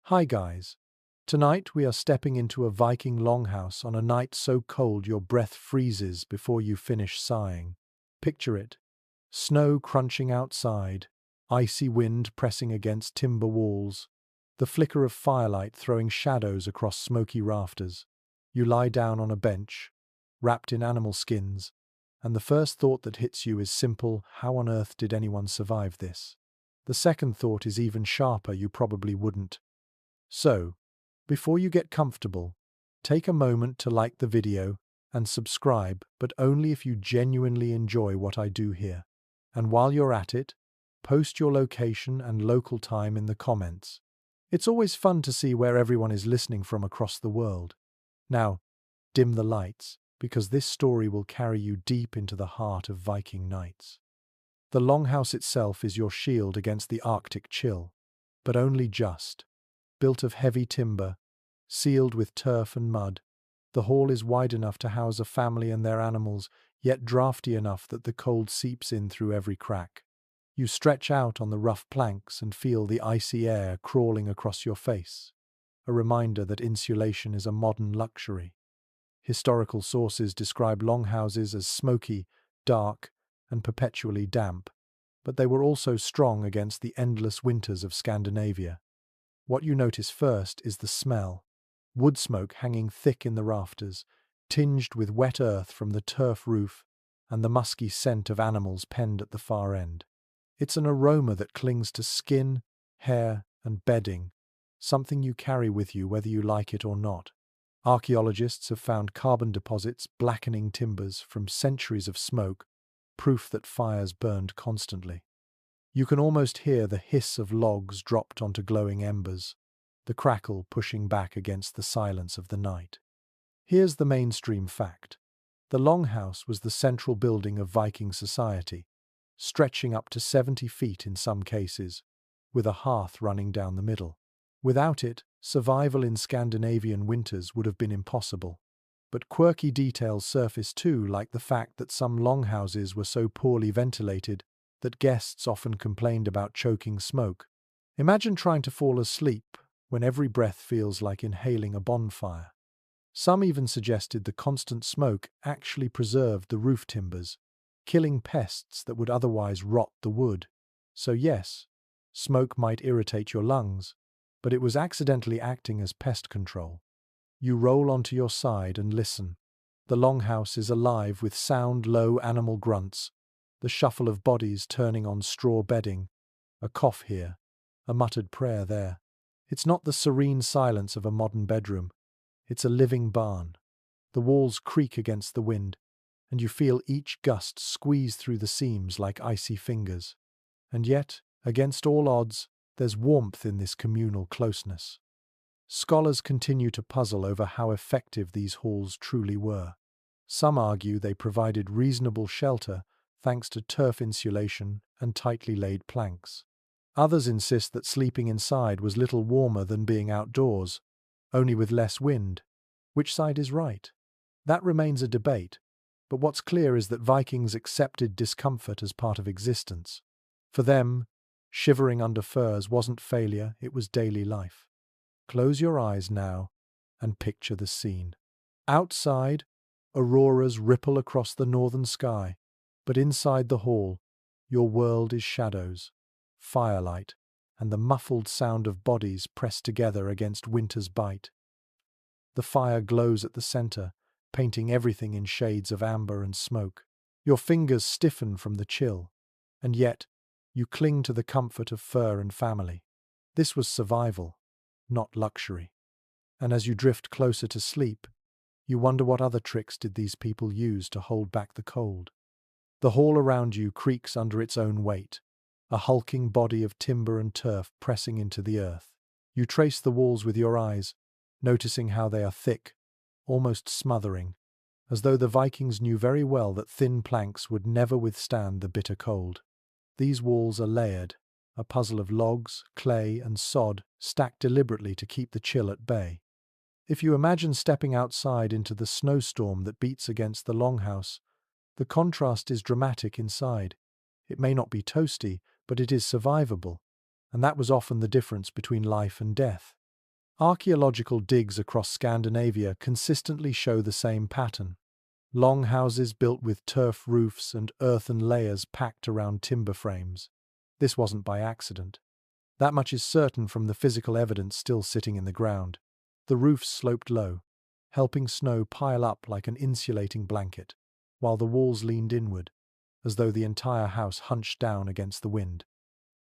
Hi guys. Tonight we are stepping into a Viking longhouse on a night so cold your breath freezes before you finish sighing. Picture it. Snow crunching outside, icy wind pressing against timber walls, the flicker of firelight throwing shadows across smoky rafters. You lie down on a bench, wrapped in animal skins, and the first thought that hits you is simple: how on earth did anyone survive this? The second thought is even sharper: you probably wouldn't. So, before you get comfortable, take a moment to like the video and subscribe, but only if you genuinely enjoy what I do here. And while you're at it, post your location and local time in the comments. It's always fun to see where everyone is listening from across the world. Now, dim the lights, because this story will carry you deep into the heart of Viking nights. The longhouse itself is your shield against the Arctic chill, but only just. Built of heavy timber, sealed with turf and mud, the hall is wide enough to house a family and their animals, yet drafty enough that the cold seeps in through every crack. You stretch out on the rough planks and feel the icy air crawling across your face, a reminder that insulation is a modern luxury. Historical sources describe longhouses as smoky, dark, and perpetually damp, but they were also strong against the endless winters of Scandinavia. What you notice first is the smell. Wood smoke hanging thick in the rafters, tinged with wet earth from the turf roof, and the musky scent of animals penned at the far end. It's an aroma that clings to skin, hair, and bedding, something you carry with you whether you like it or not. Archaeologists have found carbon deposits blackening timbers from centuries of smoke, proof that fires burned constantly. You can almost hear the hiss of logs dropped onto glowing embers, the crackle pushing back against the silence of the night. Here's the mainstream fact. The longhouse was the central building of Viking society, stretching up to 70 feet in some cases, with a hearth running down the middle. Without it, survival in Scandinavian winters would have been impossible. But quirky details surface too, like the fact that some longhouses were so poorly ventilated that guests often complained about choking smoke. Imagine trying to fall asleep when every breath feels like inhaling a bonfire. Some even suggested the constant smoke actually preserved the roof timbers, killing pests that would otherwise rot the wood. So yes, smoke might irritate your lungs, but it was accidentally acting as pest control. You roll onto your side and listen. The longhouse is alive with sound, low animal grunts, the shuffle of bodies turning on straw bedding, a cough here, a muttered prayer there. It's not the serene silence of a modern bedroom. It's a living barn. The walls creak against the wind, and you feel each gust squeeze through the seams like icy fingers. And yet, against all odds, there's warmth in this communal closeness. Scholars continue to puzzle over how effective these halls truly were. Some argue they provided reasonable shelter thanks to turf insulation and tightly laid planks. Others insist that sleeping inside was little warmer than being outdoors, only with less wind. Which side is right? That remains a debate, but what's clear is that Vikings accepted discomfort as part of existence. For them, shivering under furs wasn't failure, it was daily life. Close your eyes now and picture the scene. Outside, auroras ripple across the northern sky, but inside the hall, your world is shadows, firelight, and the muffled sound of bodies pressed together against winter's bite. The fire glows at the center, painting everything in shades of amber and smoke. Your fingers stiffen from the chill, and yet you cling to the comfort of fur and family. This was survival, not luxury. And as you drift closer to sleep, you wonder what other tricks did these people use to hold back the cold. The hall around you creaks under its own weight, a hulking body of timber and turf pressing into the earth. You trace the walls with your eyes, noticing how they are thick, almost smothering, as though the Vikings knew very well that thin planks would never withstand the bitter cold. These walls are layered, a puzzle of logs, clay, and sod stacked deliberately to keep the chill at bay. If you imagine stepping outside into the snowstorm that beats against the longhouse, the contrast is dramatic inside. It may not be toasty, but it is survivable, and that was often the difference between life and death. Archaeological digs across Scandinavia consistently show the same pattern. Longhouses built with turf roofs and earthen layers packed around timber frames. This wasn't by accident. That much is certain from the physical evidence still sitting in the ground. The roofs sloped low, helping snow pile up like an insulating blanket, while the walls leaned inward, as though the entire house hunched down against the wind.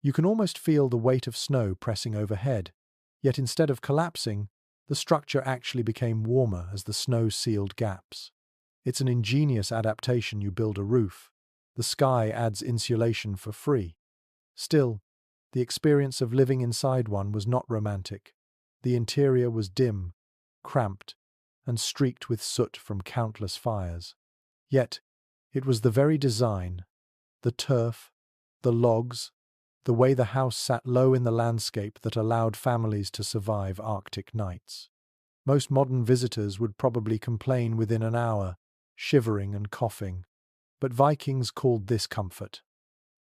You can almost feel the weight of snow pressing overhead, yet instead of collapsing, the structure actually became warmer as the snow sealed gaps. It's an ingenious adaptation. You build a roof. The sky adds insulation for free. Still, the experience of living inside one was not romantic. The interior was dim, cramped, and streaked with soot from countless fires. Yet, it was the very design, the turf, the logs, the way the house sat low in the landscape that allowed families to survive Arctic nights. Most modern visitors would probably complain within an hour, shivering and coughing, but Vikings called this comfort.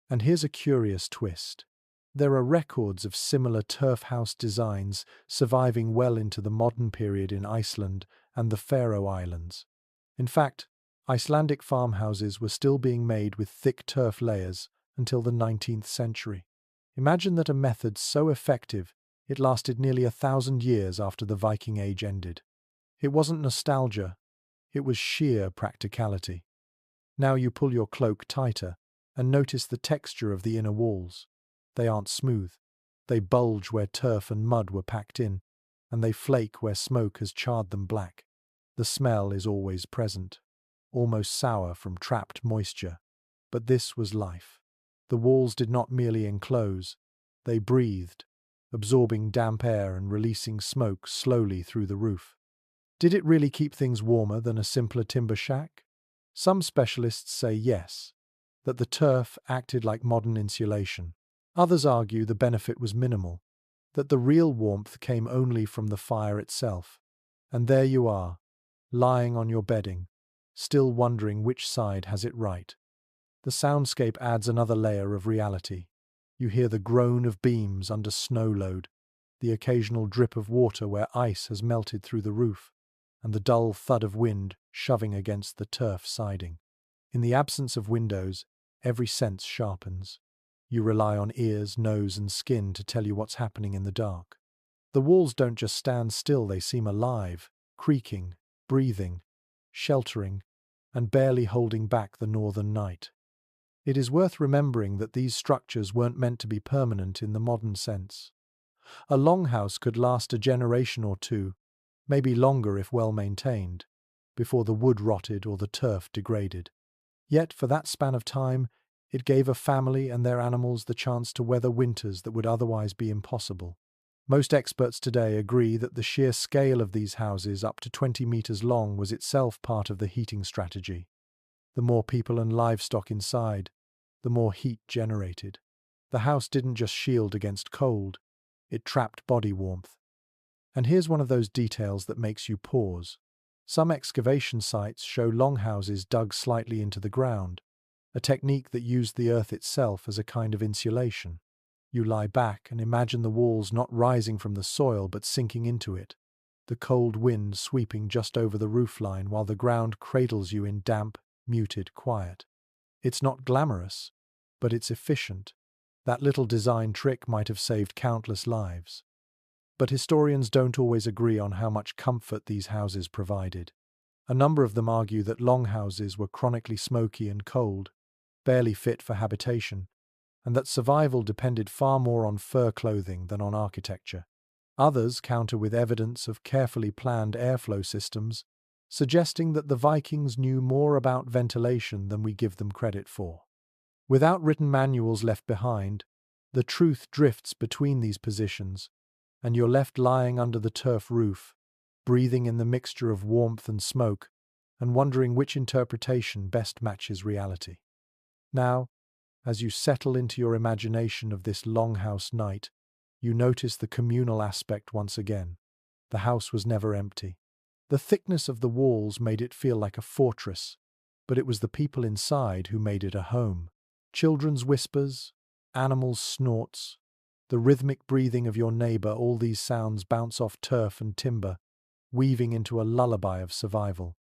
And here's a curious twist. There are records of similar turf house designs surviving well into the modern period in Iceland and the Faroe Islands. In fact, Icelandic farmhouses were still being made with thick turf layers until the 19th century. Imagine that a method so effective it lasted nearly 1,000 years after the Viking Age ended. It wasn't nostalgia, it was sheer practicality. Now you pull your cloak tighter and notice the texture of the inner walls. They aren't smooth. They bulge where turf and mud were packed in, and they flake where smoke has charred them black. The smell is always present, almost sour from trapped moisture. But this was life. The walls did not merely enclose, they breathed, absorbing damp air and releasing smoke slowly through the roof. Did it really keep things warmer than a simpler timber shack? Some specialists say yes, that the turf acted like modern insulation. Others argue the benefit was minimal, that the real warmth came only from the fire itself. And there you are, lying on your bedding, still wondering which side has it right. The soundscape adds another layer of reality. You hear the groan of beams under snow load, the occasional drip of water where ice has melted through the roof, and the dull thud of wind shoving against the turf siding. In the absence of windows, every sense sharpens. You rely on ears, nose, and skin to tell you what's happening in the dark. The walls don't just stand still, they seem alive, creaking, breathing, sheltering, and barely holding back the northern night. It is worth remembering that these structures weren't meant to be permanent in the modern sense. A longhouse could last a generation or two, maybe longer if well maintained, before the wood rotted or the turf degraded. Yet, for that span of time, it gave a family and their animals the chance to weather winters that would otherwise be impossible. Most experts today agree that the sheer scale of these houses, up to 20 meters long, was itself part of the heating strategy. The more people and livestock inside, the more heat generated. The house didn't just shield against cold, it trapped body warmth. And here's one of those details that makes you pause. Some excavation sites show longhouses dug slightly into the ground, a technique that used the earth itself as a kind of insulation. You lie back and imagine the walls not rising from the soil but sinking into it, the cold wind sweeping just over the roofline while the ground cradles you in damp, muted quiet. It's not glamorous, but it's efficient. That little design trick might have saved countless lives. But historians don't always agree on how much comfort these houses provided. A number of them argue that longhouses were chronically smoky and cold, barely fit for habitation, and that survival depended far more on fur clothing than on architecture. Others counter with evidence of carefully planned airflow systems, suggesting that the Vikings knew more about ventilation than we give them credit for. Without written manuals left behind, the truth drifts between these positions, and you're left lying under the turf roof, breathing in the mixture of warmth and smoke, and wondering which interpretation best matches reality. Now, as you settle into your imagination of this longhouse night, you notice the communal aspect once again. The house was never empty. The thickness of the walls made it feel like a fortress, but it was the people inside who made it a home. Children's whispers, animals' snorts, the rhythmic breathing of your neighbor, all these sounds bounce off turf and timber, weaving into a lullaby of survival.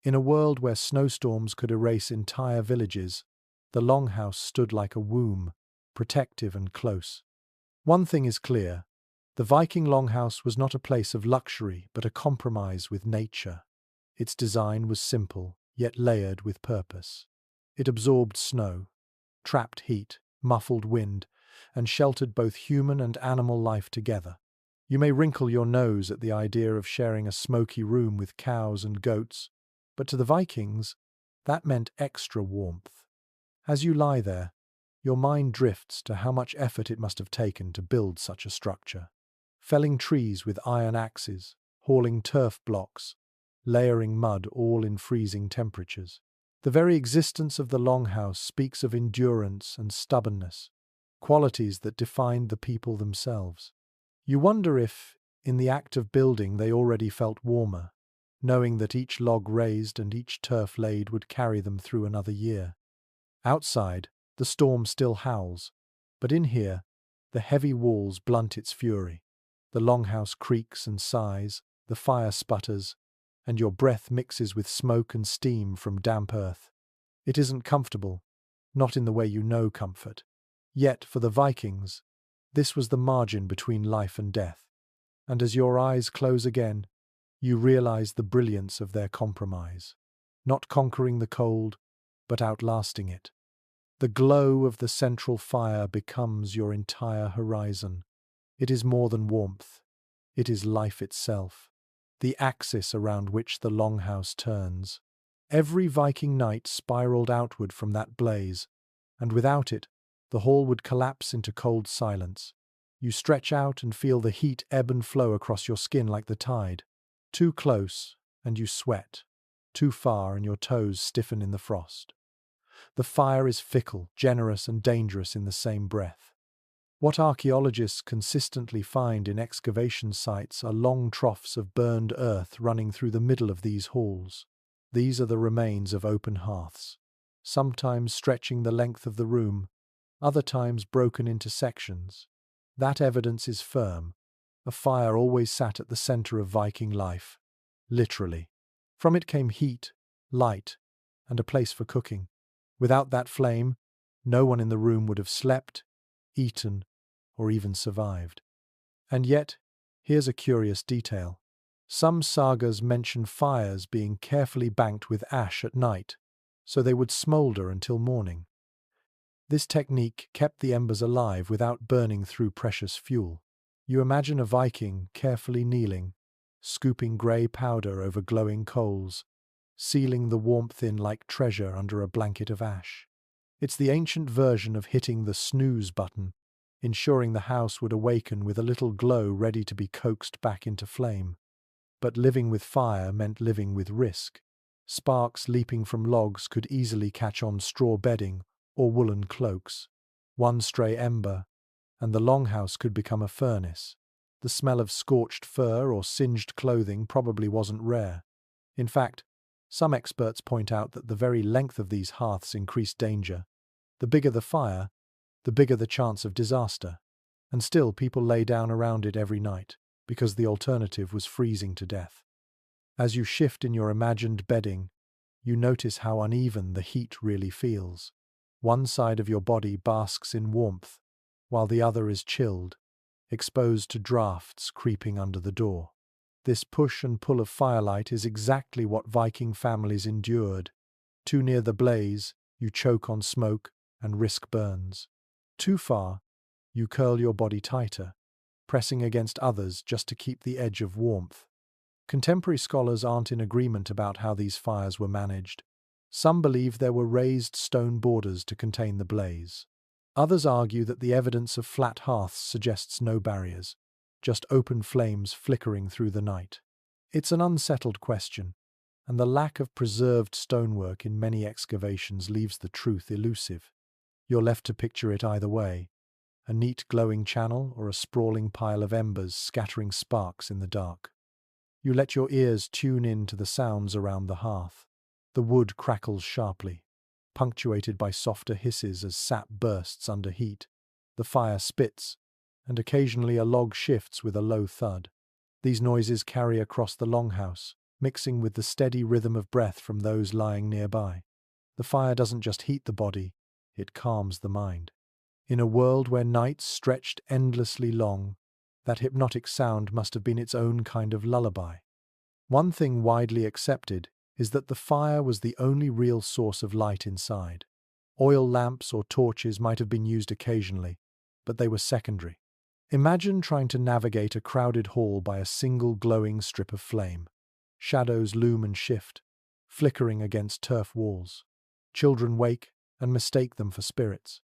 In a world where snowstorms could erase entire villages, the longhouse stood like a womb, protective and close. One thing is clear: the Viking longhouse was not a place of luxury, but a compromise with nature. Its design was simple, yet layered with purpose. It absorbed snow, trapped heat, muffled wind, and sheltered both human and animal life together. You may wrinkle your nose at the idea of sharing a smoky room with cows and goats, but to the Vikings, that meant extra warmth. As you lie there, your mind drifts to how much effort it must have taken to build such a structure. Felling trees with iron axes, hauling turf blocks, layering mud, all in freezing temperatures. The very existence of the longhouse speaks of endurance and stubbornness, qualities that defined the people themselves. You wonder if, in the act of building, they already felt warmer, knowing that each log raised and each turf laid would carry them through another year. Outside, the storm still howls, but in here, the heavy walls blunt its fury. The longhouse creaks and sighs, the fire sputters, and your breath mixes with smoke and steam from damp earth. It isn't comfortable, not in the way you know comfort. Yet, for the Vikings, this was the margin between life and death. And as your eyes close again, you realize the brilliance of their compromise. Not conquering the cold, but outlasting it. The glow of the central fire becomes your entire horizon. It is more than warmth. It is life itself, the axis around which the longhouse turns. Every Viking night spiraled outward from that blaze, and without it, the hall would collapse into cold silence. You stretch out and feel the heat ebb and flow across your skin like the tide. Too close, and you sweat. Too far, and your toes stiffen in the frost. The fire is fickle, generous, and dangerous in the same breath. What archaeologists consistently find in excavation sites are long troughs of burned earth running through the middle of these halls. These are the remains of open hearths, sometimes stretching the length of the room, other times broken into sections. That evidence is firm. A fire always sat at the center of Viking life, literally. From it came heat, light, and a place for cooking. Without that flame, no one in the room would have slept, eaten, or even survived. And yet, here's a curious detail. Some sagas mention fires being carefully banked with ash at night, so they would smolder until morning. This technique kept the embers alive without burning through precious fuel. You imagine a Viking carefully kneeling, scooping grey powder over glowing coals, sealing the warmth in like treasure under a blanket of ash. It's the ancient version of hitting the snooze button, ensuring the house would awaken with a little glow ready to be coaxed back into flame. But living with fire meant living with risk. Sparks leaping from logs could easily catch on straw bedding or woolen cloaks. One stray ember, and the longhouse could become a furnace. The smell of scorched fur or singed clothing probably wasn't rare. In fact, some experts point out that the very length of these hearths increased danger. The bigger the fire, the bigger the chance of disaster. And still people lay down around it every night, because the alternative was freezing to death. As you shift in your imagined bedding, you notice how uneven the heat really feels. One side of your body basks in warmth, while the other is chilled, exposed to drafts creeping under the door. This push and pull of firelight is exactly what Viking families endured. Too near the blaze, you choke on smoke and risk burns. Too far, you curl your body tighter, pressing against others just to keep the edge of warmth. Contemporary scholars aren't in agreement about how these fires were managed. Some believe there were raised stone borders to contain the blaze. Others argue that the evidence of flat hearths suggests no barriers, just open flames flickering through the night. It's an unsettled question, and the lack of preserved stonework in many excavations leaves the truth elusive. You're left to picture it either way: a neat glowing channel or a sprawling pile of embers scattering sparks in the dark. You let your ears tune in to the sounds around the hearth. The wood crackles sharply, punctuated by softer hisses as sap bursts under heat. The fire spits, and occasionally a log shifts with a low thud. These noises carry across the longhouse, mixing with the steady rhythm of breath from those lying nearby. The fire doesn't just heat the body, it calms the mind. In a world where nights stretched endlessly long, that hypnotic sound must have been its own kind of lullaby. One thing widely accepted is that the fire was the only real source of light inside. Oil lamps or torches might have been used occasionally, but they were secondary. Imagine trying to navigate a crowded hall by a single glowing strip of flame. Shadows loom and shift, flickering against turf walls. Children wake and mistake them for spirits.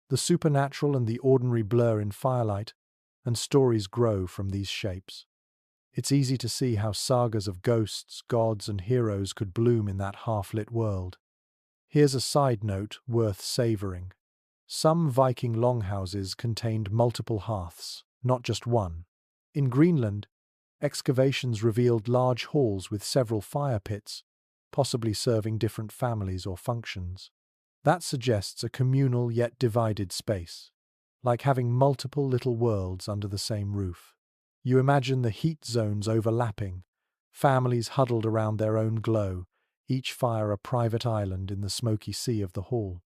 The supernatural and the ordinary blur in firelight, and stories grow from these shapes. It's easy to see how sagas of ghosts, gods, and heroes could bloom in that half-lit world. Here's a side note worth savoring. Some Viking longhouses contained multiple hearths, not just one. In Greenland, excavations revealed large halls with several fire pits, possibly serving different families or functions. That suggests a communal yet divided space, like having multiple little worlds under the same roof. You imagine the heat zones overlapping, families huddled around their own glow, each fire a private island in the smoky sea of the hall.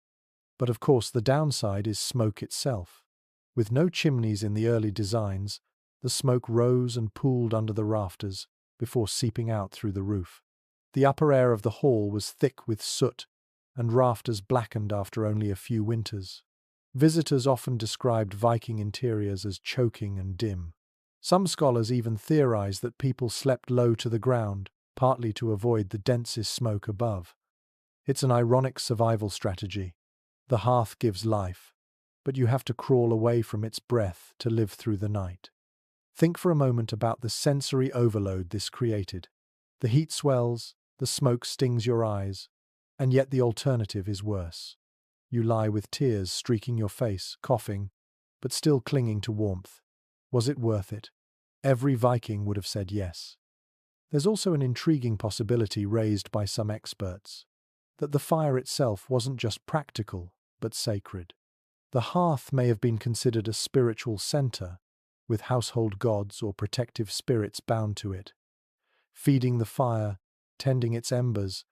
But of course the downside is smoke itself. With no chimneys in the early designs, the smoke rose and pooled under the rafters before seeping out through the roof. The upper air of the hall was thick with soot, and rafters blackened after only a few winters. Visitors often described Viking interiors as choking and dim. Some scholars even theorize that people slept low to the ground, partly to avoid the densest smoke above. It's an ironic survival strategy. The hearth gives life, but you have to crawl away from its breath to live through the night. Think for a moment about the sensory overload this created. The heat swells, the smoke stings your eyes, and yet the alternative is worse. You lie with tears streaking your face, coughing, but still clinging to warmth. Was it worth it? Every Viking would have said yes. There's also an intriguing possibility raised by some experts, that the fire itself wasn't just practical, but sacred. The hearth may have been considered a spiritual center, with household gods or protective spirits bound to it. Feeding the fire, tending its embers,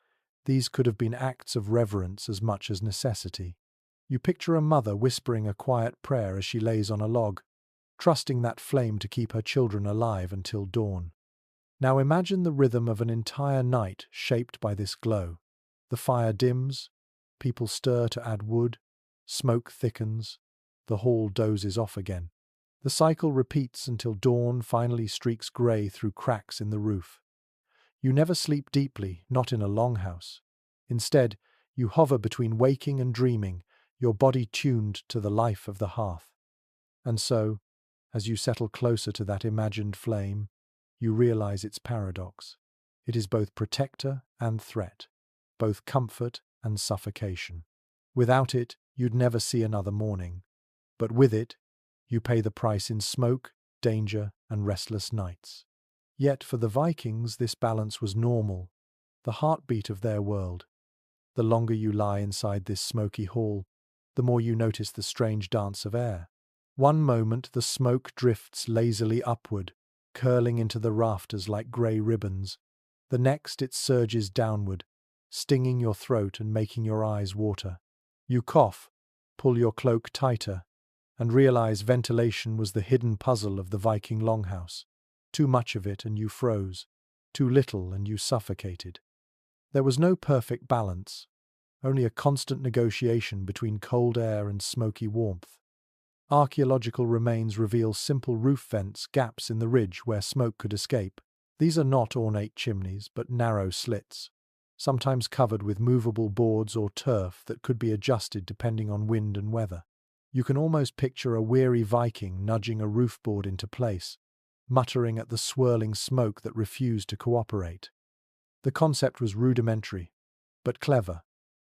these could have been acts of reverence as much as necessity. You picture a mother whispering a quiet prayer as she lays on a log, trusting that flame to keep her children alive until dawn. Now imagine the rhythm of an entire night shaped by this glow. The fire dims, people stir to add wood, smoke thickens, the hall dozes off again. The cycle repeats until dawn finally streaks grey through cracks in the roof. You never sleep deeply, not in a longhouse. Instead, you hover between waking and dreaming, your body tuned to the life of the hearth. And so, as you settle closer to that imagined flame, you realize its paradox. It is both protector and threat, both comfort and suffocation. Without it, you'd never see another morning. But with it, you pay the price in smoke, danger, and restless nights. Yet for the Vikings, this balance was normal, the heartbeat of their world. The longer you lie inside this smoky hall, the more you notice the strange dance of air. One moment the smoke drifts lazily upward, curling into the rafters like grey ribbons. The next it surges downward, stinging your throat and making your eyes water. You cough, pull your cloak tighter, and realize ventilation was the hidden puzzle of the Viking longhouse. Too much of it and you froze, too little and you suffocated. There was no perfect balance, only a constant negotiation between cold air and smoky warmth. Archaeological remains reveal simple roof vents, gaps in the ridge where smoke could escape. These are not ornate chimneys, but narrow slits, sometimes covered with movable boards or turf that could be adjusted depending on wind and weather. You can almost picture a weary Viking nudging a roof board into place, muttering at the swirling smoke that refused to cooperate. The concept was rudimentary, but clever.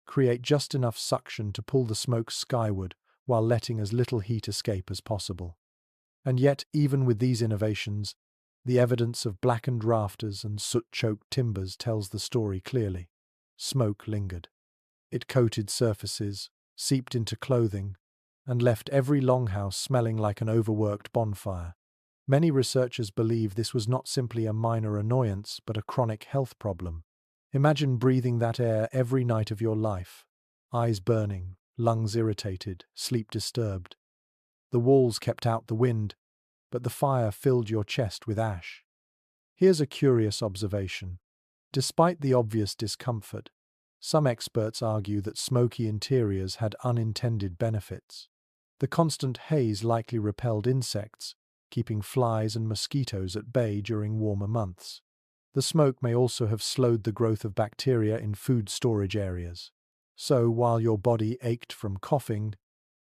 Create just enough suction to pull the smoke skyward while letting as little heat escape as possible. And yet, even with these innovations, the evidence of blackened rafters and soot-choked timbers tells the story clearly. Smoke lingered. It coated surfaces, seeped into clothing, and left every longhouse smelling like an overworked bonfire. Many researchers believe this was not simply a minor annoyance, but a chronic health problem. Imagine breathing that air every night of your life. Eyes burning, lungs irritated, sleep disturbed. The walls kept out the wind, but the fire filled your chest with ash. Here's a curious observation. Despite the obvious discomfort, some experts argue that smoky interiors had unintended benefits. The constant haze likely repelled insects, keeping flies and mosquitoes at bay during warmer months. The smoke may also have slowed the growth of bacteria in food storage areas. So, while your body ached from coughing,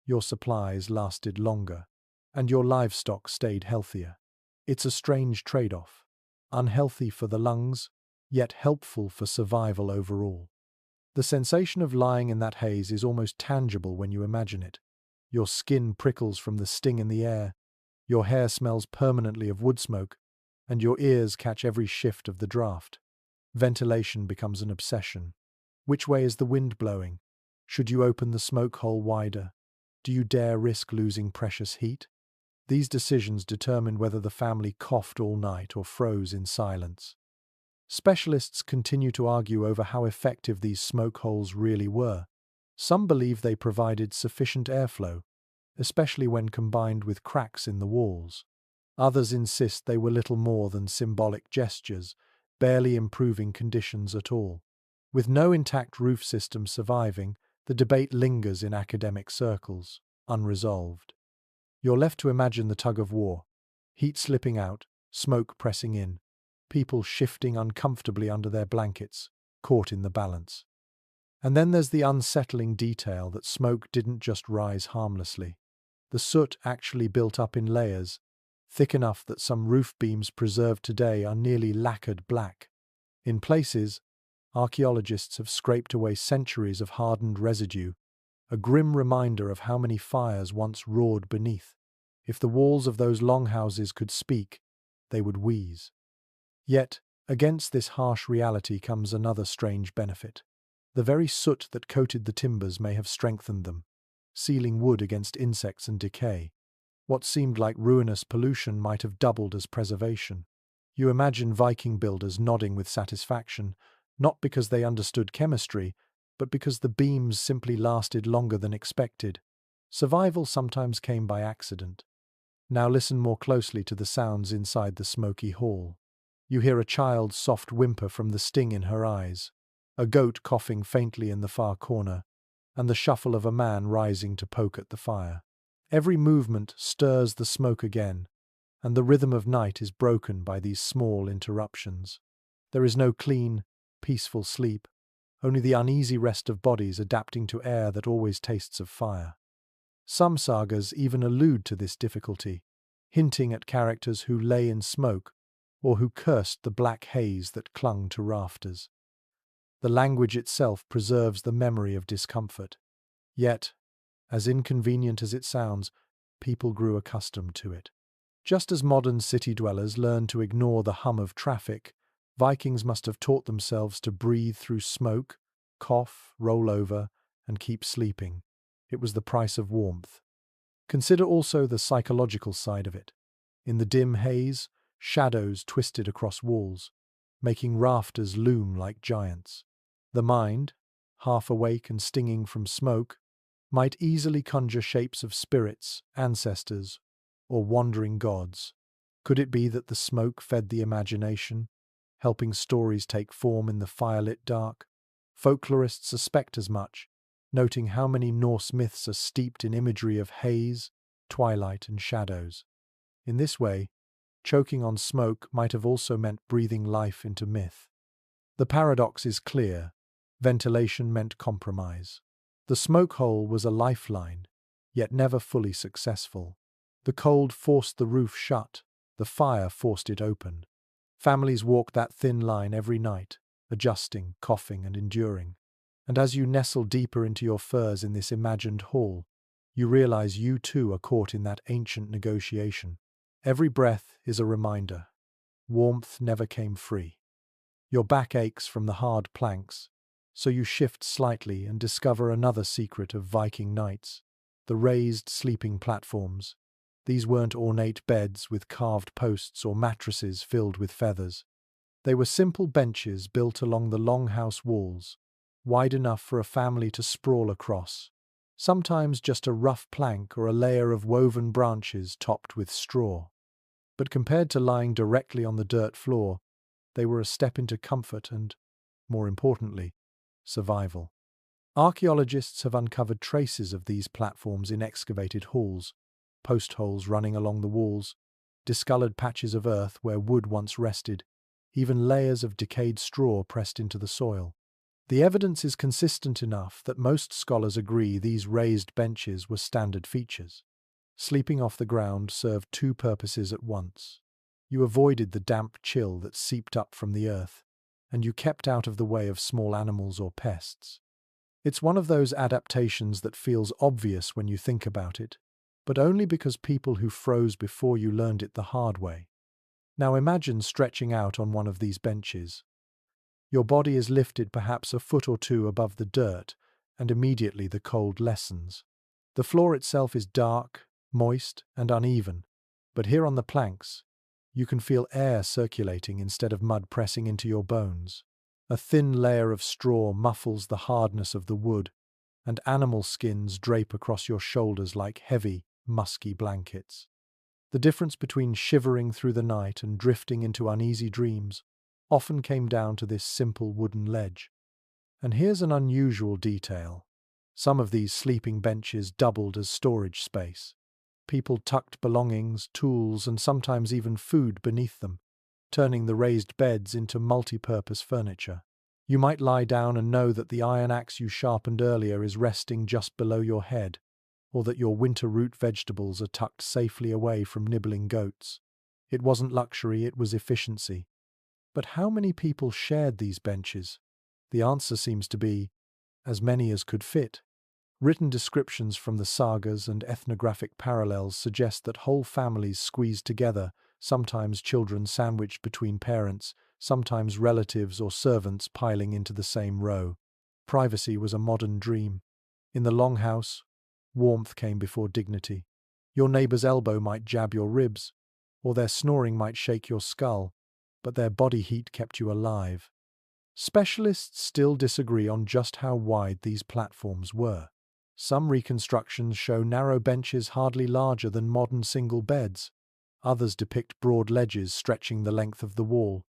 your supplies lasted longer, and your livestock stayed healthier. It's a strange trade-off. Unhealthy for the lungs, yet helpful for survival overall. The sensation of lying in that haze is almost tangible when you imagine it. Your skin prickles from the sting in the air, your hair smells permanently of wood smoke, and your ears catch every shift of the draft. Ventilation becomes an obsession. Which way is the wind blowing? Should you open the smoke hole wider? Do you dare risk losing precious heat? These decisions determined whether the family coughed all night or froze in silence. Specialists continue to argue over how effective these smoke holes really were. Some believe they provided sufficient airflow, especially when combined with cracks in the walls. Others insist they were little more than symbolic gestures, barely improving conditions at all. With no intact roof system surviving, the debate lingers in academic circles, unresolved. You're left to imagine the tug-of-war. Heat slipping out, smoke pressing in, people shifting uncomfortably under their blankets, caught in the balance. And then there's the unsettling detail that smoke didn't just rise harmlessly. The soot actually built up in layers, thick enough that some roof beams preserved today are nearly lacquered black. In places, archaeologists have scraped away centuries of hardened residue, a grim reminder of how many fires once roared beneath. If the walls of those longhouses could speak, they would wheeze. Yet, against this harsh reality comes another strange benefit. The very soot that coated the timbers may have strengthened them, sealing wood against insects and decay. What seemed like ruinous pollution might have doubled as preservation. You imagine Viking builders nodding with satisfaction, not because they understood chemistry, but because the beams simply lasted longer than expected. Survival sometimes came by accident. Now listen more closely to the sounds inside the smoky hall. You hear a child's soft whimper from the sting in her eyes, a goat coughing faintly in the far corner, and the shuffle of a man rising to poke at the fire. Every movement stirs the smoke again, and the rhythm of night is broken by these small interruptions. There is no clean, peaceful sleep, only the uneasy rest of bodies adapting to air that always tastes of fire. Some sagas even allude to this difficulty, hinting at characters who lay in smoke or who cursed the black haze that clung to rafters. The language itself preserves the memory of discomfort. Yet, as inconvenient as it sounds, people grew accustomed to it. Just as modern city dwellers learn to ignore the hum of traffic, Vikings must have taught themselves to breathe through smoke, cough, roll over, and keep sleeping. It was the price of warmth. Consider also the psychological side of it. In the dim haze, shadows twisted across walls, making rafters loom like giants. The mind, half awake and stinging from smoke, might easily conjure shapes of spirits, ancestors, or wandering gods. Could it be that the smoke fed the imagination, helping stories take form in the firelit dark? Folklorists suspect as much, noting how many Norse myths are steeped in imagery of haze, twilight, and shadows. In this way, choking on smoke might have also meant breathing life into myth. The paradox is clear. Ventilation meant compromise. The smoke hole was a lifeline, yet never fully successful. The cold forced the roof shut, the fire forced it open. Families walked that thin line every night, adjusting, coughing, and enduring. And as you nestle deeper into your furs in this imagined hall, you realize you too are caught in that ancient negotiation. Every breath is a reminder. Warmth never came free. Your back aches from the hard planks, so you shift slightly and discover another secret of Viking nights. the raised sleeping platforms. These weren't ornate beds with carved posts or mattresses filled with feathers. They were simple benches built along the longhouse walls, wide enough for a family to sprawl across, sometimes just a rough plank or a layer of woven branches topped with straw. But compared to lying directly on the dirt floor, they were a step into comfort and, more importantly, survival. Archaeologists have uncovered traces of these platforms in excavated halls, post holes running along the walls, discolored patches of earth where wood once rested, even layers of decayed straw pressed into the soil. The evidence is consistent enough that most scholars agree these raised benches were standard features. Sleeping off the ground served two purposes at once. You avoided the damp chill that seeped up from the earth, and you kept out of the way of small animals or pests. It's one of those adaptations that feels obvious when you think about it, but only because people who froze before you learned it the hard way. Now imagine stretching out on one of these benches. Your body is lifted perhaps a foot or two above the dirt, and immediately the cold lessens. The floor itself is dark, moist, and uneven, but here on the planks, you can feel air circulating instead of mud pressing into your bones. A thin layer of straw muffles the hardness of the wood, and animal skins drape across your shoulders like heavy, musky blankets. The difference between shivering through the night and drifting into uneasy dreams often came down to this simple wooden ledge. And here's an unusual detail. Some of these sleeping benches doubled as storage space. People tucked belongings, tools, and sometimes even food beneath them, turning the raised beds into multi-purpose furniture. You might lie down and know that the iron axe you sharpened earlier is resting just below your head, or that your winter root vegetables are tucked safely away from nibbling goats. It wasn't luxury, it was efficiency. But how many people shared these benches? The answer seems to be as many as could fit. Written descriptions from the sagas and ethnographic parallels suggest that whole families squeezed together, sometimes children sandwiched between parents, sometimes relatives or servants piling into the same row. Privacy was a modern dream. In the longhouse, warmth came before dignity. Your neighbor's elbow might jab your ribs, or their snoring might shake your skull, but their body heat kept you alive. Specialists still disagree on just how wide these platforms were. Some reconstructions show narrow benches hardly larger than modern single beds. Others depict broad ledges stretching the length of the wall,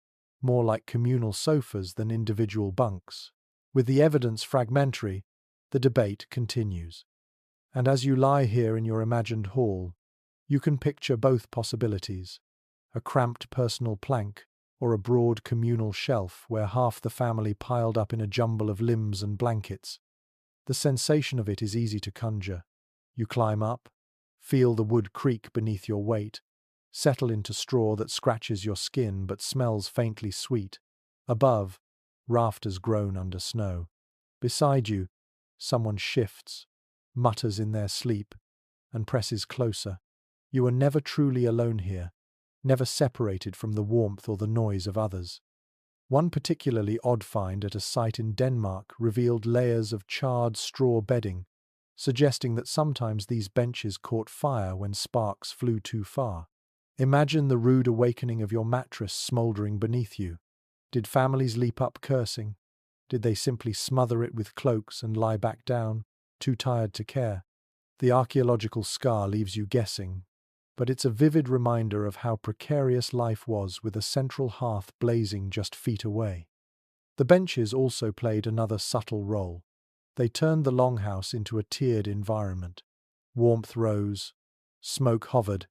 more like communal sofas than individual bunks. With the evidence fragmentary, the debate continues. And as you lie here in your imagined hall, you can picture both possibilities: a cramped personal plank, or a broad communal shelf where half the family piled up in a jumble of limbs and blankets. The sensation of it is easy to conjure. You climb up, feel the wood creak beneath your weight, settle into straw that scratches your skin but smells faintly sweet. Above, rafters groan under snow. Beside you, someone shifts, mutters in their sleep, and presses closer. You are never truly alone here, never separated from the warmth or the noise of others. One particularly odd find at a site in Denmark revealed layers of charred straw bedding, suggesting that sometimes these benches caught fire when sparks flew too far. Imagine the rude awakening of your mattress smouldering beneath you. Did families leap up cursing? Did they simply smother it with cloaks and lie back down, too tired to care? The archaeological scar leaves you guessing, but it's a vivid reminder of how precarious life was with a central hearth blazing just feet away. The benches also played another subtle role. They turned the longhouse into a tiered environment. Warmth rose, smoke hovered,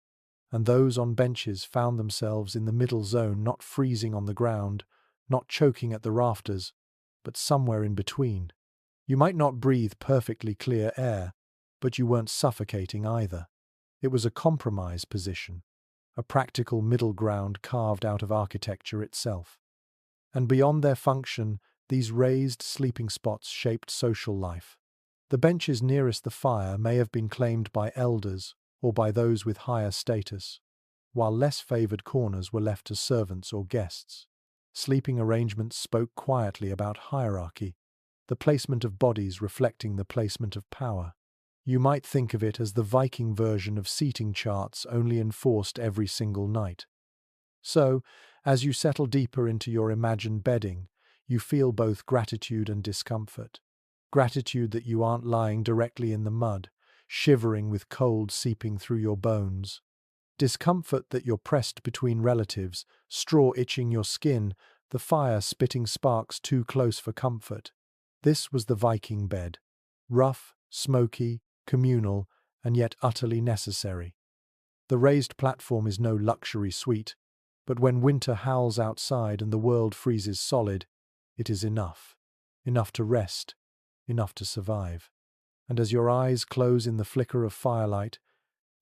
and those on benches found themselves in the middle zone, not freezing on the ground, not choking at the rafters, but somewhere in between. You might not breathe perfectly clear air, but you weren't suffocating either. It was a compromise position, a practical middle ground carved out of architecture itself. And beyond their function, these raised sleeping spots shaped social life. The benches nearest the fire may have been claimed by elders or by those with higher status, while less favored corners were left to servants or guests. Sleeping arrangements spoke quietly about hierarchy, the placement of bodies reflecting the placement of power. You might think of it as the Viking version of seating charts only enforced every single night. So, as you settle deeper into your imagined bedding, you feel both gratitude and discomfort. Gratitude that you aren't lying directly in the mud, shivering with cold seeping through your bones. Discomfort that you're pressed between relatives, straw itching your skin, the fire spitting sparks too close for comfort. This was the Viking bed. Rough, smoky, communal, and yet utterly necessary. The raised platform is no luxury suite, but when winter howls outside and the world freezes solid, it is enough. Enough to rest, enough to survive. And as your eyes close in the flicker of firelight,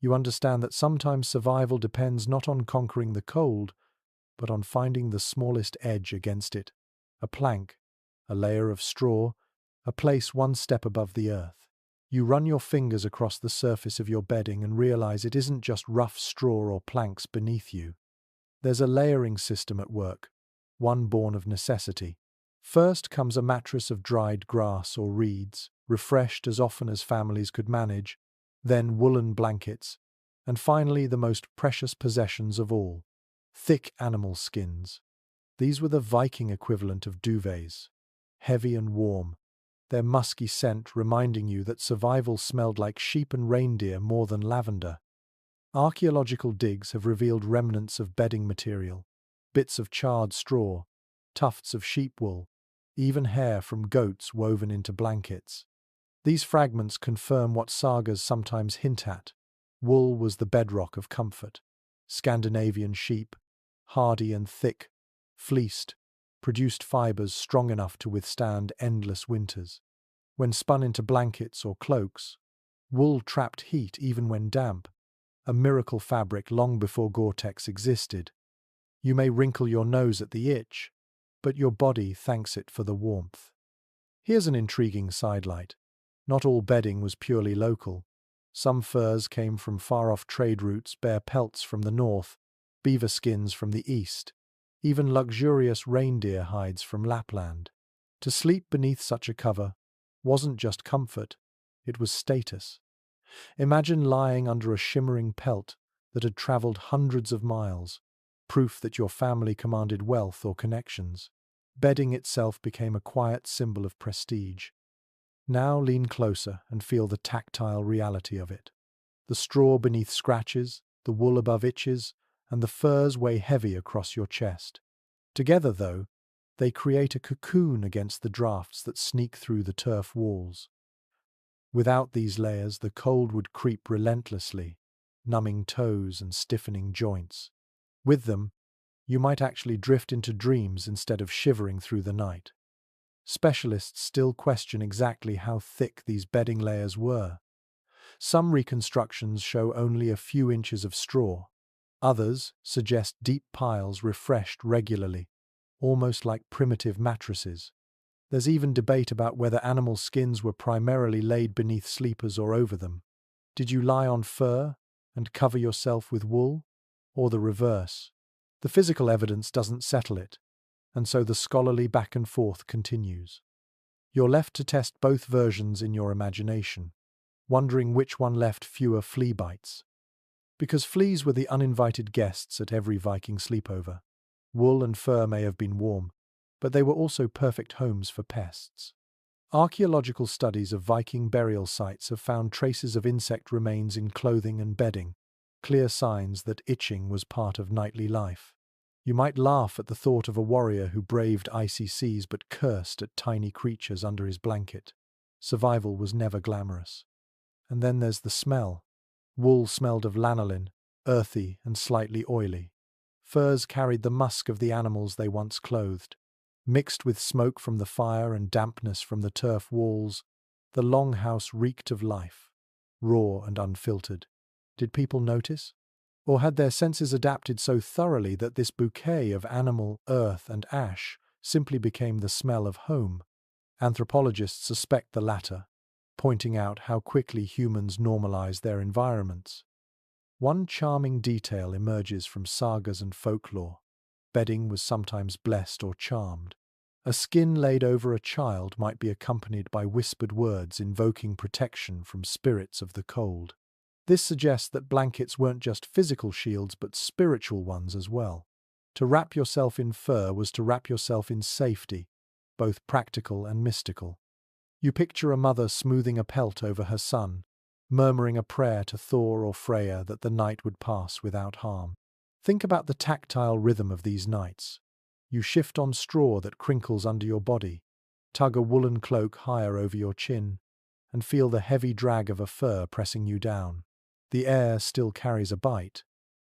you understand that sometimes survival depends not on conquering the cold, but on finding the smallest edge against it. A plank, a layer of straw, a place one step above the earth. You run your fingers across the surface of your bedding and realize it isn't just rough straw or planks beneath you. There's a layering system at work, one born of necessity. First comes a mattress of dried grass or reeds, refreshed as often as families could manage, then woolen blankets, and finally the most precious possessions of all, thick animal skins. These were the Viking equivalent of duvets, heavy and warm, their musky scent reminding you that survival smelled like sheep and reindeer more than lavender. Archaeological digs have revealed remnants of bedding material, bits of charred straw, tufts of sheep wool, even hair from goats woven into blankets. These fragments confirm what sagas sometimes hint at. Wool was the bedrock of comfort. Scandinavian sheep, hardy and thick, fleeced, produced fibers strong enough to withstand endless winters. When spun into blankets or cloaks, wool trapped heat even when damp, a miracle fabric long before Gore-Tex existed. You may wrinkle your nose at the itch, but your body thanks it for the warmth. Here's an intriguing sidelight. Not all bedding was purely local. Some furs came from far-off trade routes, bear pelts from the north, beaver skins from the east, even luxurious reindeer hides from Lapland. To sleep beneath such a cover wasn't just comfort, it was status. Imagine lying under a shimmering pelt that had travelled hundreds of miles, proof that your family commanded wealth or connections. Bedding itself became a quiet symbol of prestige. Now lean closer and feel the tactile reality of it. The straw beneath scratches, the wool above itches, and the furs weigh heavy across your chest. Together, though, they create a cocoon against the drafts that sneak through the turf walls. Without these layers, the cold would creep relentlessly, numbing toes and stiffening joints. With them, you might actually drift into dreams instead of shivering through the night. Specialists still question exactly how thick these bedding layers were. Some reconstructions show only a few inches of straw. Others suggest deep piles refreshed regularly, almost like primitive mattresses. There's even debate about whether animal skins were primarily laid beneath sleepers or over them. Did you lie on fur and cover yourself with wool, or the reverse? The physical evidence doesn't settle it, and so the scholarly back and forth continues. You're left to test both versions in your imagination, wondering which one left fewer flea bites. Because fleas were the uninvited guests at every Viking sleepover. Wool and fur may have been warm, but they were also perfect homes for pests. Archaeological studies of Viking burial sites have found traces of insect remains in clothing and bedding, clear signs that itching was part of nightly life. You might laugh at the thought of a warrior who braved icy seas but cursed at tiny creatures under his blanket. Survival was never glamorous. And then there's the smell. Wool smelled of lanolin, earthy and slightly oily. Furs carried the musk of the animals they once clothed. Mixed with smoke from the fire and dampness from the turf walls, the longhouse reeked of life, raw and unfiltered. Did people notice? Or had their senses adapted so thoroughly that this bouquet of animal, earth, and ash simply became the smell of home? Anthropologists suspect the latter, pointing out how quickly humans normalize their environments. One charming detail emerges from sagas and folklore. Bedding was sometimes blessed or charmed. A skin laid over a child might be accompanied by whispered words invoking protection from spirits of the cold. This suggests that blankets weren't just physical shields but spiritual ones as well. To wrap yourself in fur was to wrap yourself in safety, both practical and mystical. You picture a mother smoothing a pelt over her son, murmuring a prayer to Thor or Freya that the night would pass without harm. Think about the tactile rhythm of these nights. You shift on straw that crinkles under your body, tug a woolen cloak higher over your chin, and feel the heavy drag of a fur pressing you down. The air still carries a bite,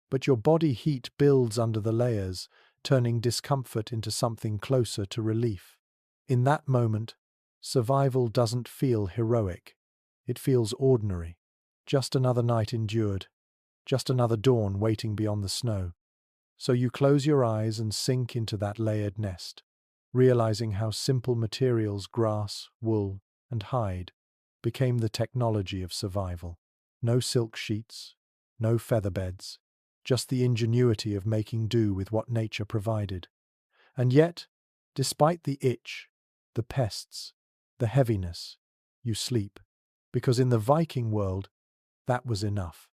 but your body heat builds under the layers, turning discomfort into something closer to relief. In that moment, survival doesn't feel heroic. It feels ordinary. Just another night endured, just another dawn waiting beyond the snow. So you close your eyes and sink into that layered nest, realizing how simple materials, grass, wool, and hide, became the technology of survival. No silk sheets, no feather beds, just the ingenuity of making do with what nature provided. And yet, despite the itch, the pests, the heaviness, you sleep, because in the Viking world, that was enough.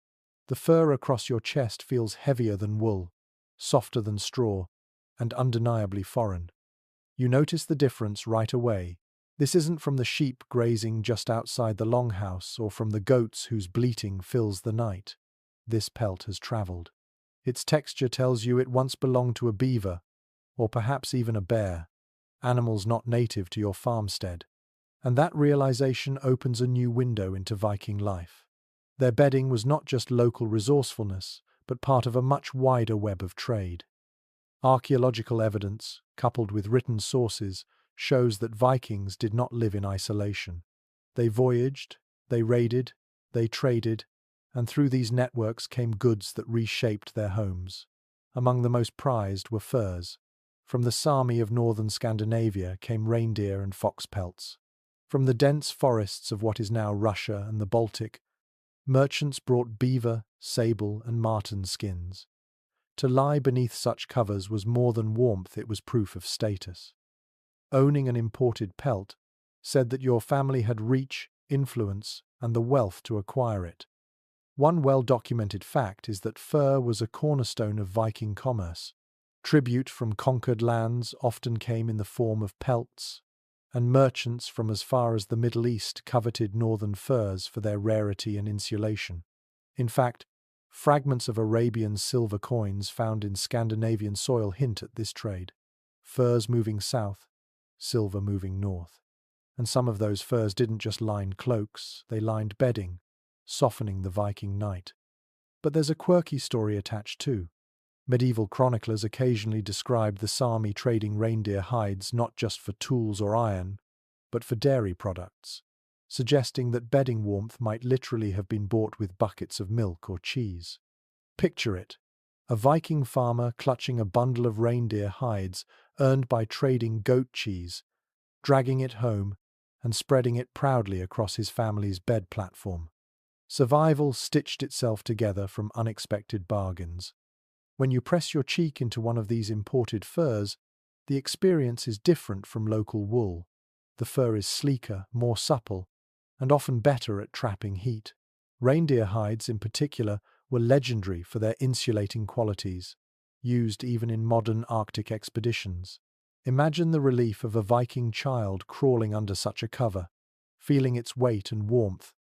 The fur across your chest feels heavier than wool, softer than straw, and undeniably foreign. You notice the difference right away. This isn't from the sheep grazing just outside the longhouse or from the goats whose bleating fills the night. This pelt has travelled. Its texture tells you it once belonged to a beaver, or perhaps even a bear, animals not native to your farmstead. And that realization opens a new window into Viking life. Their bedding was not just local resourcefulness, but part of a much wider web of trade. Archaeological evidence, coupled with written sources, shows that Vikings did not live in isolation. They voyaged, they raided, they traded, and through these networks came goods that reshaped their homes. Among the most prized were furs. From the Sami of northern Scandinavia came reindeer and fox pelts. From the dense forests of what is now Russia and the Baltic, merchants brought beaver, sable, and marten skins. To lie beneath such covers was more than warmth, it was proof of status. Owning an imported pelt said that your family had reach, influence, and the wealth to acquire it. One well-documented fact is that fur was a cornerstone of Viking commerce. Tribute from conquered lands often came in the form of pelts, and merchants from as far as the Middle East coveted northern furs for their rarity and insulation. In fact, fragments of Arabian silver coins found in Scandinavian soil hint at this trade. Furs moving south, silver moving north. And some of those furs didn't just line cloaks, they lined bedding, softening the Viking night. But there's a quirky story attached too. Medieval chroniclers occasionally described the Sami trading reindeer hides not just for tools or iron, but for dairy products, suggesting that bedding warmth might literally have been bought with buckets of milk or cheese. Picture it, a Viking farmer clutching a bundle of reindeer hides earned by trading goat cheese, dragging it home and spreading it proudly across his family's bed platform. Survival stitched itself together from unexpected bargains. When you press your cheek into one of these imported furs, the experience is different from local wool. The fur is sleeker, more supple, and often better at trapping heat. Reindeer hides, in particular, were legendary for their insulating qualities, used even in modern Arctic expeditions. Imagine the relief of a Viking child crawling under such a cover, feeling its weight and warmth,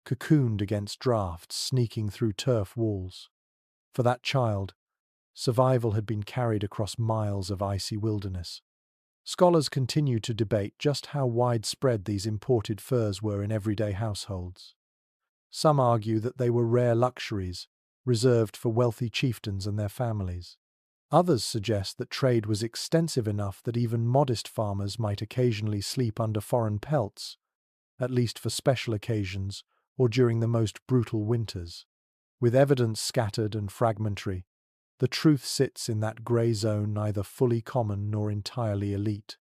cocooned against drafts sneaking through turf walls. For that child, survival had been carried across miles of icy wilderness. Scholars continue to debate just how widespread these imported furs were in everyday households. Some argue that they were rare luxuries, reserved for wealthy chieftains and their families. Others suggest that trade was extensive enough that even modest farmers might occasionally sleep under foreign pelts, at least for special occasions or during the most brutal winters. With evidence scattered and fragmentary, the truth sits in that grey zone, neither fully common nor entirely elite.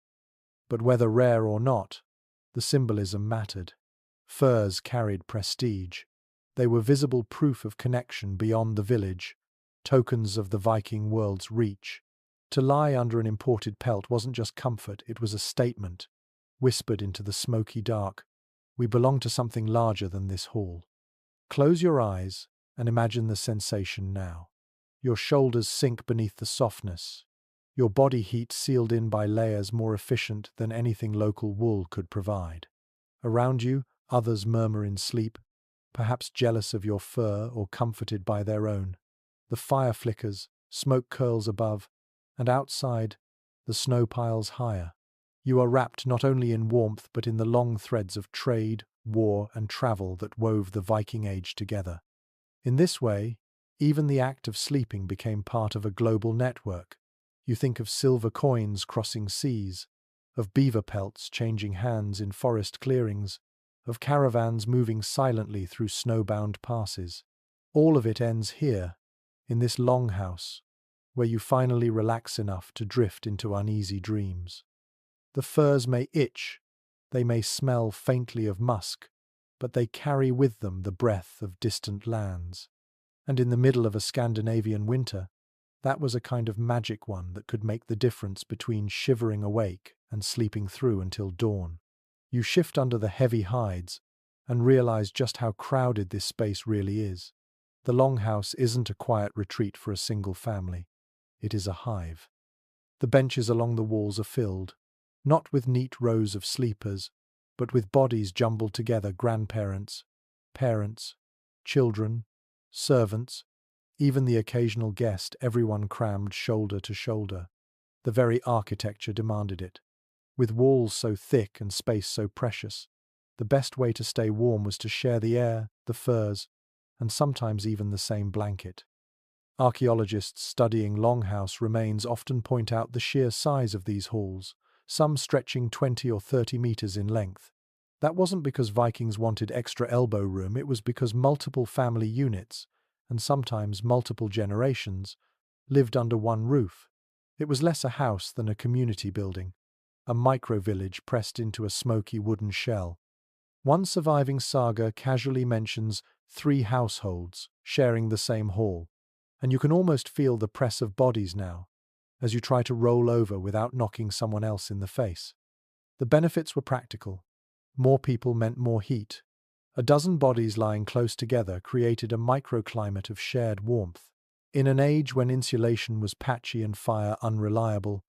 But whether rare or not, the symbolism mattered. Furs carried prestige. They were visible proof of connection beyond the village, tokens of the Viking world's reach. To lie under an imported pelt wasn't just comfort, it was a statement, whispered into the smoky dark. We belong to something larger than this hall. Close your eyes and imagine the sensation now. Your shoulders sink beneath the softness, your body heat sealed in by layers more efficient than anything local wool could provide. Around you, others murmur in sleep, perhaps jealous of your fur or comforted by their own. The fire flickers, smoke curls above, and outside, the snow piles higher. You are wrapped not only in warmth but in the long threads of trade, war, and travel that wove the Viking Age together. In this way, even the act of sleeping became part of a global network. You think of silver coins crossing seas, of beaver pelts changing hands in forest clearings, of caravans moving silently through snowbound passes. All of it ends here, in this longhouse, where you finally relax enough to drift into uneasy dreams. The furs may itch, they may smell faintly of musk, but they carry with them the breath of distant lands. And in the middle of a Scandinavian winter, that was a kind of magic one that could make the difference between shivering awake and sleeping through until dawn. You shift under the heavy hides and realize just how crowded this space really is. The longhouse isn't a quiet retreat for a single family. It is a hive. The benches along the walls are filled, not with neat rows of sleepers, but with bodies jumbled together: grandparents, parents, children, servants, even the occasional guest, everyone crammed shoulder to shoulder. The very architecture demanded it. With walls so thick and space so precious, the best way to stay warm was to share the air, the furs, and sometimes even the same blanket. Archaeologists studying longhouse remains often point out the sheer size of these halls, some stretching 20 or 30 meters in length. That wasn't because Vikings wanted extra elbow room, it was because multiple family units, and sometimes multiple generations, lived under one roof. It was less a house than a community building, a micro-village pressed into a smoky wooden shell. One surviving saga casually mentions 3 households sharing the same hall, and you can almost feel the press of bodies now, as you try to roll over without knocking someone else in the face. The benefits were practical. More people meant more heat. A dozen bodies lying close together created a microclimate of shared warmth. In an age when insulation was patchy and fire unreliable,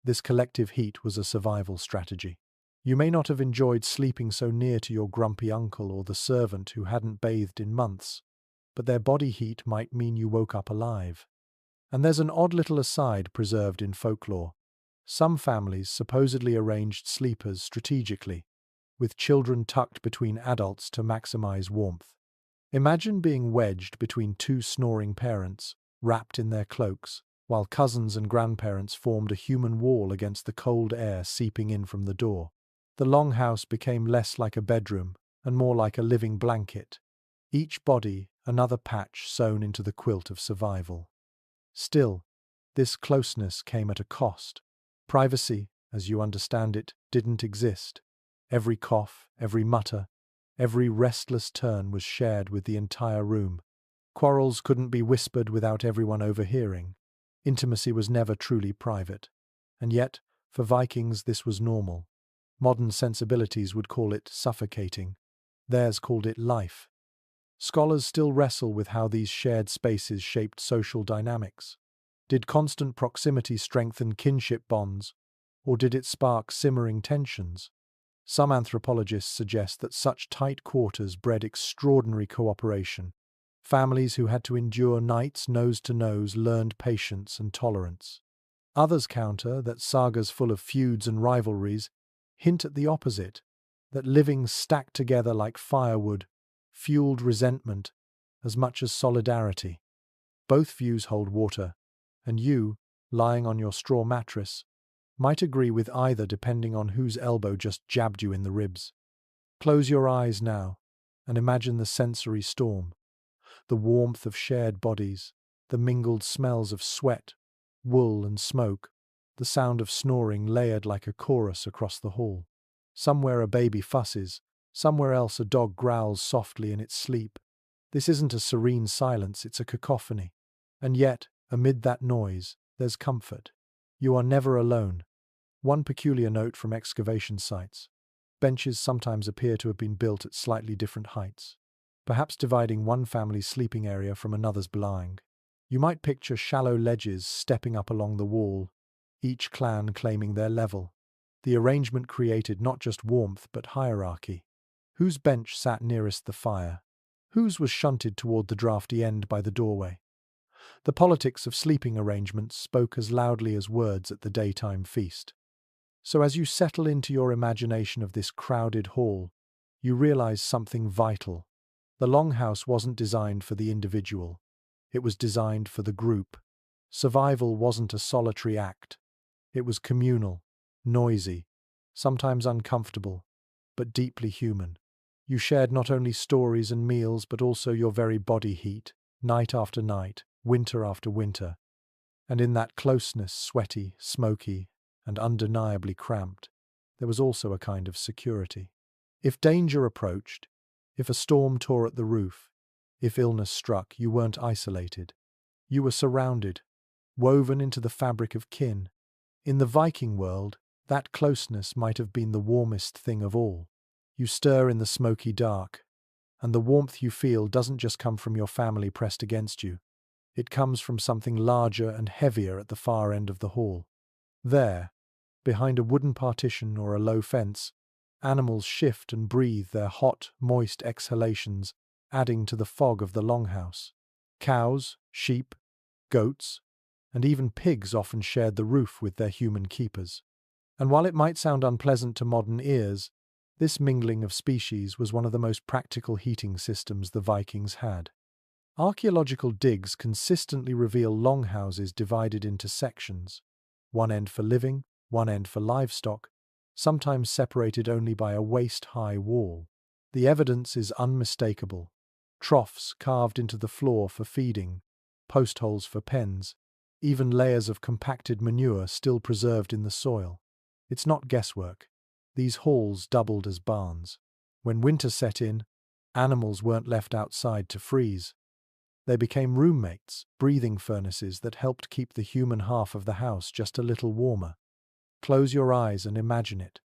this collective heat was a survival strategy. You may not have enjoyed sleeping so near to your grumpy uncle or the servant who hadn't bathed in months, but their body heat might mean you woke up alive. And there's an odd little aside preserved in folklore. Some families supposedly arranged sleepers strategically, with children tucked between adults to maximize warmth. Imagine being wedged between 2 snoring parents, wrapped in their cloaks, while cousins and grandparents formed a human wall against the cold air seeping in from the door. The longhouse became less like a bedroom and more like a living blanket, each body another patch sewn into the quilt of survival. Still, this closeness came at a cost. Privacy, as you understand it, didn't exist. Every cough, every mutter, every restless turn was shared with the entire room. Quarrels couldn't be whispered without everyone overhearing. Intimacy was never truly private. And yet, for Vikings, this was normal. Modern sensibilities would call it suffocating. Theirs called it life. Scholars still wrestle with how these shared spaces shaped social dynamics. Did constant proximity strengthen kinship bonds, or did it spark simmering tensions? Some anthropologists suggest that such tight quarters bred extraordinary cooperation. Families who had to endure nights nose to nose learned patience and tolerance. Others counter that sagas full of feuds and rivalries hint at the opposite, that living stacked together like firewood fueled resentment as much as solidarity. Both views hold water, and you, lying on your straw mattress, might agree with either depending on whose elbow just jabbed you in the ribs. Close your eyes now and imagine the sensory storm, the warmth of shared bodies, the mingled smells of sweat, wool and smoke, the sound of snoring layered like a chorus across the hall. Somewhere a baby fusses, somewhere else a dog growls softly in its sleep. This isn't a serene silence, it's a cacophony. And yet, amid that noise, there's comfort. You are never alone. One peculiar note from excavation sites. Benches sometimes appear to have been built at slightly different heights, perhaps dividing one family's sleeping area from another's belonging. You might picture shallow ledges stepping up along the wall, each clan claiming their level. The arrangement created not just warmth but hierarchy. Whose bench sat nearest the fire? Whose was shunted toward the draughty end by the doorway? The politics of sleeping arrangements spoke as loudly as words at the daytime feast. So as you settle into your imagination of this crowded hall, you realize something vital. The longhouse wasn't designed for the individual. It was designed for the group. Survival wasn't a solitary act. It was communal, noisy, sometimes uncomfortable, but deeply human. You shared not only stories and meals, but also your very body heat, night after night, winter after winter. And in that closeness, sweaty, smoky, and undeniably cramped, there was also a kind of security. If danger approached, if a storm tore at the roof, if illness struck, you weren't isolated. You were surrounded, woven into the fabric of kin. In the Viking world, that closeness might have been the warmest thing of all. You stir in the smoky dark, and the warmth you feel doesn't just come from your family pressed against you. It comes from something larger and heavier at the far end of the hall. There, behind a wooden partition or a low fence, animals shift and breathe their hot, moist exhalations, adding to the fog of the longhouse. Cows, sheep, goats, and even pigs often shared the roof with their human keepers. And while it might sound unpleasant to modern ears, this mingling of species was one of the most practical heating systems the Vikings had. Archaeological digs consistently reveal longhouses divided into sections, one end for living, one end for livestock, sometimes separated only by a waist-high wall. The evidence is unmistakable. Troughs carved into the floor for feeding, post holes for pens, even layers of compacted manure still preserved in the soil. It's not guesswork. These halls doubled as barns. When winter set in, animals weren't left outside to freeze. They became roommates, breathing furnaces that helped keep the human half of the house just a little warmer. Close your eyes and imagine it.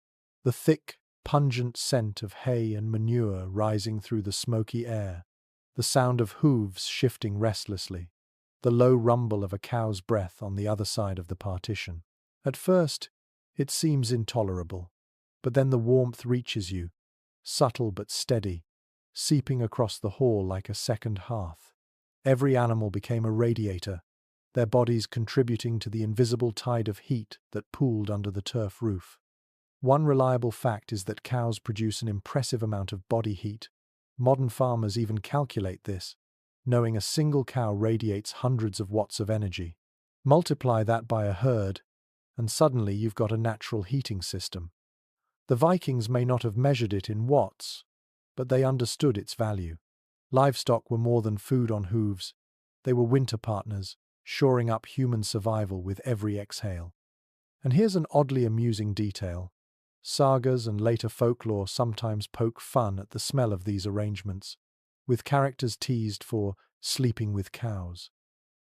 The thick, pungent scent of hay and manure rising through the smoky air, the sound of hooves shifting restlessly, the low rumble of a cow's breath on the other side of the partition. At first, it seems intolerable, but then the warmth reaches you, subtle but steady, seeping across the hall like a second hearth. Every animal became a radiator, their bodies contributing to the invisible tide of heat that pooled under the turf roof. One reliable fact is that cows produce an impressive amount of body heat. Modern farmers even calculate this, knowing a single cow radiates hundreds of watts of energy. Multiply that by a herd, and suddenly you've got a natural heating system. The Vikings may not have measured it in watts, but they understood its value. Livestock were more than food on hooves. They were winter partners, shoring up human survival with every exhale. And here's an oddly amusing detail. Sagas and later folklore sometimes poke fun at the smell of these arrangements, with characters teased for sleeping with cows.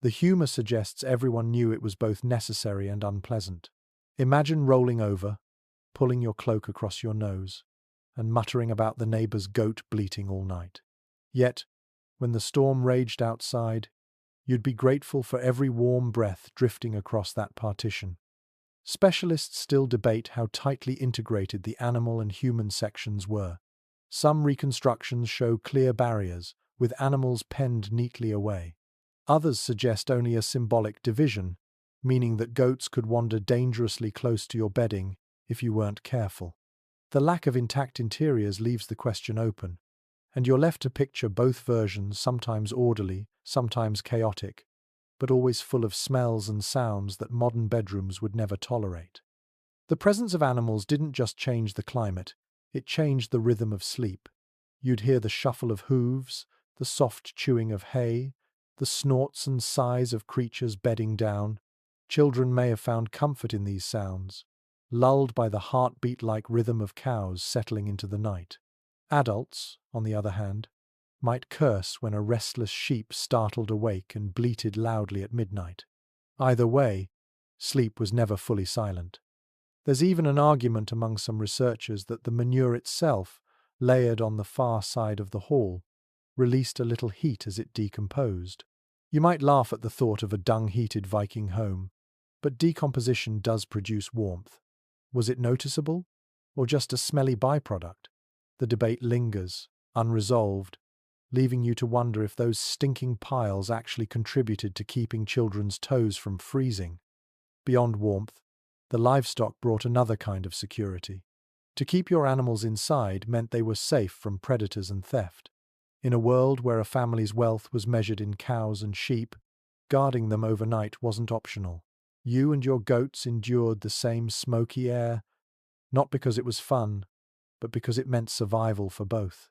The humor suggests everyone knew it was both necessary and unpleasant. Imagine rolling over, pulling your cloak across your nose, and muttering about the neighbor's goat bleating all night. Yet, when the storm raged outside, you'd be grateful for every warm breath drifting across that partition. Specialists still debate how tightly integrated the animal and human sections were. Some reconstructions show clear barriers, with animals penned neatly away. Others suggest only a symbolic division, meaning that goats could wander dangerously close to your bedding if you weren't careful. The lack of intact interiors leaves the question open, and you're left to picture both versions, sometimes orderly, sometimes chaotic, but always full of smells and sounds that modern bedrooms would never tolerate. The presence of animals didn't just change the climate, it changed the rhythm of sleep. You'd hear the shuffle of hooves, the soft chewing of hay, the snorts and sighs of creatures bedding down. Children may have found comfort in these sounds, lulled by the heartbeat-like rhythm of cows settling into the night. Adults, on the other hand, might curse when a restless sheep startled awake and bleated loudly at midnight. Either way, Sleep was never fully silent. There's even an argument among some researchers that the manure itself, layered on the far side of the hall, released a little heat as it decomposed. You might laugh at the thought of a dung-heated Viking home, but decomposition does produce warmth. Was it noticeable, or just a smelly byproduct? The debate lingers, unresolved, leaving you to wonder if those stinking piles actually contributed to keeping children's toes from freezing. Beyond warmth, the livestock brought another kind of security. To keep your animals inside meant they were safe from predators and theft. In a world where a family's wealth was measured in cows and sheep, guarding them overnight wasn't optional. You and your goats endured the same smoky air, not because it was fun, but because it meant survival for both.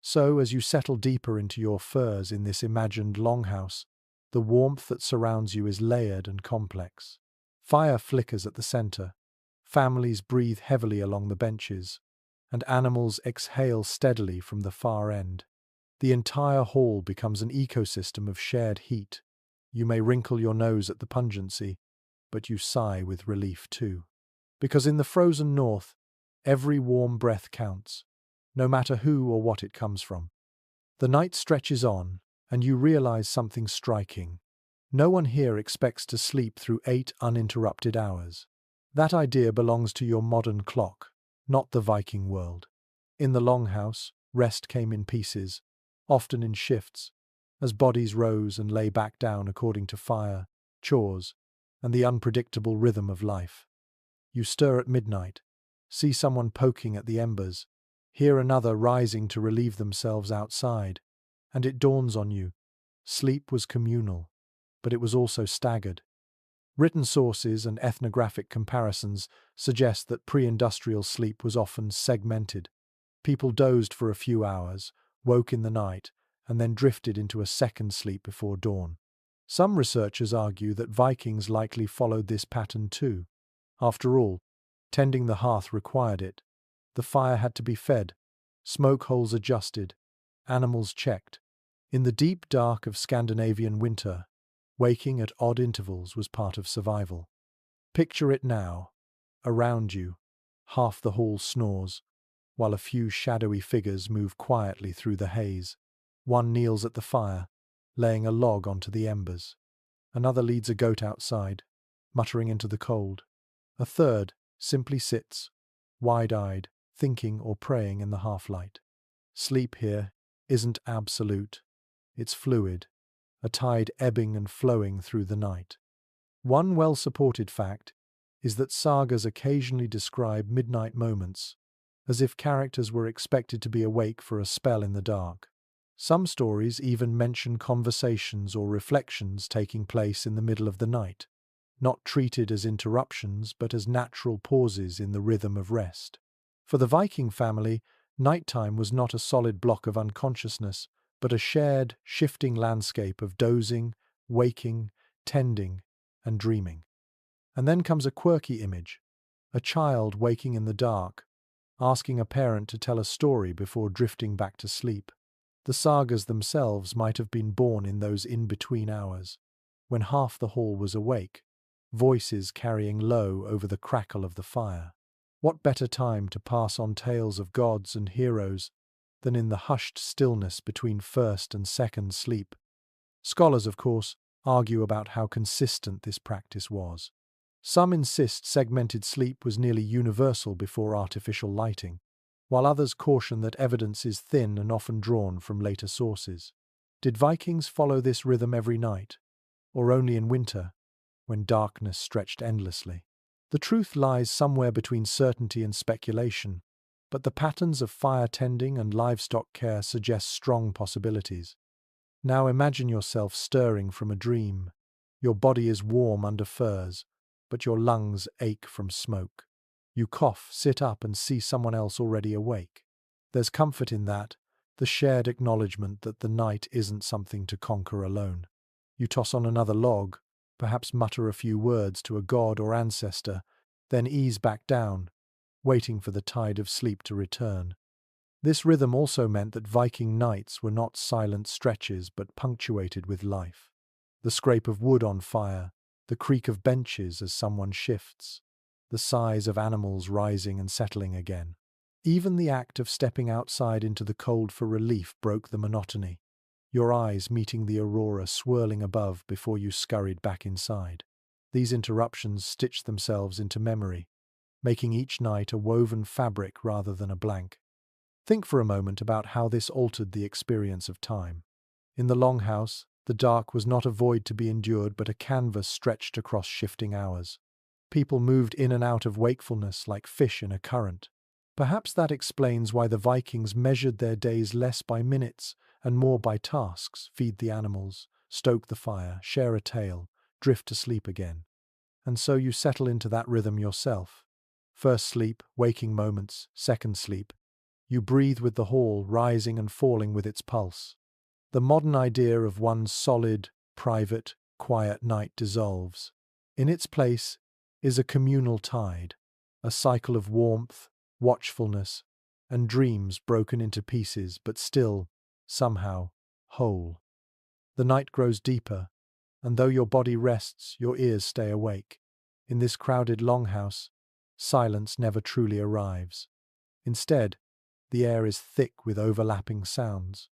So, as you settle deeper into your furs in this imagined longhouse, the warmth that surrounds you is layered and complex. Fire flickers at the center, families breathe heavily along the benches, and animals exhale steadily from the far end. The entire hall becomes an ecosystem of shared heat. You may wrinkle your nose at the pungency, but you sigh with relief too. Because in the frozen north, every warm breath counts, no matter who or what it comes from. The night stretches on, and you realize something striking. No one here expects to sleep through 8 uninterrupted hours. That idea belongs to your modern clock, not the Viking world. In the longhouse, rest came in pieces, often in shifts, as bodies rose and lay back down according to fire, chores, and the unpredictable rhythm of life. You stir at midnight, see someone poking at the embers, hear another rising to relieve themselves outside, and it dawns on you. Sleep was communal, but it was also staggered. Written sources and ethnographic comparisons suggest that pre-industrial sleep was often segmented. People dozed for a few hours, woke in the night, and then drifted into a second sleep before dawn. Some researchers argue that Vikings likely followed this pattern too. After all, tending the hearth required it. The fire had to be fed, smoke holes adjusted, animals checked. In the deep dark of Scandinavian winter, waking at odd intervals was part of survival. Picture it now. Around you, half the hall snores, while a few shadowy figures move quietly through the haze. One kneels at the fire, laying a log onto the embers. Another leads a goat outside, muttering into the cold. A third simply sits, wide-eyed, thinking or praying in the half-light. Sleep here isn't absolute. It's fluid, a tide ebbing and flowing through the night. One well-supported fact is that sagas occasionally describe midnight moments, as if characters were expected to be awake for a spell in the dark. Some stories even mention conversations or reflections taking place in the middle of the night, not treated as interruptions but as natural pauses in the rhythm of rest. For the Viking family, nighttime was not a solid block of unconsciousness, but a shared, shifting landscape of dozing, waking, tending, and dreaming. And then comes a quirky image, a child waking in the dark, asking a parent to tell a story before drifting back to sleep. The sagas themselves might have been born in those in-between hours, when half the hall was awake, voices carrying low over the crackle of the fire. What better time to pass on tales of gods and heroes than in the hushed stillness between first and second sleep? Scholars, of course, argue about how consistent this practice was. Some insist segmented sleep was nearly universal before artificial lighting, while others caution that evidence is thin and often drawn from later sources. Did Vikings follow this rhythm every night, or only in winter, when darkness stretched endlessly? The truth lies somewhere between certainty and speculation, but the patterns of fire tending and livestock care suggest strong possibilities. Now imagine yourself stirring from a dream. Your body is warm under furs, but your lungs ache from smoke. You cough, sit up, and see someone else already awake. There's comfort in that, the shared acknowledgement that the night isn't something to conquer alone. You toss on another log, perhaps mutter a few words to a god or ancestor, then ease back down, waiting for the tide of sleep to return. This rhythm also meant that Viking nights were not silent stretches but punctuated with life. The scrape of wood on fire, the creak of benches as someone shifts, the sighs of animals rising and settling again. Even the act of stepping outside into the cold for relief broke the monotony, your eyes meeting the aurora swirling above before you scurried back inside. These interruptions stitched themselves into memory, making each night a woven fabric rather than a blank. Think for a moment about how this altered the experience of time. In the longhouse, the dark was not a void to be endured but a canvas stretched across shifting hours. People moved in and out of wakefulness like fish in a current. Perhaps that explains why the Vikings measured their days less by minutes and more by tasks: feed the animals, stoke the fire, share a tale, drift to sleep again. And so you settle into that rhythm yourself. First sleep, waking moments, second sleep. You breathe with the hall, rising and falling with its pulse. The modern idea of one solid, private, quiet night dissolves. In its place is a communal tide, a cycle of warmth, watchfulness, and dreams broken into pieces but still, somehow, whole. The night grows deeper, and though your body rests, your ears stay awake. In this crowded longhouse, silence never truly arrives. Instead, the air is thick with overlapping sounds,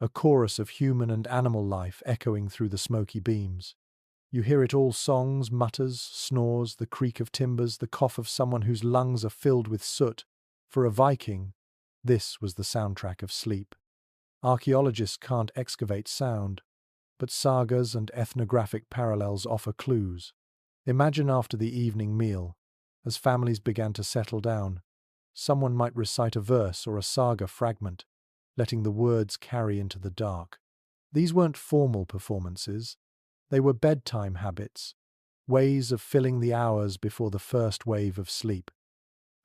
a chorus of human and animal life echoing through the smoky beams. You hear it all: songs, mutters, snores, the creak of timbers, the cough of someone whose lungs are filled with soot. For a Viking, this was the soundtrack of sleep. Archaeologists can't excavate sound, but sagas and ethnographic parallels offer clues. Imagine after the evening meal, as families began to settle down, someone might recite a verse or a saga fragment, letting the words carry into the dark. These weren't formal performances. They were bedtime habits, ways of filling the hours before the first wave of sleep.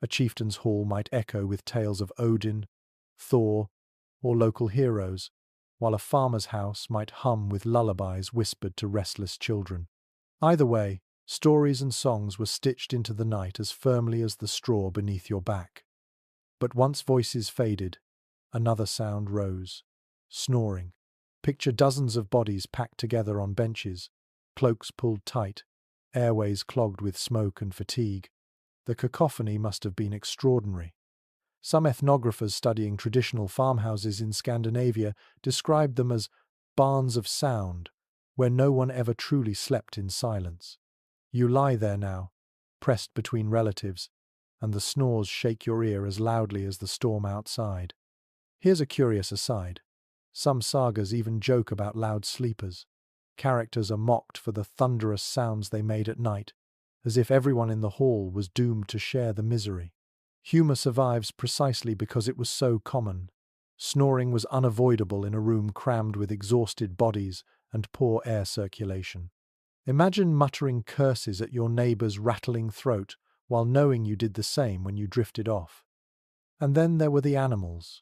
A chieftain's hall might echo with tales of Odin, Thor, or local heroes, while a farmer's house might hum with lullabies whispered to restless children. Either way, stories and songs were stitched into the night as firmly as the straw beneath your back. But once voices faded, another sound rose: snoring. Picture dozens of bodies packed together on benches, cloaks pulled tight, airways clogged with smoke and fatigue. The cacophony must have been extraordinary. Some ethnographers studying traditional farmhouses in Scandinavia described them as barns of sound, where no one ever truly slept in silence. You lie there now, pressed between relatives, and the snores shake your ear as loudly as the storm outside. Here's a curious aside. Some sagas even joke about loud sleepers. Characters are mocked for the thunderous sounds they made at night, as if everyone in the hall was doomed to share the misery. Humor survives precisely because it was so common. Snoring was unavoidable in a room crammed with exhausted bodies and poor air circulation. Imagine muttering curses at your neighbor's rattling throat while knowing you did the same when you drifted off. And then there were the animals.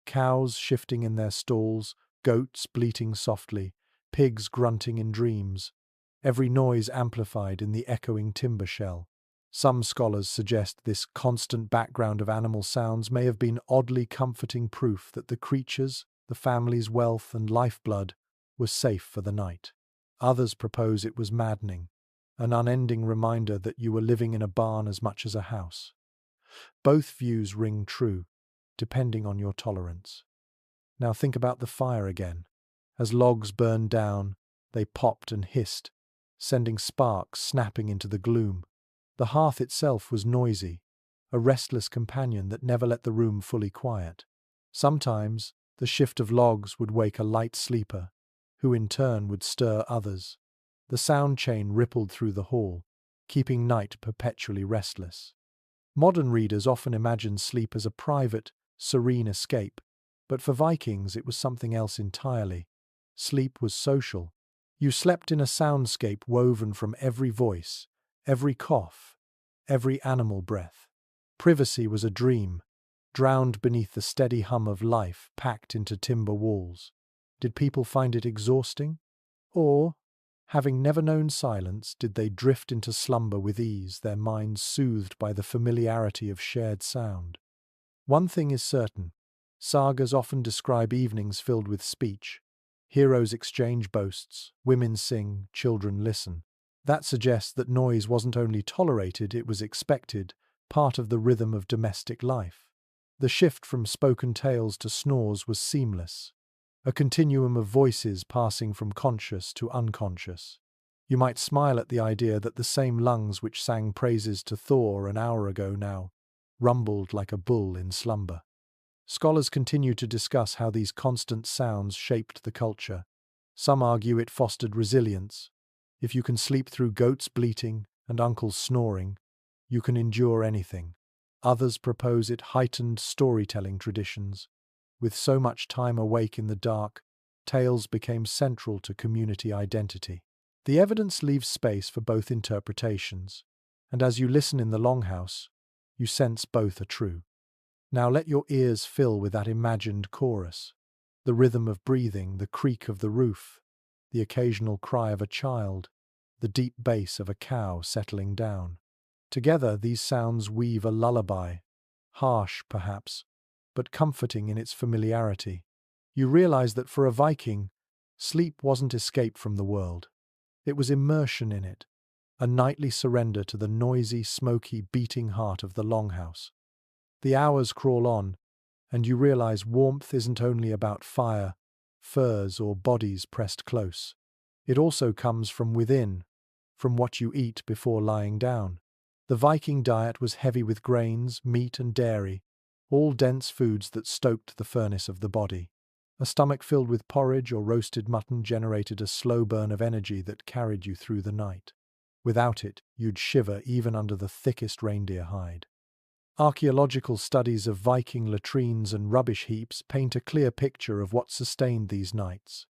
Cows shifting in their stalls, goats bleating softly, pigs grunting in dreams, every noise amplified in the echoing timber shell. Some scholars suggest this constant background of animal sounds may have been oddly comforting proof that the creatures, the family's wealth and lifeblood, were safe for the night. Others propose it was maddening, an unending reminder that you were living in a barn as much as a house. Both views ring true, depending on your tolerance. Now think about the fire again. As logs burned down, they popped and hissed, sending sparks snapping into the gloom. The hearth itself was noisy, a restless companion that never let the room fully quiet. Sometimes, the shift of logs would wake a light sleeper, who in turn would stir others. The sound chain rippled through the hall, keeping night perpetually restless. Modern readers often imagine sleep as a private, serene escape, but for Vikings it was something else entirely. Sleep was social. You slept in a soundscape woven from every voice, every cough, every animal breath. Privacy was a dream, drowned beneath the steady hum of life packed into timber walls. Did people find it exhausting? Or, having never known silence, did they drift into slumber with ease, their minds soothed by the familiarity of shared sound? One thing is certain: sagas often describe evenings filled with speech. Heroes exchange boasts, women sing, children listen. That suggests that noise wasn't only tolerated, it was expected, part of the rhythm of domestic life. The shift from spoken tales to snores was seamless, a continuum of voices passing from conscious to unconscious. You might smile at the idea that the same lungs which sang praises to Thor an hour ago now rumbled like a bull in slumber. Scholars continue to discuss how these constant sounds shaped the culture. Some argue it fostered resilience. If you can sleep through goats bleating and uncles snoring, you can endure anything. Others propose it heightened storytelling traditions. With so much time awake in the dark, tales became central to community identity. The evidence leaves space for both interpretations, and as you listen in the longhouse, you sense both are true. Now let your ears fill with that imagined chorus. The rhythm of breathing, the creak of the roof, the occasional cry of a child, the deep bass of a cow settling down. Together, these sounds weave a lullaby, harsh perhaps, but comforting in its familiarity. You realize that for a Viking, sleep wasn't escape from the world. It was immersion in it, a nightly surrender to the noisy, smoky, beating heart of the longhouse. The hours crawl on, and you realize warmth isn't only about fire, furs, or bodies pressed close. It also comes from within, from what you eat before lying down. The Viking diet was heavy with grains, meat, and dairy, all dense foods that stoked the furnace of the body. A stomach filled with porridge or roasted mutton generated a slow burn of energy that carried you through the night. Without it, you'd shiver even under the thickest reindeer hide. Archaeological studies of Viking latrines and rubbish heaps paint a clear picture of what sustained these nights.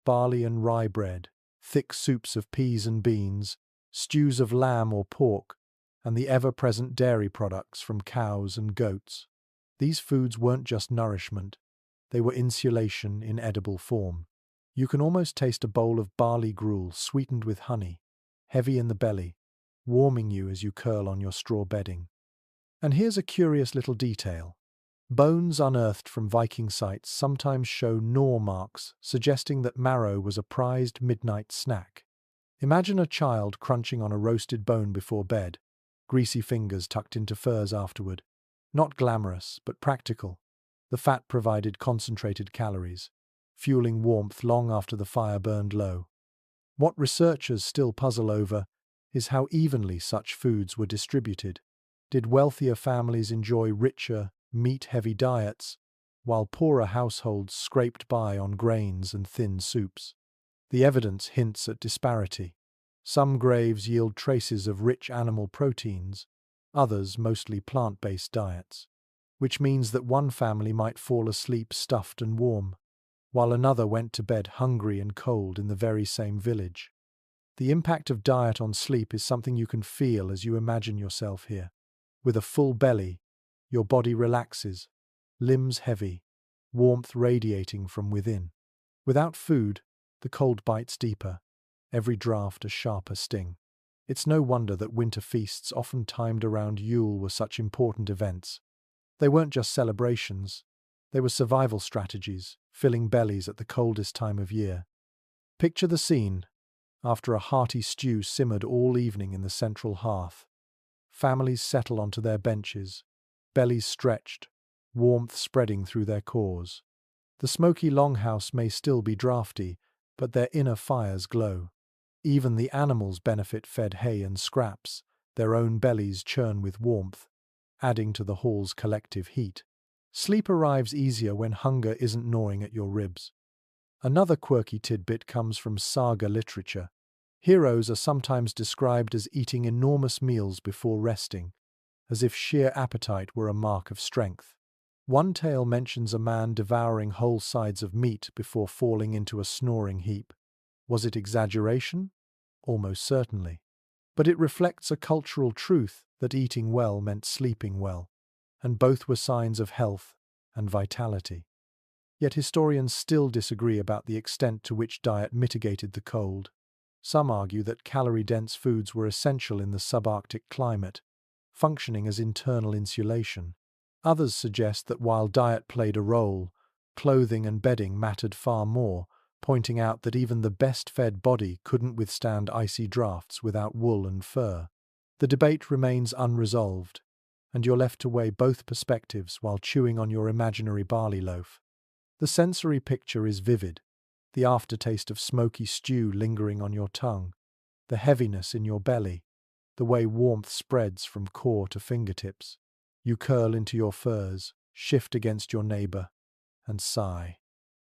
Barley and rye bread, thick soups of peas and beans, stews of lamb or pork, and the ever-present dairy products from cows and goats. These foods weren't just nourishment, they were insulation in edible form. You can almost taste a bowl of barley gruel sweetened with honey, heavy in the belly, warming you as you curl on your straw bedding. And here's a curious little detail. Bones unearthed from Viking sites sometimes show gnaw marks, suggesting that marrow was a prized midnight snack. Imagine a child crunching on a roasted bone before bed, greasy fingers tucked into furs afterward. Not glamorous, but practical. The fat provided concentrated calories, fueling warmth long after the fire burned low. What researchers still puzzle over is how evenly such foods were distributed. Did wealthier families enjoy richer, meat-heavy diets, while poorer households scraped by on grains and thin soups? The evidence hints at disparity. Some graves yield traces of rich animal proteins, others mostly plant-based diets, which means that one family might fall asleep stuffed and warm, while another went to bed hungry and cold in the very same village. The impact of diet on sleep is something you can feel as you imagine yourself here. With a full belly, your body relaxes, limbs heavy, warmth radiating from within. Without food, the cold bites deeper, every draught a sharper sting. It's no wonder that winter feasts often timed around Yule were such important events. They weren't just celebrations, they were survival strategies, filling bellies at the coldest time of year. Picture the scene, after a hearty stew simmered all evening in the central hearth. Families settle onto their benches, bellies stretched, warmth spreading through their cores. The smoky longhouse may still be drafty, but their inner fires glow. Even the animals benefit, fed hay and scraps, their own bellies churn with warmth, adding to the hall's collective heat. Sleep arrives easier when hunger isn't gnawing at your ribs. Another quirky tidbit comes from saga literature. Heroes are sometimes described as eating enormous meals before resting, as if sheer appetite were a mark of strength. One tale mentions a man devouring whole sides of meat before falling into a snoring heap. Was it exaggeration? Almost certainly. But it reflects a cultural truth that eating well meant sleeping well, and both were signs of health and vitality. Yet historians still disagree about the extent to which diet mitigated the cold. Some argue that calorie-dense foods were essential in the subarctic climate, functioning as internal insulation. Others suggest that while diet played a role, clothing and bedding mattered far more, pointing out that even the best-fed body couldn't withstand icy drafts without wool and fur. The debate remains unresolved, and you're left to weigh both perspectives while chewing on your imaginary barley loaf. The sensory picture is vivid, the aftertaste of smoky stew lingering on your tongue, the heaviness in your belly, the way warmth spreads from core to fingertips. You curl into your furs, shift against your neighbor, and sigh.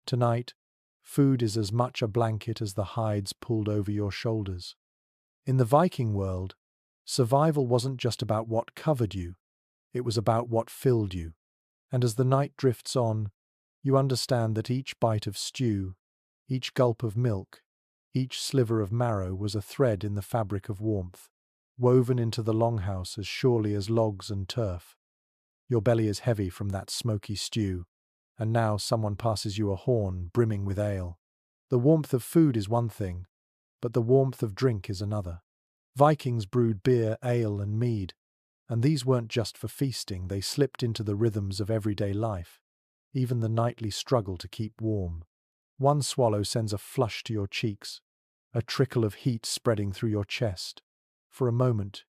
Tonight, food is as much a blanket as the hides pulled over your shoulders. In the Viking world, survival wasn't just about what covered you, it was about what filled you. And as the night drifts on, you understand that each bite of stew, each gulp of milk, each sliver of marrow was a thread in the fabric of warmth, woven into the longhouse as surely as logs and turf. Your belly is heavy from that smoky stew, and now someone passes you a horn brimming with ale. The warmth of food is one thing, but the warmth of drink is another. Vikings brewed beer, ale, and mead, and these weren't just for feasting, they slipped into the rhythms of everyday life, even the nightly struggle to keep warm. One swallow sends a flush to your cheeks, a trickle of heat spreading through your chest. For a moment,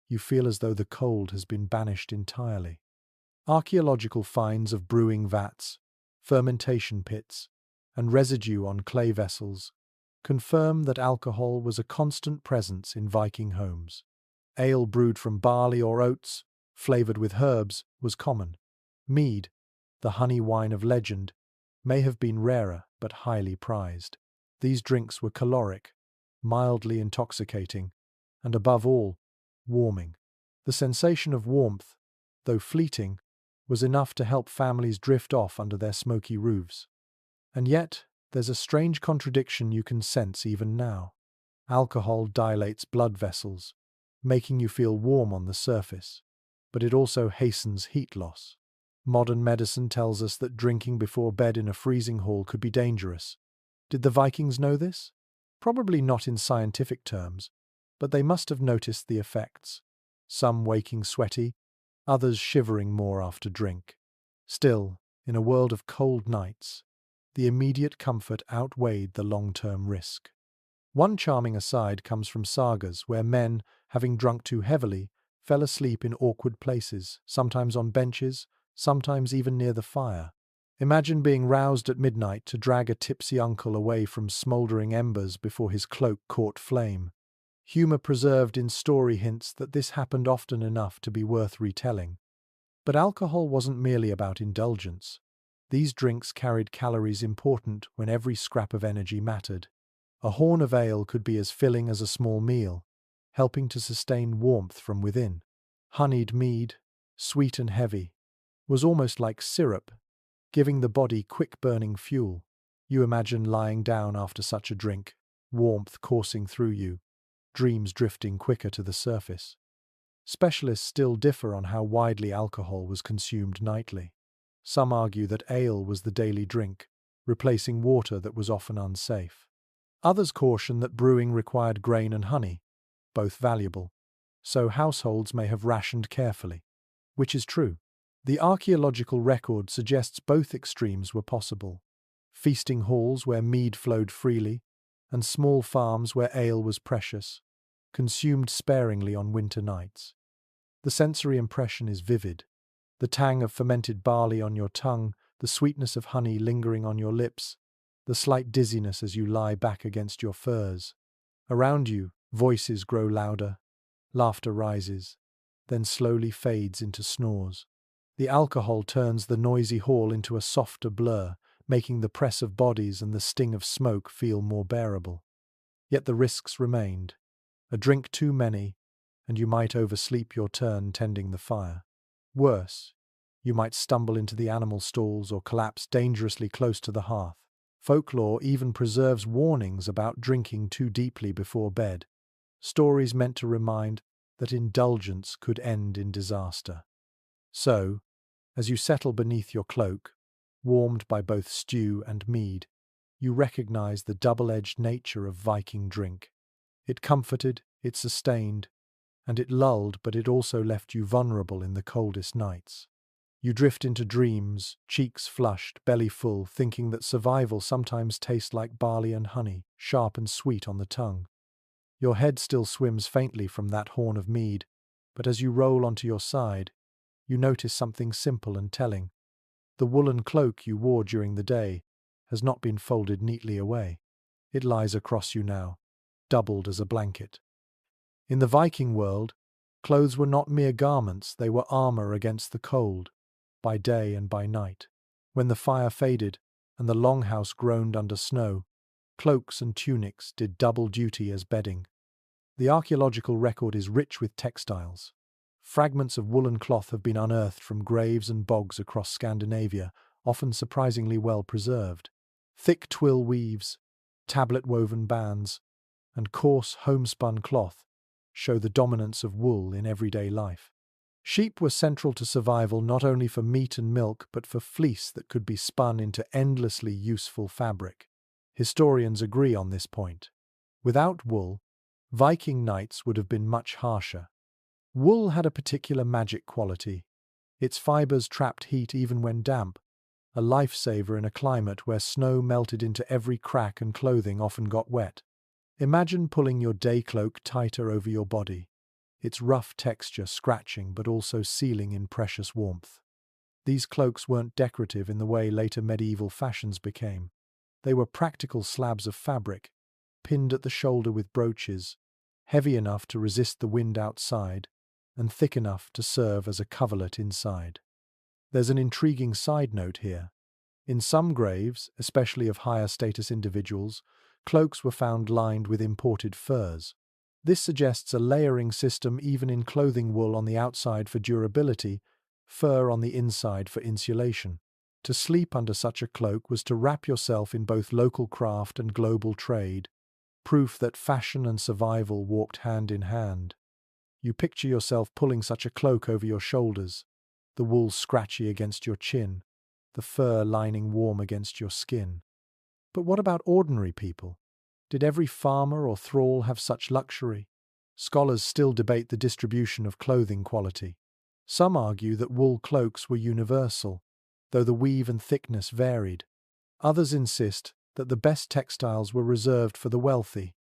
you feel as though the cold has been banished entirely. Archaeological finds of brewing vats, fermentation pits, and residue on clay vessels confirm that alcohol was a constant presence in Viking homes. Ale brewed from barley or oats, flavored with herbs, was common. Mead, the honey wine of legend, may have been rarer but highly prized. These drinks were caloric, mildly intoxicating, and above all, warming. The sensation of warmth, though fleeting, was enough to help families drift off under their smoky roofs. And yet, there's a strange contradiction you can sense even now. Alcohol dilates blood vessels, making you feel warm on the surface, but it also hastens heat loss. Modern medicine tells us that drinking before bed in a freezing hall could be dangerous. Did the Vikings know this? Probably not in scientific terms, but they must have noticed the effects. Some waking sweaty, others shivering more after drink. Still, in a world of cold nights, the immediate comfort outweighed the long-term risk. One charming aside comes from sagas where men, having drunk too heavily, fell asleep in awkward places, sometimes on benches, sometimes even near the fire. Imagine being roused at midnight to drag a tipsy uncle away from smouldering embers before his cloak caught flame. Humor preserved in story hints that this happened often enough to be worth retelling. But alcohol wasn't merely about indulgence. These drinks carried calories important when every scrap of energy mattered. A horn of ale could be as filling as a small meal, helping to sustain warmth from within. Honeyed mead, sweet and heavy, was almost like syrup, giving the body quick-burning fuel. You imagine lying down after such a drink, warmth coursing through you, dreams drifting quicker to the surface. Specialists still differ on how widely alcohol was consumed nightly. Some argue that ale was the daily drink, replacing water that was often unsafe. Others caution that brewing required grain and honey, both valuable, so households may have rationed carefully. Which is true. The archaeological record suggests both extremes were possible. Feasting halls where mead flowed freely, and small farms where ale was precious, consumed sparingly on winter nights. The sensory impression is vivid. The tang of fermented barley on your tongue, the sweetness of honey lingering on your lips, the slight dizziness as you lie back against your furs. Around you, voices grow louder, laughter rises, then slowly fades into snores. The alcohol turns the noisy hall into a softer blur, making the press of bodies and the sting of smoke feel more bearable. Yet the risks remained. A drink too many, and you might oversleep your turn tending the fire. Worse, you might stumble into the animal stalls or collapse dangerously close to the hearth. Folklore even preserves warnings about drinking too deeply before bed, stories meant to remind that indulgence could end in disaster. So, as you settle beneath your cloak, warmed by both stew and mead, you recognize the double-edged nature of Viking drink. It comforted, it sustained, and it lulled, but it also left you vulnerable in the coldest nights. You drift into dreams, cheeks flushed, belly full, thinking that survival sometimes tastes like barley and honey, sharp and sweet on the tongue. Your head still swims faintly from that horn of mead, but as you roll onto your side, you notice something simple and telling. The woolen cloak you wore during the day has not been folded neatly away. It lies across you now, doubled as a blanket. In the Viking world, clothes were not mere garments, they were armor against the cold, by day and by night. When the fire faded and the longhouse groaned under snow, cloaks and tunics did double duty as bedding. The archaeological record is rich with textiles. Fragments of woolen cloth have been unearthed from graves and bogs across Scandinavia, often surprisingly well preserved. Thick twill weaves, tablet-woven bands, and coarse homespun cloth show the dominance of wool in everyday life. Sheep were central to survival not only for meat and milk but for fleece that could be spun into endlessly useful fabric. Historians agree on this point. Without wool, Viking nights would have been much harsher. Wool had a particular magic quality. Its fibers trapped heat even when damp, a lifesaver in a climate where snow melted into every crack and clothing often got wet. Imagine pulling your day cloak tighter over your body, its rough texture scratching but also sealing in precious warmth. These cloaks weren't decorative in the way later medieval fashions became. They were practical slabs of fabric, pinned at the shoulder with brooches, heavy enough to resist the wind outside, and thick enough to serve as a coverlet inside. There's an intriguing side note here. In some graves, especially of higher status individuals, cloaks were found lined with imported furs. This suggests a layering system even in clothing, wool on the outside for durability, fur on the inside for insulation. To sleep under such a cloak was to wrap yourself in both local craft and global trade, proof that fashion and survival walked hand in hand. You picture yourself pulling such a cloak over your shoulders, the wool scratchy against your chin, the fur lining warm against your skin. But what about ordinary people? Did every farmer or thrall have such luxury? Scholars still debate the distribution of clothing quality. Some argue that wool cloaks were universal, though the weave and thickness varied. Others insist that the best textiles were reserved for the wealthy,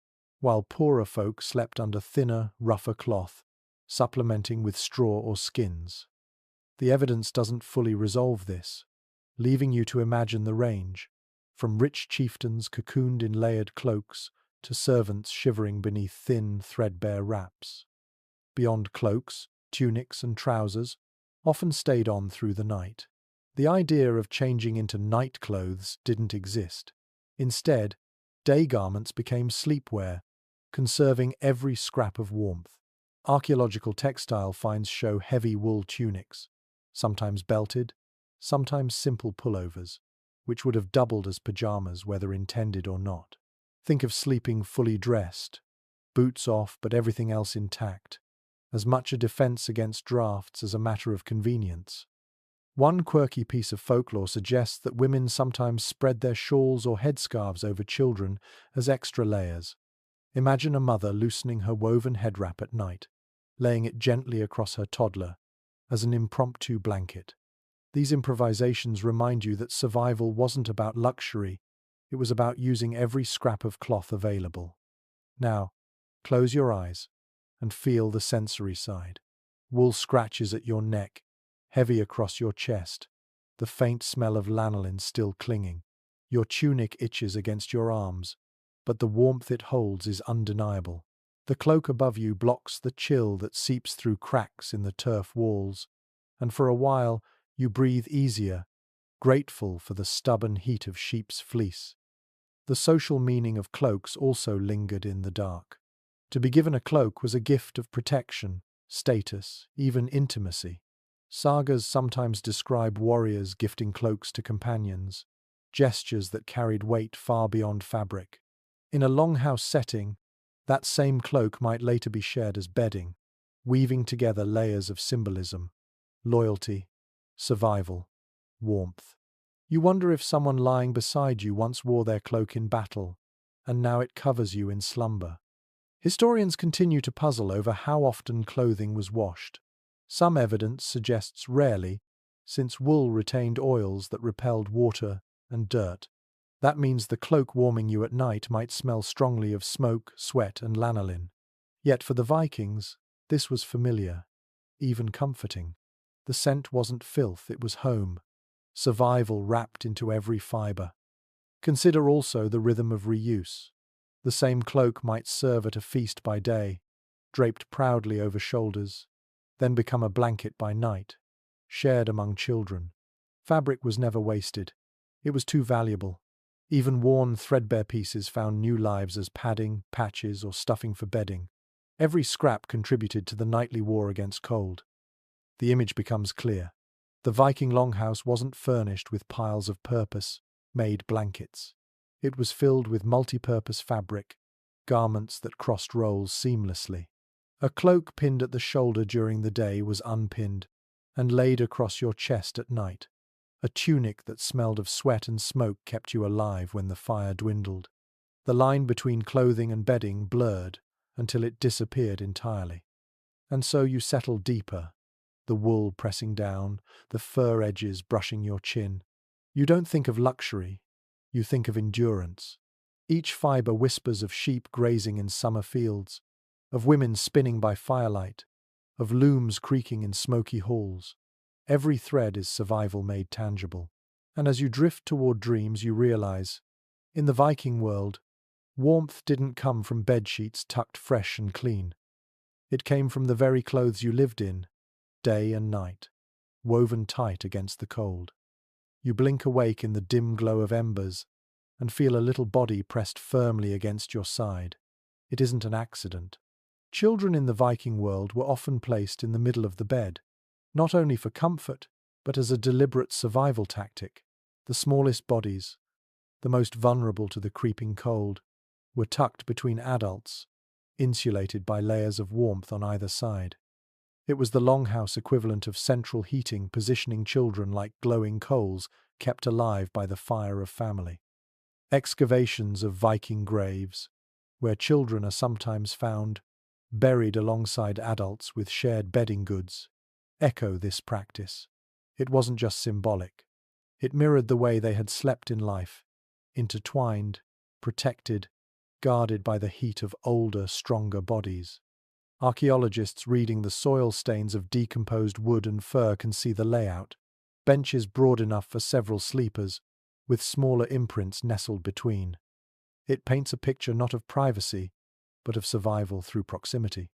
while poorer folk slept under thinner, rougher cloth, supplementing with straw or skins. The evidence doesn't fully resolve this, leaving you to imagine the range, from rich chieftains cocooned in layered cloaks to servants shivering beneath thin, threadbare wraps. Beyond cloaks, tunics and trousers often stayed on through the night. The idea of changing into night clothes didn't exist. Instead, day garments became sleepwear, conserving every scrap of warmth. Archaeological textile finds show heavy wool tunics, sometimes belted, sometimes simple pullovers, which would have doubled as pajamas whether intended or not. Think of sleeping fully dressed, boots off but everything else intact, as much a defense against drafts as a matter of convenience. One quirky piece of folklore suggests that women sometimes spread their shawls or headscarves over children as extra layers. Imagine a mother loosening her woven head wrap at night, laying it gently across her toddler as an impromptu blanket. These improvisations remind you that survival wasn't about luxury, it was about using every scrap of cloth available. Now, close your eyes and feel the sensory side. Wool scratches at your neck, heavy across your chest, the faint smell of lanolin still clinging. Your tunic itches against your arms, but the warmth it holds is undeniable. The cloak above you blocks the chill that seeps through cracks in the turf walls, and for a while you breathe easier, grateful for the stubborn heat of sheep's fleece. The social meaning of cloaks also lingered in the dark. To be given a cloak was a gift of protection, status, even intimacy. Sagas sometimes describe warriors gifting cloaks to companions, gestures that carried weight far beyond fabric. In a longhouse setting, that same cloak might later be shared as bedding, weaving together layers of symbolism, loyalty, survival, warmth. You wonder if someone lying beside you once wore their cloak in battle, and now it covers you in slumber. Historians continue to puzzle over how often clothing was washed. Some evidence suggests rarely, since wool retained oils that repelled water and dirt. That means the cloak warming you at night might smell strongly of smoke, sweat, and lanolin. Yet for the Vikings, this was familiar, even comforting. The scent wasn't filth, it was home, survival wrapped into every fibre. Consider also the rhythm of reuse. The same cloak might serve at a feast by day, draped proudly over shoulders, then become a blanket by night, shared among children. Fabric was never wasted. It was too valuable. Even worn, threadbare pieces found new lives as padding, patches, or stuffing for bedding. Every scrap contributed to the nightly war against cold. The image becomes clear. The Viking longhouse wasn't furnished with piles of purpose-made blankets. It was filled with multi-purpose fabric, garments that crossed roles seamlessly. A cloak pinned at the shoulder during the day was unpinned and laid across your chest at night. A tunic that smelled of sweat and smoke kept you alive when the fire dwindled. The line between clothing and bedding blurred until it disappeared entirely. And so you settled deeper, the wool pressing down, the fur edges brushing your chin. You don't think of luxury, you think of endurance. Each fibre whispers of sheep grazing in summer fields, of women spinning by firelight, of looms creaking in smoky halls. Every thread is survival made tangible. And as you drift toward dreams, you realize, in the Viking world, warmth didn't come from bed sheets tucked fresh and clean. It came from the very clothes you lived in, day and night, woven tight against the cold. You blink awake in the dim glow of embers and feel a little body pressed firmly against your side. It isn't an accident. Children in the Viking world were often placed in the middle of the bed, not only for comfort, but as a deliberate survival tactic. The smallest bodies, the most vulnerable to the creeping cold, were tucked between adults, insulated by layers of warmth on either side. It was the longhouse equivalent of central heating, positioning children like glowing coals kept alive by the fire of family. Excavations of Viking graves, where children are sometimes found, buried alongside adults with shared bedding goods, echo this practice. It wasn't just symbolic. It mirrored the way they had slept in life, intertwined, protected, guarded by the heat of older, stronger bodies. Archaeologists reading the soil stains of decomposed wood and fur can see the layout. Benches broad enough for several sleepers, with smaller imprints nestled between. It paints a picture not of privacy, but of survival through proximity.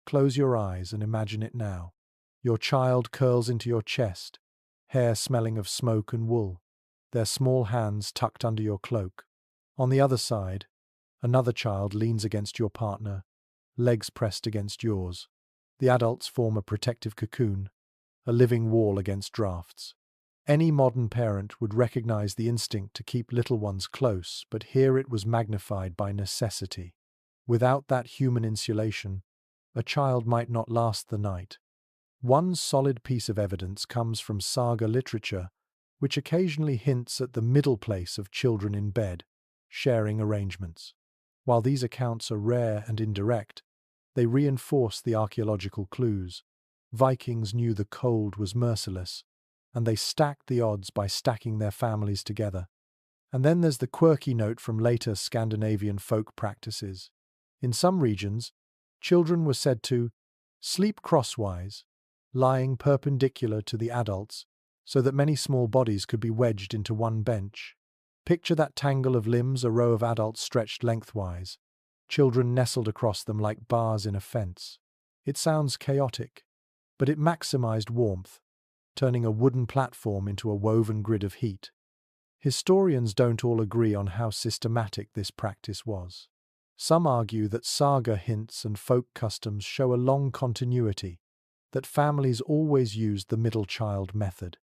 Close your eyes and imagine it now. Your child curls into your chest, hair smelling of smoke and wool, their small hands tucked under your cloak. On the other side, another child leans against your partner, legs pressed against yours. The adults form a protective cocoon, a living wall against drafts. Any modern parent would recognize the instinct to keep little ones close, but here it was magnified by necessity. Without that human insulation, a child might not last the night. One solid piece of evidence comes from saga literature, which occasionally hints at the middle place of children in bed, sharing arrangements. While these accounts are rare and indirect, they reinforce the archaeological clues. Vikings knew the cold was merciless, and they stacked the odds by stacking their families together. And then there's the quirky note from later Scandinavian folk practices. In some regions, children were said to sleep crosswise, lying perpendicular to the adults, so that many small bodies could be wedged into one bench. Picture that tangle of limbs, a row of adults stretched lengthwise, children nestled across them like bars in a fence. It sounds chaotic, but it maximized warmth, turning a wooden platform into a woven grid of heat. Historians don't all agree on how systematic this practice was. Some argue that saga hints and folk customs show a long continuity, that families always used the middle child method.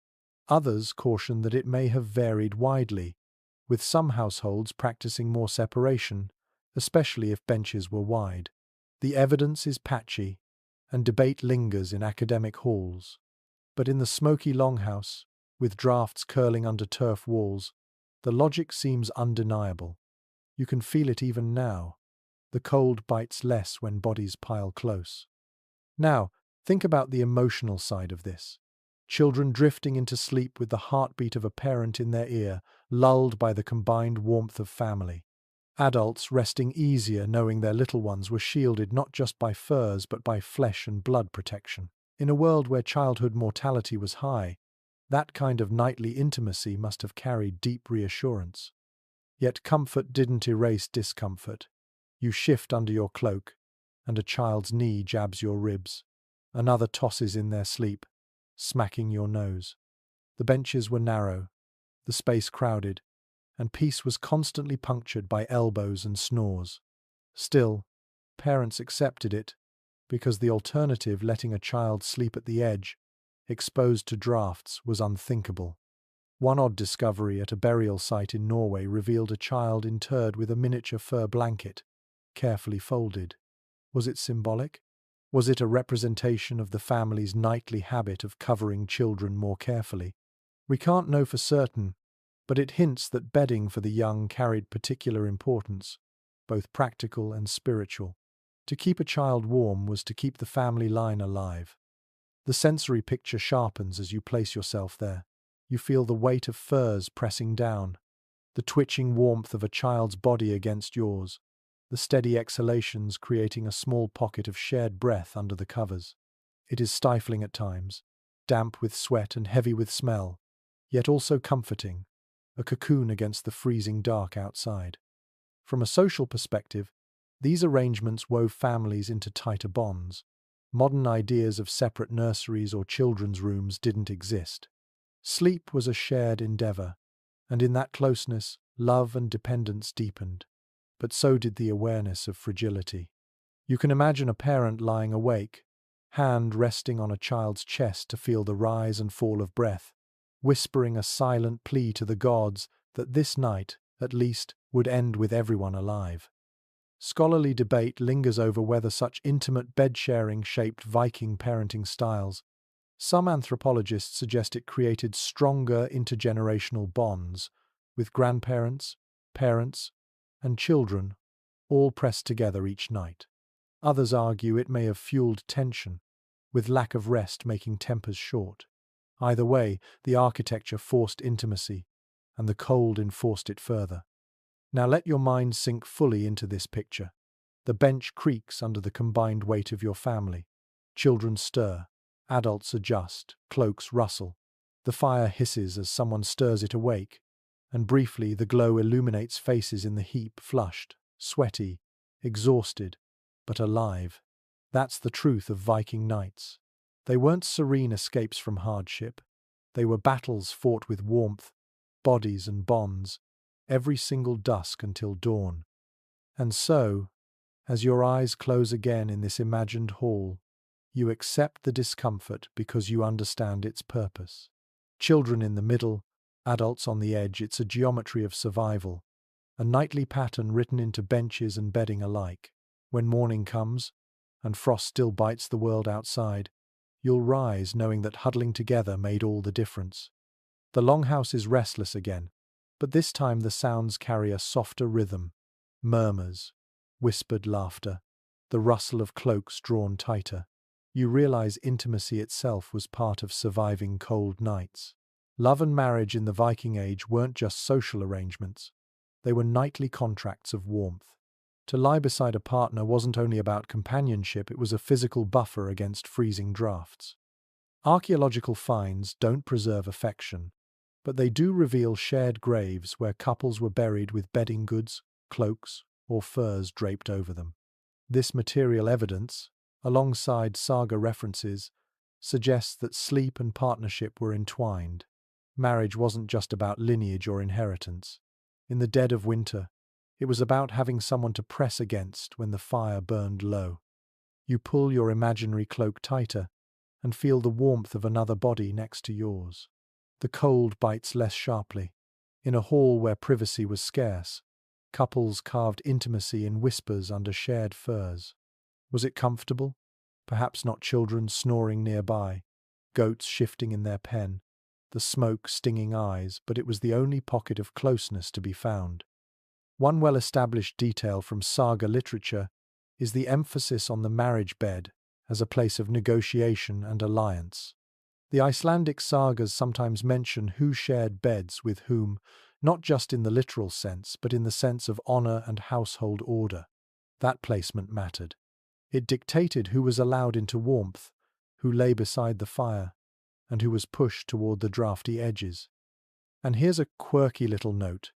Others caution that it may have varied widely, with some households practicing more separation, especially if benches were wide. The evidence is patchy, and debate lingers in academic halls. But in the smoky longhouse, with drafts curling under turf walls, the logic seems undeniable. You can feel it even now. The cold bites less when bodies pile close. Now, think about the emotional side of this. children drifting into sleep with the heartbeat of a parent in their ear, lulled by the combined warmth of family. Adults resting easier knowing their little ones were shielded not just by furs but by flesh and blood protection. In a world where childhood mortality was high, that kind of nightly intimacy must have carried deep reassurance. Yet comfort didn't erase discomfort. You shift under your cloak, and a child's knee jabs your ribs. Another tosses in their sleep, smacking your nose. The benches were narrow, the space crowded, and peace was constantly punctured by elbows and snores. Still, parents accepted it, because the alternative, letting a child sleep at the edge, exposed to drafts, was unthinkable. One odd discovery at a burial site in Norway revealed a child interred with a miniature fur blanket, carefully folded. Was it symbolic? Was it a representation of the family's nightly habit of covering children more carefully? We can't know for certain, but it hints that bedding for the young carried particular importance, both practical and spiritual. To keep a child warm was to keep the family line alive. The sensory picture sharpens as you place yourself there. You feel the weight of furs pressing down, the twitching warmth of a child's body against yours, the steady exhalations creating a small pocket of shared breath under the covers. It is stifling at times, damp with sweat and heavy with smell, yet also comforting, a cocoon against the freezing dark outside. From a social perspective, these arrangements wove families into tighter bonds. Modern ideas of separate nurseries or children's rooms didn't exist. Sleep was a shared endeavor, and in that closeness, love and dependence deepened. But so did the awareness of fragility. You can imagine a parent lying awake, hand resting on a child's chest to feel the rise and fall of breath, whispering a silent plea to the gods that this night, at least, would end with everyone alive. Scholarly debate lingers over whether such intimate bed-sharing shaped Viking parenting styles. Some anthropologists suggest it created stronger intergenerational bonds, with grandparents, parents, and children all pressed together each night. Others argue it may have fueled tension, with lack of rest making tempers short. Either way, the architecture forced intimacy, and the cold enforced it further. Now let your mind sink fully into this picture. The bench creaks under the combined weight of your family. Children stir, adults adjust, cloaks rustle. The fire hisses as someone stirs it awake, and briefly the glow illuminates faces in the heap, flushed, sweaty, exhausted, but alive. That's the truth of Viking nights. They weren't serene escapes from hardship. They were battles fought with warmth, bodies and bonds, every single dusk until dawn. And so, as your eyes close again in this imagined hall, you accept the discomfort because you understand its purpose. Children in the middle, adults on the edge, it's a geometry of survival, a nightly pattern written into benches and bedding alike. When morning comes, and frost still bites the world outside, you'll rise knowing that huddling together made all the difference. The longhouse is restless again, but this time the sounds carry a softer rhythm. Murmurs, whispered laughter, the rustle of cloaks drawn tighter. You realize intimacy itself was part of surviving cold nights. Love and marriage in the Viking Age weren't just social arrangements. They were nightly contracts of warmth. To lie beside a partner wasn't only about companionship, it was a physical buffer against freezing drafts. Archaeological finds don't preserve affection, but they do reveal shared graves where couples were buried with bedding goods, cloaks, or furs draped over them. This material evidence, alongside saga references, suggests that sleep and partnership were entwined. Marriage wasn't just about lineage or inheritance. In the dead of winter, it was about having someone to press against when the fire burned low. You pull your imaginary cloak tighter and feel the warmth of another body next to yours. The cold bites less sharply. In a hall where privacy was scarce, couples carved intimacy in whispers under shared furs. Was it comfortable? Perhaps not. Children snoring nearby, goats shifting in their pen, the smoke stinging eyes, but it was the only pocket of closeness to be found. One well-established detail from saga literature is the emphasis on the marriage bed as a place of negotiation and alliance. The Icelandic sagas sometimes mention who shared beds with whom, not just in the literal sense, but in the sense of honor and household order. That placement mattered. It dictated who was allowed into warmth, who lay beside the fire, and who was pushed toward the drafty edges. And here's a quirky little note.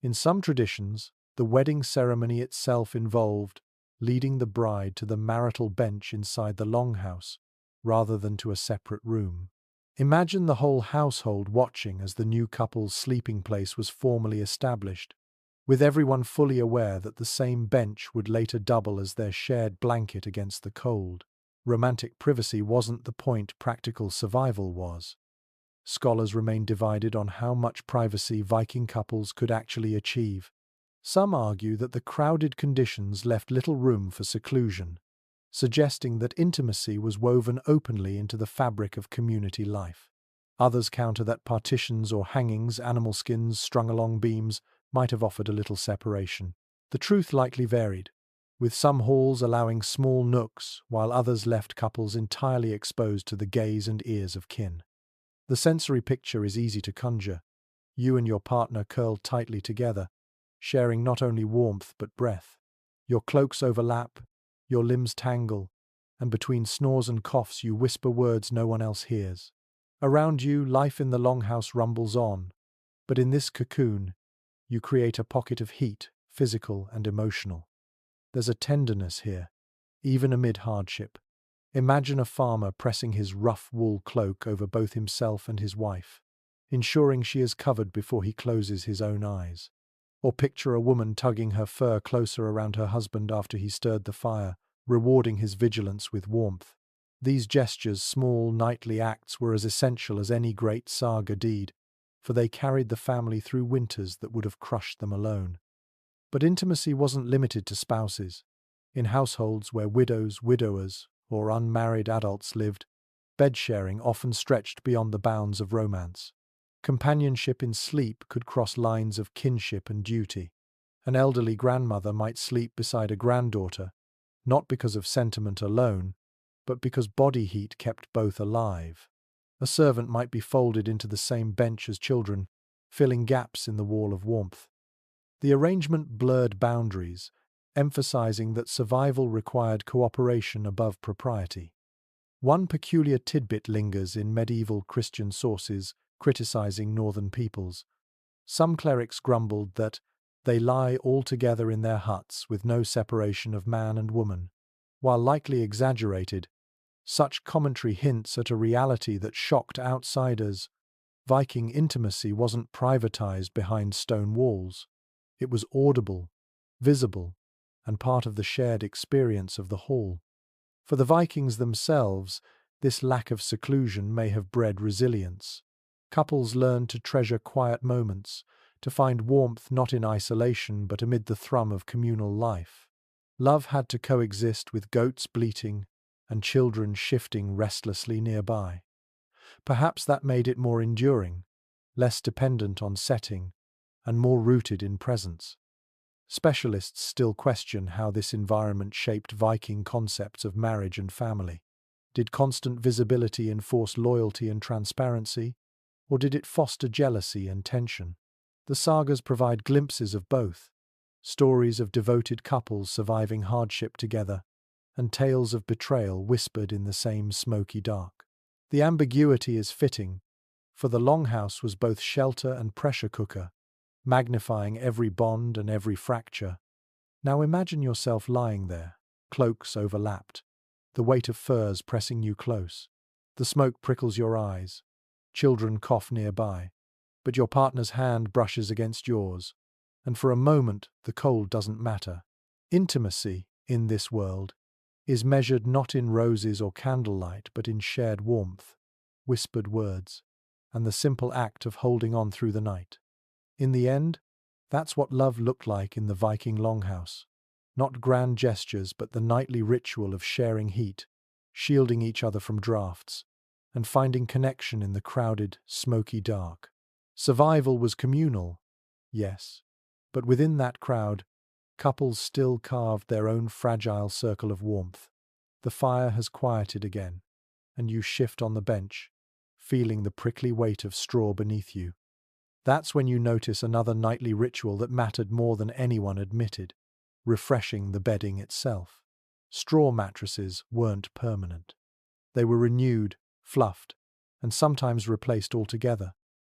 In some traditions, the wedding ceremony itself involved leading the bride to the marital bench inside the longhouse, rather than to a separate room. Imagine the whole household watching as the new couple's sleeping place was formally established, with everyone fully aware that the same bench would later double as their shared blanket against the cold. Romantic privacy wasn't the point, practical survival was. Scholars remain divided on how much privacy Viking couples could actually achieve. Some argue that the crowded conditions left little room for seclusion, suggesting that intimacy was woven openly into the fabric of community life. Others counter that partitions or hangings, animal skins strung along beams, might have offered a little separation. The truth likely varied, with some halls allowing small nooks, while others left couples entirely exposed to the gaze and ears of kin. The sensory picture is easy to conjure. You and your partner curled tightly together, sharing not only warmth but breath. Your cloaks overlap, your limbs tangle, and between snores and coughs you whisper words no one else hears. Around you, life in the longhouse rumbles on, but in this cocoon, you create a pocket of heat, physical and emotional. There's a tenderness here, even amid hardship. Imagine a farmer pressing his rough wool cloak over both himself and his wife, ensuring she is covered before he closes his own eyes. Or picture a woman tugging her fur closer around her husband after he stirred the fire, rewarding his vigilance with warmth. These gestures, small nightly acts, were as essential as any great saga deed, for they carried the family through winters that would have crushed them alone. But intimacy wasn't limited to spouses. In households where widows, widowers, or unmarried adults lived, bed-sharing often stretched beyond the bounds of romance. Companionship in sleep could cross lines of kinship and duty. An elderly grandmother might sleep beside a granddaughter, not because of sentiment alone, but because body heat kept both alive. A servant might be folded into the same bench as children, filling gaps in the wall of warmth. The arrangement blurred boundaries, emphasizing that survival required cooperation above propriety. One peculiar tidbit lingers in medieval Christian sources criticizing northern peoples. Some clerics grumbled that they lie all together in their huts with no separation of man and woman. While likely exaggerated, such commentary hints at a reality that shocked outsiders. Viking intimacy wasn't privatized behind stone walls. It was audible, visible, and part of the shared experience of the whole. For the Vikings themselves, this lack of seclusion may have bred resilience. Couples learned to treasure quiet moments, to find warmth not in isolation but amid the thrum of communal life. Love had to coexist with goats bleating and children shifting restlessly nearby. Perhaps that made it more enduring, less dependent on setting, and more rooted in presence. Specialists still question how this environment shaped Viking concepts of marriage and family. Did constant visibility enforce loyalty and transparency, or did it foster jealousy and tension? The sagas provide glimpses of both, stories of devoted couples surviving hardship together, and tales of betrayal whispered in the same smoky dark. The ambiguity is fitting, for the longhouse was both shelter and pressure cooker, magnifying every bond and every fracture. Now imagine yourself lying there, cloaks overlapped, the weight of furs pressing you close. The smoke prickles your eyes, children cough nearby, but your partner's hand brushes against yours, and for a moment the cold doesn't matter. Intimacy, in this world, is measured not in roses or candlelight but in shared warmth, whispered words, and the simple act of holding on through the night. In the end, that's what love looked like in the Viking longhouse. Not grand gestures, but the nightly ritual of sharing heat, shielding each other from drafts, and finding connection in the crowded, smoky dark. Survival was communal, yes, but within that crowd, couples still carved their own fragile circle of warmth. The fire has quieted again, and you shift on the bench, feeling the prickly weight of straw beneath you. That's when you notice another nightly ritual that mattered more than anyone admitted: refreshing the bedding itself. Straw mattresses weren't permanent. They were renewed, fluffed, and sometimes replaced altogether.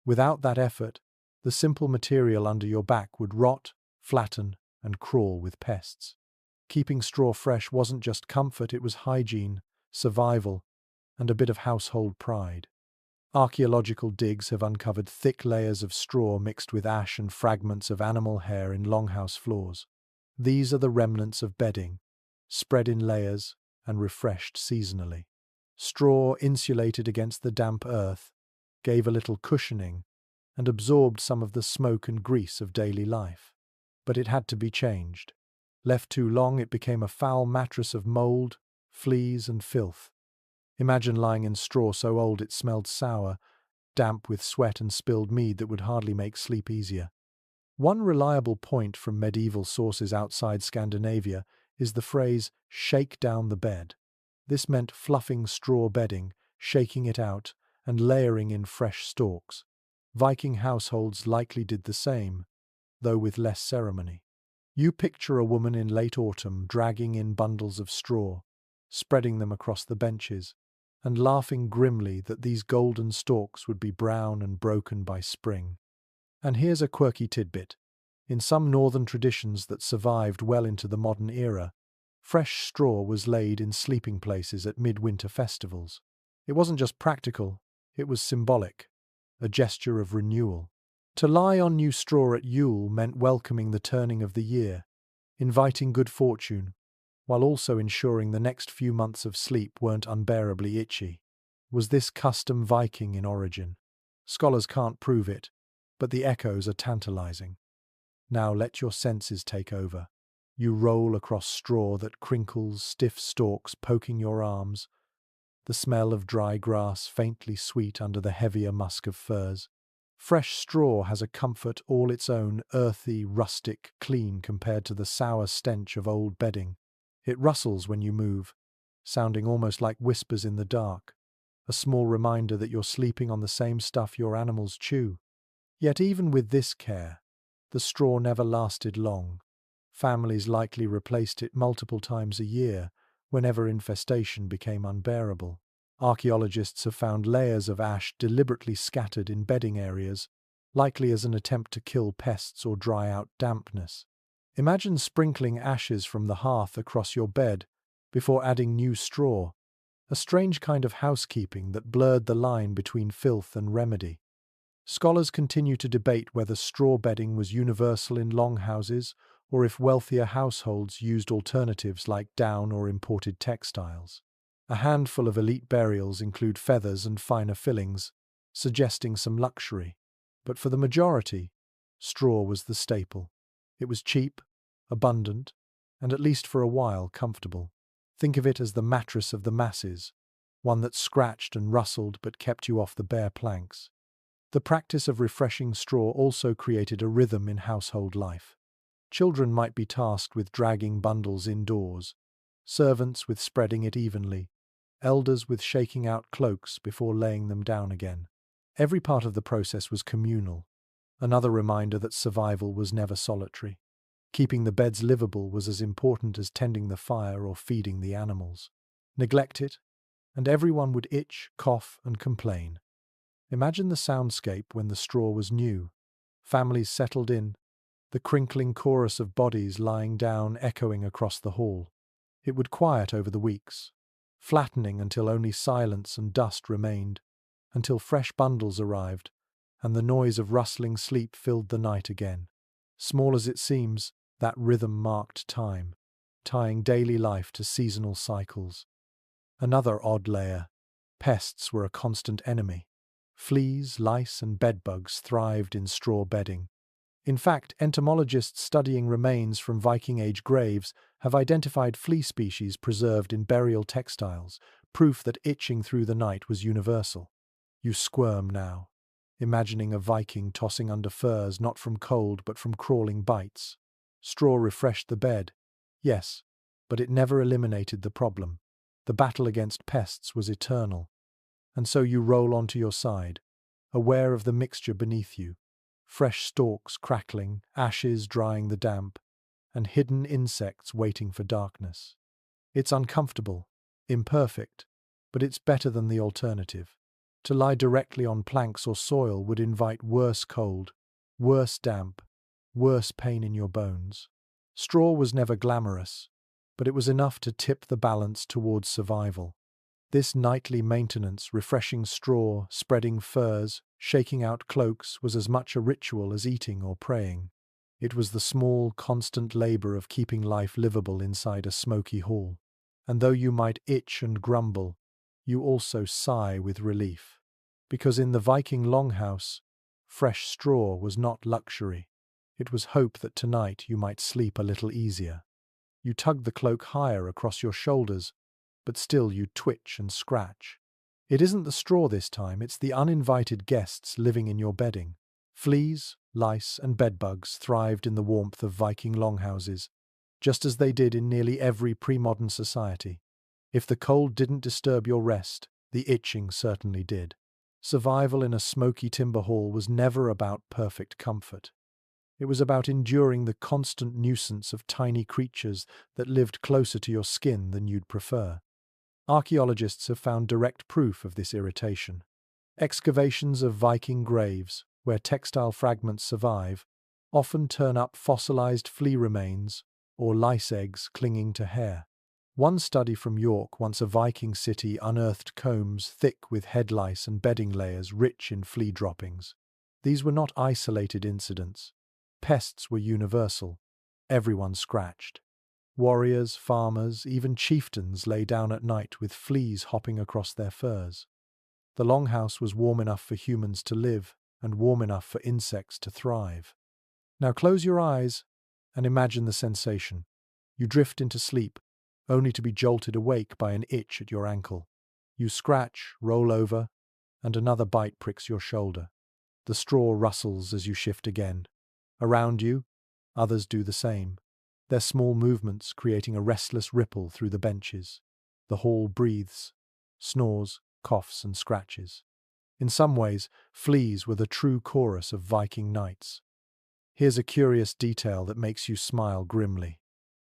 Without that effort, the simple material under your back would rot, flatten, and crawl with pests. Keeping straw fresh wasn't just comfort, it was hygiene, survival, and a bit of household pride. Archaeological digs have uncovered thick layers of straw mixed with ash and fragments of animal hair in longhouse floors. These are the remnants of bedding, spread in layers and refreshed seasonally. Straw insulated against the damp earth, gave a little cushioning, and absorbed some of the smoke and grease of daily life. But it had to be changed. Left too long, it became a foul mattress of mold, fleas, and filth. Imagine lying in straw so old it smelled sour, damp with sweat and spilled mead that would hardly make sleep easier. One reliable point from medieval sources outside Scandinavia is the phrase, "shake down the bed." This meant fluffing straw bedding, shaking it out, and layering in fresh stalks. Viking households likely did the same, though with less ceremony. You picture a woman in late autumn dragging in bundles of straw, spreading them across the benches, and laughing grimly that these golden stalks would be brown and broken by spring. And here's a quirky tidbit. In some northern traditions that survived well into the modern era, fresh straw was laid in sleeping places at midwinter festivals. It wasn't just practical, it was symbolic, a gesture of renewal. To lie on new straw at Yule meant welcoming the turning of the year, inviting good fortune, while also ensuring the next few months of sleep weren't unbearably itchy. Was this custom Viking in origin? Scholars can't prove it, but the echoes are tantalizing. Now let your senses take over. You roll across straw that crinkles, stiff stalks poking your arms, the smell of dry grass faintly sweet under the heavier musk of firs. Fresh straw has a comfort all its own, earthy, rustic, clean compared to the sour stench of old bedding. It rustles when you move, sounding almost like whispers in the dark, a small reminder that you're sleeping on the same stuff your animals chew. Yet even with this care, the straw never lasted long. Families likely replaced it multiple times a year, whenever infestation became unbearable. Archaeologists have found layers of ash deliberately scattered in bedding areas, likely as an attempt to kill pests or dry out dampness. Imagine sprinkling ashes from the hearth across your bed before adding new straw, a strange kind of housekeeping that blurred the line between filth and remedy. Scholars continue to debate whether straw bedding was universal in longhouses or if wealthier households used alternatives like down or imported textiles. A handful of elite burials include feathers and finer fillings, suggesting some luxury. But for the majority, straw was the staple. It was cheap, abundant, and at least for a while comfortable. Think of it as the mattress of the masses, one that scratched and rustled but kept you off the bare planks. The practice of refreshing straw also created a rhythm in household life. Children might be tasked with dragging bundles indoors, servants with spreading it evenly, elders with shaking out cloaks before laying them down again. Every part of the process was communal, another reminder that survival was never solitary. Keeping the beds livable was as important as tending the fire or feeding the animals. Neglect it, and everyone would itch, cough, and complain. Imagine the soundscape when the straw was new. Families settled in, the crinkling chorus of bodies lying down echoing across the hall. It would quiet over the weeks, flattening until only silence and dust remained, until fresh bundles arrived, and the noise of rustling sleep filled the night again. Small as it seems, that rhythm marked time, tying daily life to seasonal cycles. Another odd layer. Pests were a constant enemy. Fleas, lice, and bedbugs thrived in straw bedding. In fact, entomologists studying remains from Viking Age graves have identified flea species preserved in burial textiles, proof that itching through the night was universal. You squirm now, imagining a Viking tossing under furs not from cold but from crawling bites. Straw refreshed the bed, yes, but it never eliminated the problem. The battle against pests was eternal. and so you roll onto your side, aware of the mixture beneath you. Fresh stalks crackling, ashes drying the damp, and hidden insects waiting for darkness. It's uncomfortable, imperfect, but it's better than the alternative. To lie directly on planks or soil would invite worse cold, worse damp, worse pain in your bones. Straw was never glamorous, but it was enough to tip the balance towards survival. This nightly maintenance, refreshing straw, spreading furs, shaking out cloaks, was as much a ritual as eating or praying. It was the small, constant labor of keeping life livable inside a smoky hall. And though you might itch and grumble, you also sigh with relief. Because in the Viking longhouse, fresh straw was not luxury. It was hope that tonight you might sleep a little easier. You tug the cloak higher across your shoulders, but still you twitch and scratch. It isn't the straw this time, it's the uninvited guests living in your bedding. Fleas, lice, and bedbugs thrived in the warmth of Viking longhouses, just as they did in nearly every pre-modern society. If the cold didn't disturb your rest, the itching certainly did. Survival in a smoky timber hall was never about perfect comfort. It was about enduring the constant nuisance of tiny creatures that lived closer to your skin than you'd prefer. Archaeologists have found direct proof of this irritation. Excavations of Viking graves, where textile fragments survive, often turn up fossilized flea remains or lice eggs clinging to hair. One study from York, once a Viking city, unearthed combs thick with head lice and bedding layers rich in flea droppings. These were not isolated incidents. Pests were universal. Everyone scratched. Warriors, farmers, even chieftains lay down at night with fleas hopping across their furs. The longhouse was warm enough for humans to live and warm enough for insects to thrive. Now close your eyes and imagine the sensation. You drift into sleep, only to be jolted awake by an itch at your ankle. You scratch, roll over, and another bite pricks your shoulder. The straw rustles as you shift again. Around you, others do the same, their small movements creating a restless ripple through the benches. The hall breathes, snores, coughs, and scratches. In some ways, fleas were the true chorus of Viking nights. Here's a curious detail that makes you smile grimly.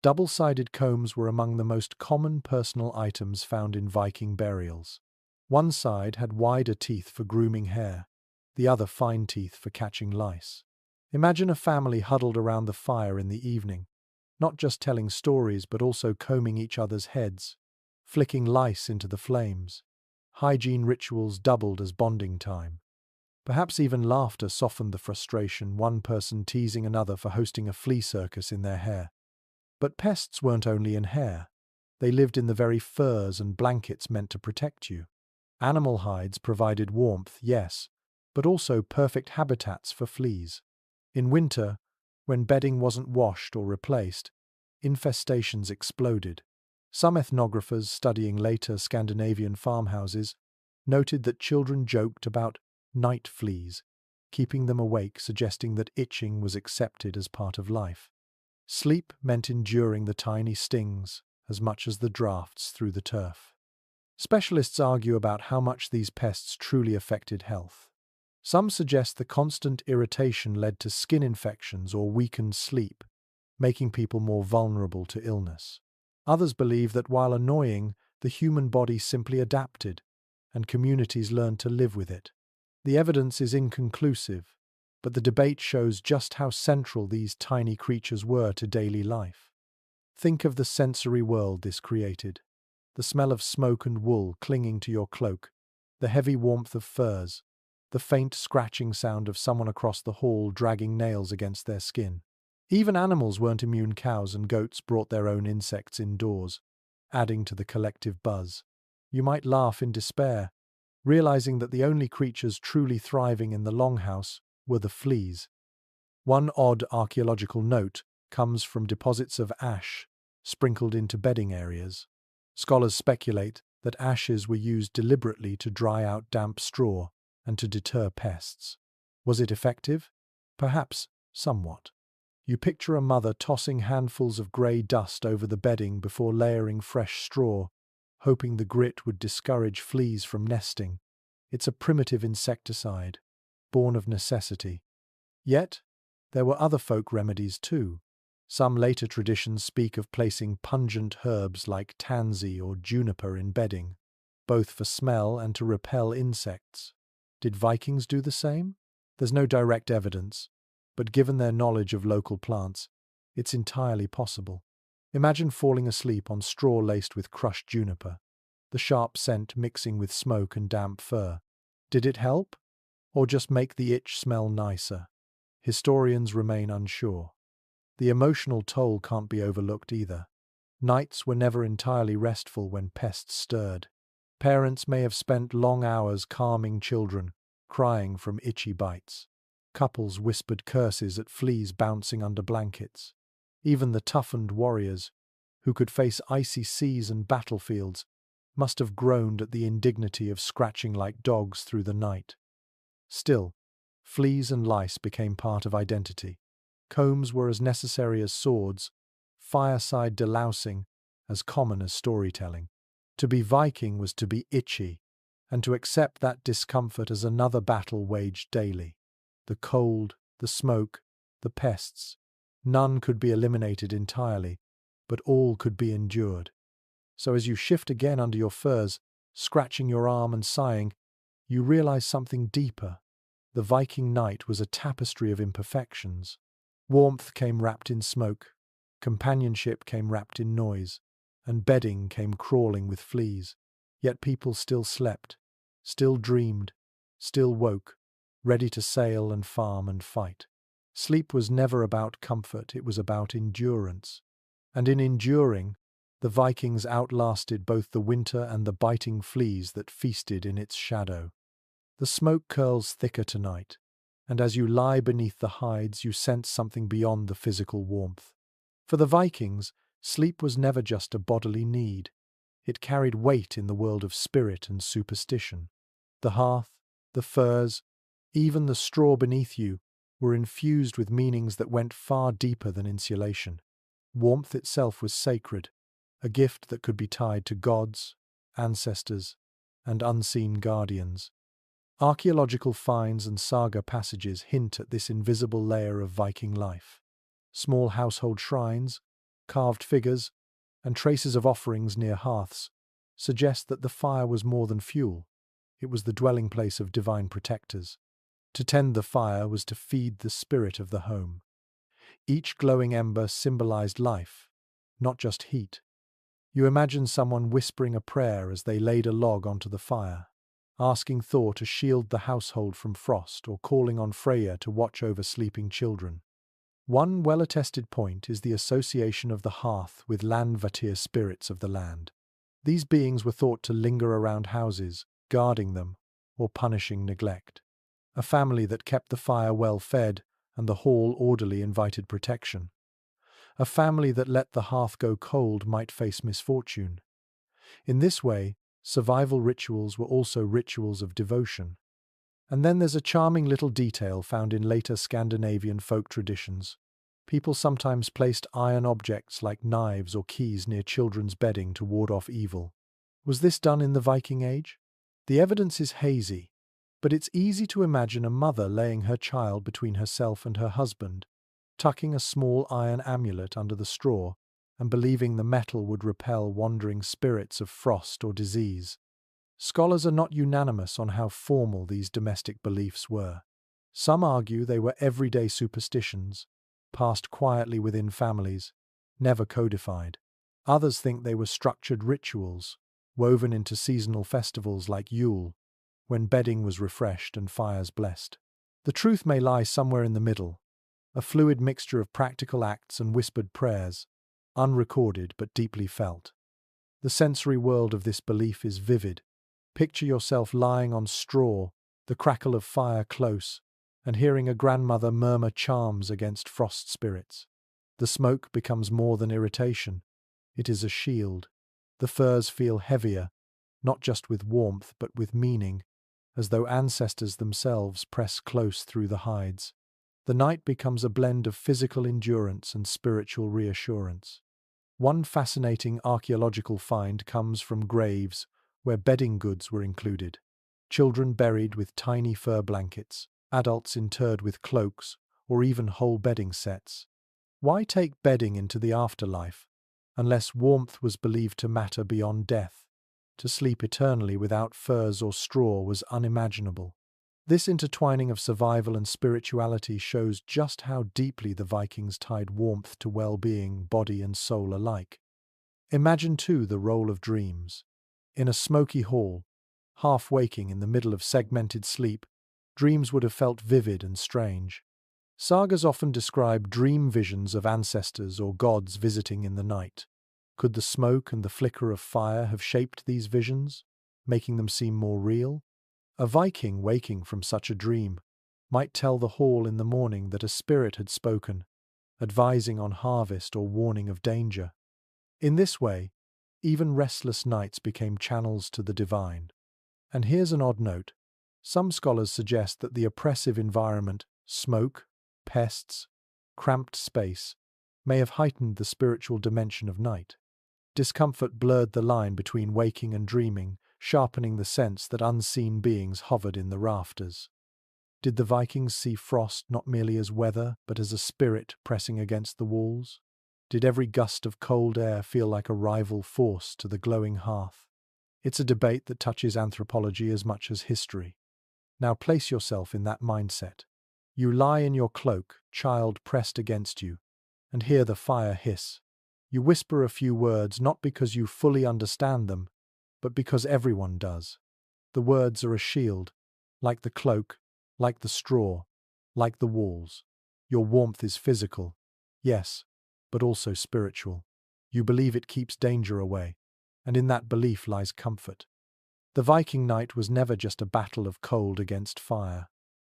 Double-sided combs were among the most common personal items found in Viking burials. One side had wider teeth for grooming hair, the other fine teeth for catching lice. Imagine a family huddled around the fire in the evening, not just telling stories but also combing each other's heads, flicking lice into the flames. Hygiene rituals doubled as bonding time. Perhaps even laughter softened the frustration, one person teasing another for hosting a flea circus in their hair. But pests weren't only in hair. They lived in the very furs and blankets meant to protect you. Animal hides provided warmth, yes, but also perfect habitats for fleas. In winter, when bedding wasn't washed or replaced, infestations exploded. Some ethnographers studying later Scandinavian farmhouses noted that children joked about night fleas, keeping them awake, suggesting that itching was accepted as part of life. Sleep meant enduring the tiny stings as much as the drafts through the turf. Specialists argue about how much these pests truly affected health. Some suggest the constant irritation led to skin infections or weakened sleep, making people more vulnerable to illness. Others believe that while annoying, the human body simply adapted, and communities learned to live with it. The evidence is inconclusive, but the debate shows just how central these tiny creatures were to daily life. Think of the sensory world this created. The smell of smoke and wool clinging to your cloak, the heavy warmth of furs, the faint scratching sound of someone across the hall dragging nails against their skin. Even animals weren't immune. Cows and goats brought their own insects indoors, adding to the collective buzz. You might laugh in despair, realizing that the only creatures truly thriving in the longhouse were the fleas. One odd archaeological note comes from deposits of ash sprinkled into bedding areas. Scholars speculate that ashes were used deliberately to dry out damp straw and to deter pests. Was it effective? Perhaps somewhat. You picture a mother tossing handfuls of grey dust over the bedding before layering fresh straw, hoping the grit would discourage fleas from nesting. It's a primitive insecticide, born of necessity. Yet, there were other folk remedies too. Some later traditions speak of placing pungent herbs like tansy or juniper in bedding, both for smell and to repel insects. Did Vikings do the same? There's no direct evidence, but given their knowledge of local plants, it's entirely possible. Imagine falling asleep on straw laced with crushed juniper, the sharp scent mixing with smoke and damp fur. Did it help? Or just make the itch smell nicer? Historians remain unsure. The emotional toll can't be overlooked either. Nights were never entirely restful when pests stirred. Parents may have spent long hours calming children, crying from itchy bites. Couples whispered curses at fleas bouncing under blankets. Even the toughened warriors, who could face icy seas and battlefields, must have groaned at the indignity of scratching like dogs through the night. Still, fleas and lice became part of identity. Combs were as necessary as swords, fireside delousing as common as storytelling. To be Viking was to be itchy, and to accept that discomfort as another battle waged daily. The cold, the smoke, the pests, none could be eliminated entirely, but all could be endured. So as you shift again under your furs, scratching your arm and sighing, you realize something deeper. The Viking night was a tapestry of imperfections. Warmth came wrapped in smoke, companionship came wrapped in noise, and bedding came crawling with fleas. Yet people still slept, still dreamed, still woke, ready to sail and farm and fight. Sleep was never about comfort, it was about endurance. And in enduring, the Vikings outlasted both the winter and the biting fleas that feasted in its shadow. The smoke curls thicker tonight, and as you lie beneath the hides, you sense something beyond the physical warmth. For the Vikings, sleep was never just a bodily need. It carried weight in the world of spirit and superstition. The hearth, the furs, even the straw beneath you, were infused with meanings that went far deeper than insulation. Warmth itself was sacred, a gift that could be tied to gods, ancestors, and unseen guardians. Archaeological finds and saga passages hint at this invisible layer of Viking life. Small household shrines, carved figures, and traces of offerings near hearths suggest that the fire was more than fuel. It was the dwelling place of divine protectors. To tend the fire was to feed the spirit of the home. Each glowing ember symbolized life, not just heat. You imagine someone whispering a prayer as they laid a log onto the fire, asking Thor to shield the household from frost or calling on Freya to watch over sleeping children. One well-attested point is the association of the hearth with Landvatir spirits of the land. These beings were thought to linger around houses, guarding them, or punishing neglect. A family that kept the fire well fed and the hall orderly invited protection. A family that let the hearth go cold might face misfortune. In this way, survival rituals were also rituals of devotion. And then there's a charming little detail found in later Scandinavian folk traditions. People sometimes placed iron objects like knives or keys near children's bedding to ward off evil. Was this done in the Viking Age? The evidence is hazy, but it's easy to imagine a mother laying her child between herself and her husband, tucking a small iron amulet under the straw and believing the metal would repel wandering spirits of frost or disease. Scholars are not unanimous on how formal these domestic beliefs were. Some argue they were everyday superstitions, passed quietly within families, never codified. Others think they were structured rituals, woven into seasonal festivals like Yule, when bedding was refreshed and fires blessed. The truth may lie somewhere in the middle, a fluid mixture of practical acts and whispered prayers, unrecorded but deeply felt. The sensory world of this belief is vivid. Picture yourself lying on straw, the crackle of fire close, and hearing a grandmother murmur charms against frost spirits. The smoke becomes more than irritation. It is a shield. The furs feel heavier, not just with warmth but with meaning, as though ancestors themselves press close through the hides. The night becomes a blend of physical endurance and spiritual reassurance. One fascinating archaeological find comes from graves where bedding goods were included. children buried with tiny fur blankets, adults interred with cloaks, or even whole bedding sets. Why take bedding into the afterlife, unless warmth was believed to matter beyond death? To sleep eternally without furs or straw was unimaginable. This intertwining of survival and spirituality shows just how deeply the Vikings tied warmth to well-being, body and soul alike. Imagine, too, the role of dreams. In a smoky hall, half waking in the middle of segmented sleep, dreams would have felt vivid and strange. Sagas often describe dream visions of ancestors or gods visiting in the night. Could the smoke and the flicker of fire have shaped these visions, making them seem more real? A Viking waking from such a dream might tell the hall in the morning that a spirit had spoken, advising on harvest or warning of danger. In this way, even restless nights became channels to the divine. And here's an odd note. Some scholars suggest that the oppressive environment, smoke, pests, cramped space, may have heightened the spiritual dimension of night. Discomfort blurred the line between waking and dreaming, sharpening the sense that unseen beings hovered in the rafters. Did the Vikings see frost not merely as weather, but as a spirit pressing against the walls? Did every gust of cold air feel like a rival force to the glowing hearth? It's a debate that touches anthropology as much as history. Now place yourself in that mindset. You lie in your cloak, child pressed against you, and hear the fire hiss. You whisper a few words not because you fully understand them, but because everyone does. The words are a shield, like the cloak, like the straw, like the walls. Your warmth is physical, yes, but also spiritual. You believe it keeps danger away, and in that belief lies comfort. The Viking night was never just a battle of cold against fire.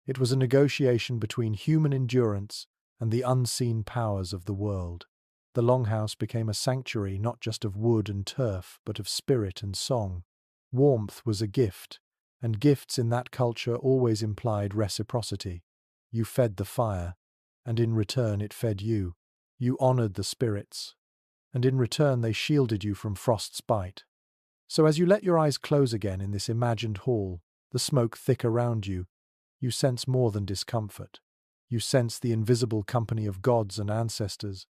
It was a negotiation between human endurance and the unseen powers of the world. The longhouse became a sanctuary not just of wood and turf, but of spirit and song. Warmth was a gift, and gifts in that culture always implied reciprocity. You fed the fire, and in return it fed you. You honored the spirits, and in return they shielded you from frost's bite. So as you let your eyes close again in this imagined hall, the smoke thick around you, you sense more than discomfort. You sense the invisible company of gods and ancestors,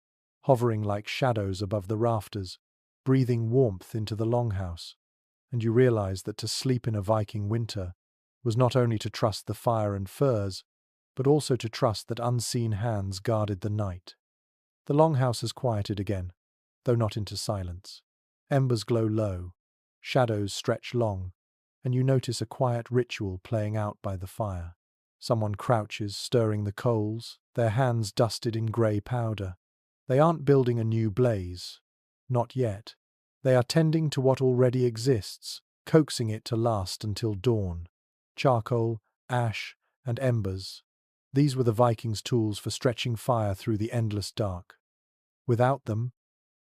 hovering like shadows above the rafters, breathing warmth into the longhouse. And you realize that to sleep in a Viking winter was not only to trust the fire and furs, but also to trust that unseen hands guarded the night. The longhouse has quieted again, though not into silence. Embers glow low, shadows stretch long, and you notice a quiet ritual playing out by the fire. Someone crouches, stirring the coals, their hands dusted in grey powder. They aren't building a new blaze. Not yet. They are tending to what already exists, coaxing it to last until dawn. Charcoal, ash, and embers. These were the Vikings' tools for stretching fire through the endless dark. Without them,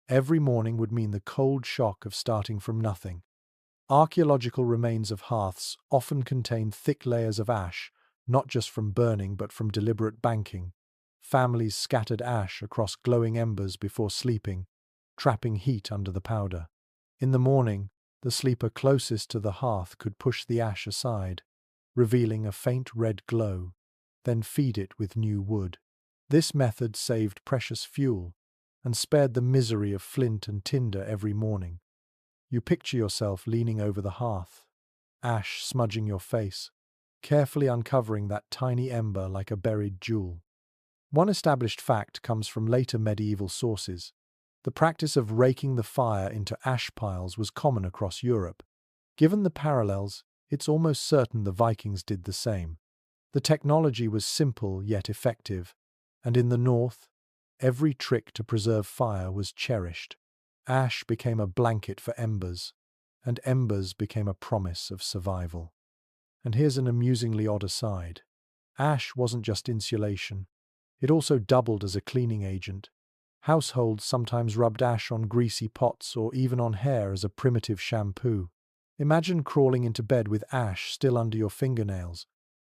every morning would mean the cold shock of starting from nothing. Archaeological remains of hearths often contain thick layers of ash, not just from burning but from deliberate banking. Families scattered ash across glowing embers before sleeping, trapping heat under the powder. In the morning, the sleeper closest to the hearth could push the ash aside, revealing a faint red glow, then feed it with new wood. This method saved precious fuel and spared the misery of flint and tinder every morning. You picture yourself leaning over the hearth, ash smudging your face, carefully uncovering that tiny ember like a buried jewel. One established fact comes from later medieval sources. The practice of raking the fire into ash piles was common across Europe. Given the parallels, it's almost certain the Vikings did the same. The technology was simple yet effective, and in the north, every trick to preserve fire was cherished. Ash became a blanket for embers, and embers became a promise of survival. And here's an amusingly odd aside. Ash wasn't just insulation. It also doubled as a cleaning agent. Households sometimes rubbed ash on greasy pots or even on hair as a primitive shampoo. Imagine crawling into bed with ash still under your fingernails,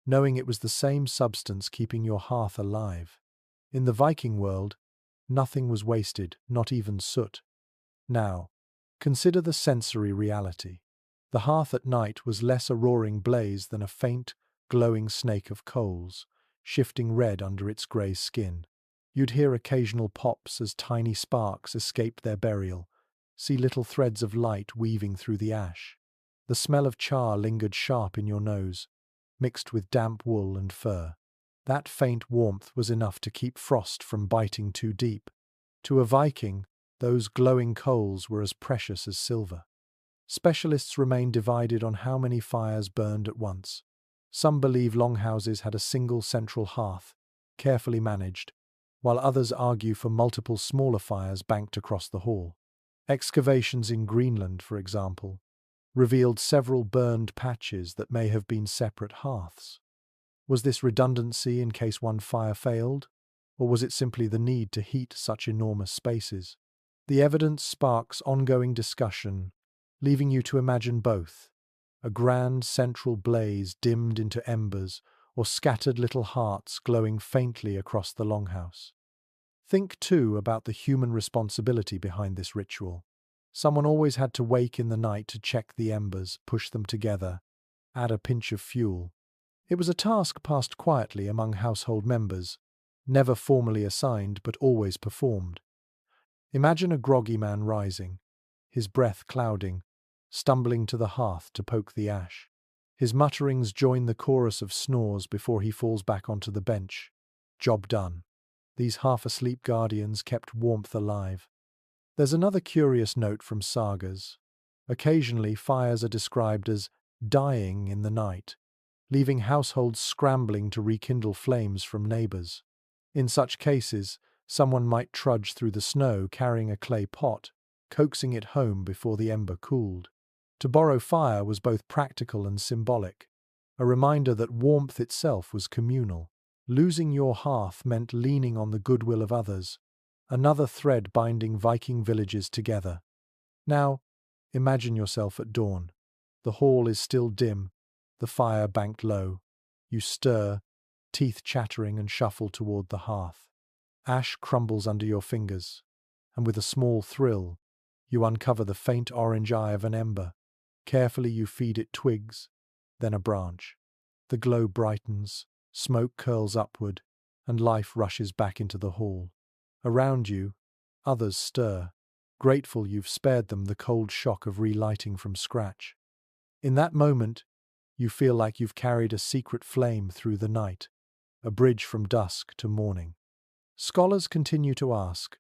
knowing it was the same substance keeping your hearth alive. In the Viking world, nothing was wasted, not even soot. Now, consider the sensory reality. The hearth at night was less a roaring blaze than a faint, glowing snake of coals, shifting red under its grey skin. You'd hear occasional pops as tiny sparks escaped their burial, see little threads of light weaving through the ash. The smell of char lingered sharp in your nose, mixed with damp wool and fur. That faint warmth was enough to keep frost from biting too deep. To a Viking, those glowing coals were as precious as silver. Specialists remain divided on how many fires burned at once. Some believe longhouses had a single central hearth, carefully managed, while others argue for multiple smaller fires banked across the hall. Excavations in Greenland, for example, revealed several burned patches that may have been separate hearths. Was this redundancy in case one fire failed, or was it simply the need to heat such enormous spaces? The evidence sparks ongoing discussion, leaving you to imagine both: a grand central blaze dimmed into embers, or scattered little hearts glowing faintly across the longhouse. Think, too, about the human responsibility behind this ritual. Someone always had to wake in the night to check the embers, push them together, add a pinch of fuel. It was a task passed quietly among household members, never formally assigned but always performed. Imagine a groggy man rising, his breath clouding, stumbling to the hearth to poke the ash. His mutterings join the chorus of snores before he falls back onto the bench. Job done. These half-asleep guardians kept warmth alive. There's another curious note from sagas. Occasionally, fires are described as dying in the night, leaving households scrambling to rekindle flames from neighbors. In such cases, someone might trudge through the snow carrying a clay pot, coaxing it home before the ember cooled. To borrow fire was both practical and symbolic, a reminder that warmth itself was communal. Losing your hearth meant leaning on the goodwill of others, another thread binding Viking villages together. Now, imagine yourself at dawn. The hall is still dim, the fire banked low. You stir, teeth chattering, and shuffle toward the hearth. Ash crumbles under your fingers, and with a small thrill, you uncover the faint orange eye of an ember. Carefully you feed it twigs, then a branch. The glow brightens, smoke curls upward, and life rushes back into the hall. Around you, others stir, grateful you've spared them the cold shock of relighting from scratch. In that moment, you feel like you've carried a secret flame through the night, a bridge from dusk to morning. Scholars continue to ask,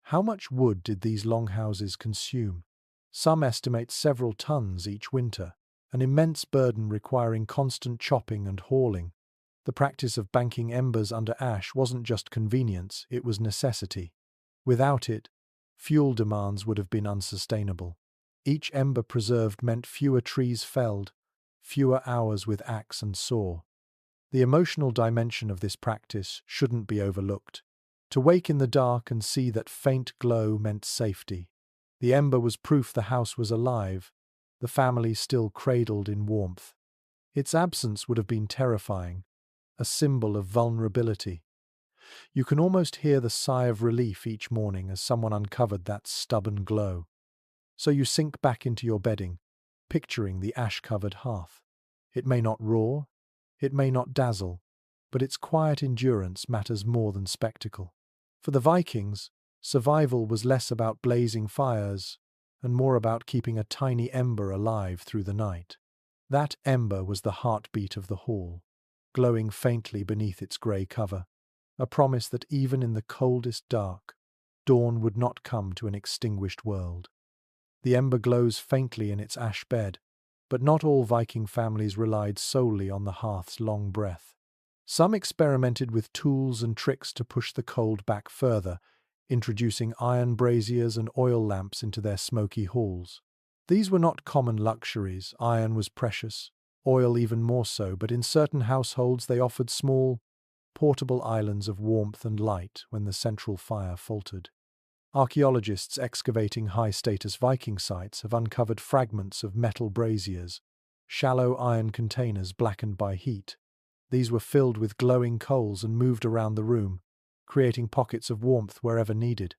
how much wood did these longhouses consume? Some estimate several tons each winter, an immense burden requiring constant chopping and hauling. The practice of banking embers under ash wasn't just convenience, it was necessity. Without it, fuel demands would have been unsustainable. Each ember preserved meant fewer trees felled, fewer hours with axe and saw. The emotional dimension of this practice shouldn't be overlooked. To wake in the dark and see that faint glow meant safety. The ember was proof the house was alive, the family still cradled in warmth. Its absence would have been terrifying, a symbol of vulnerability. You can almost hear the sigh of relief each morning as someone uncovered that stubborn glow. So you sink back into your bedding, picturing the ash-covered hearth. It may not roar, it may not dazzle, but its quiet endurance matters more than spectacle. For the Vikings, survival was less about blazing fires and more about keeping a tiny ember alive through the night. That ember was the heartbeat of the hall, glowing faintly beneath its grey cover, a promise that even in the coldest dark, dawn would not come to an extinguished world. The ember glows faintly in its ash bed, but not all Viking families relied solely on the hearth's long breath. Some experimented with tools and tricks to push the cold back further, introducing iron braziers and oil lamps into their smoky halls. These were not common luxuries. Iron was precious, oil even more so, but in certain households they offered small, portable islands of warmth and light when the central fire faltered. Archaeologists excavating high-status Viking sites have uncovered fragments of metal braziers, shallow iron containers blackened by heat. These were filled with glowing coals and moved around the room, creating pockets of warmth wherever needed.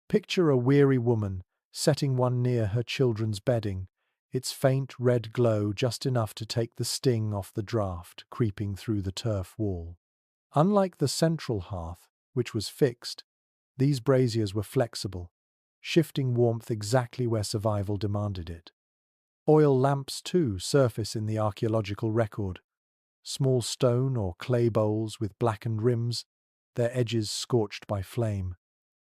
Picture a weary woman setting one near her children's bedding, its faint red glow just enough to take the sting off the draught creeping through the turf wall. Unlike the central hearth, which was fixed, these braziers were flexible, shifting warmth exactly where survival demanded it. Oil lamps, too, surface in the archaeological record. Small stone or clay bowls with blackened rims, their edges scorched by flame.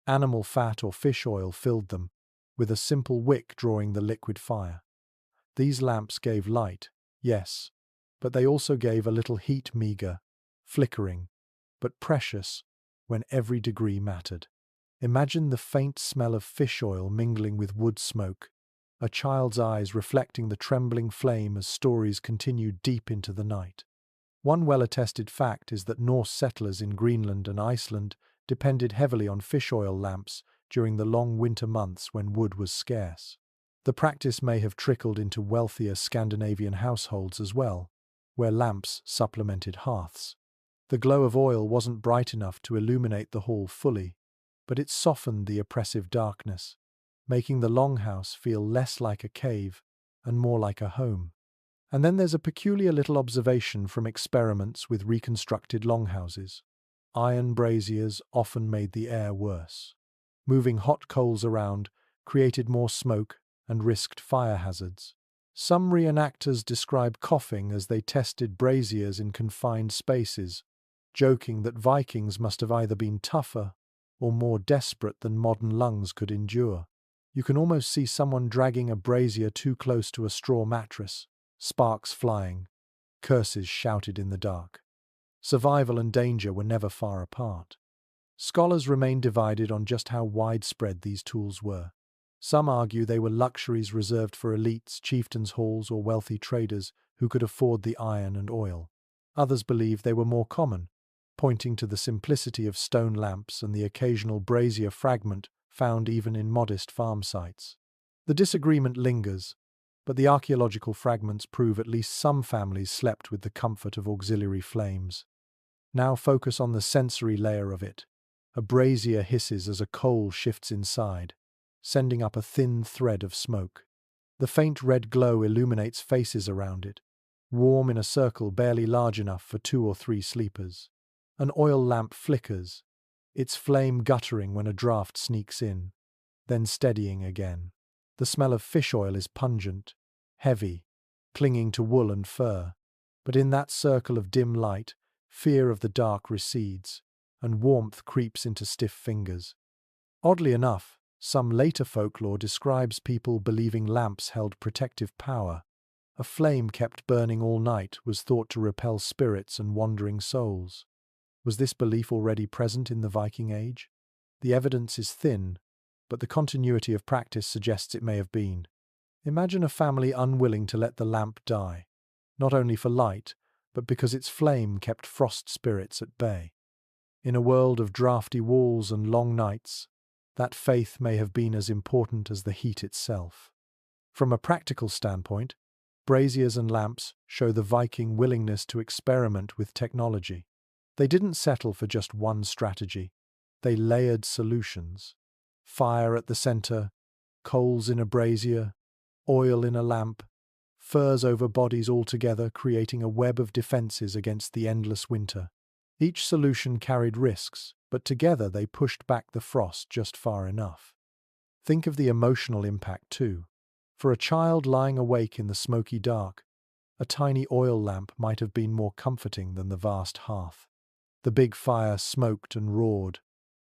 Animal fat or fish oil filled them, with a simple wick drawing the liquid fire. These lamps gave light, yes, but they also gave a little heat, meager, flickering, but precious when every degree mattered. Imagine the faint smell of fish oil mingling with wood smoke, a child's eyes reflecting the trembling flame as stories continued deep into the night. One well-attested fact is that Norse settlers in Greenland and Iceland depended heavily on fish oil lamps during the long winter months when wood was scarce. The practice may have trickled into wealthier Scandinavian households as well, where lamps supplemented hearths. The glow of oil wasn't bright enough to illuminate the hall fully, but it softened the oppressive darkness, making the longhouse feel less like a cave and more like a home. And then there's a peculiar little observation from experiments with reconstructed longhouses. Iron braziers often made the air worse. Moving hot coals around created more smoke and risked fire hazards. Some reenactors describe coughing as they tested braziers in confined spaces, joking that Vikings must have either been tougher or more desperate than modern lungs could endure. You can almost see someone dragging a brazier too close to a straw mattress, sparks flying, curses shouted in the dark. Survival and danger were never far apart. Scholars remain divided on just how widespread these tools were. Some argue they were luxuries reserved for elites, chieftains' halls, or wealthy traders who could afford the iron and oil. Others believe they were more common, pointing to the simplicity of stone lamps and the occasional brazier fragment found even in modest farm sites. The disagreement lingers, but the archaeological fragments prove at least some families slept with the comfort of auxiliary flames. Now focus on the sensory layer of it. A brazier hisses as a coal shifts inside, sending up a thin thread of smoke. The faint red glow illuminates faces around it, warm in a circle barely large enough for 2 or 3 sleepers. An oil lamp flickers, its flame guttering when a draught sneaks in, then steadying again. The smell of fish oil is pungent, heavy, clinging to wool and fur, but in that circle of dim light, fear of the dark recedes, and warmth creeps into stiff fingers. Oddly enough, some later folklore describes people believing lamps held protective power. A flame kept burning all night was thought to repel spirits and wandering souls. Was this belief already present in the Viking Age? The evidence is thin, but the continuity of practice suggests it may have been. Imagine a family unwilling to let the lamp die, not only for light, but because its flame kept frost spirits at bay. In a world of draughty walls and long nights, that faith may have been as important as the heat itself. From a practical standpoint, braziers and lamps show the Viking willingness to experiment with technology. They didn't settle for just one strategy. They layered solutions. Fire at the center, coals in a brazier, oil in a lamp, furs over bodies altogether, creating a web of defenses against the endless winter. Each solution carried risks, but together they pushed back the frost just far enough. Think of the emotional impact too. For a child lying awake in the smoky dark, a tiny oil lamp might have been more comforting than the vast hearth. The big fire smoked and roared.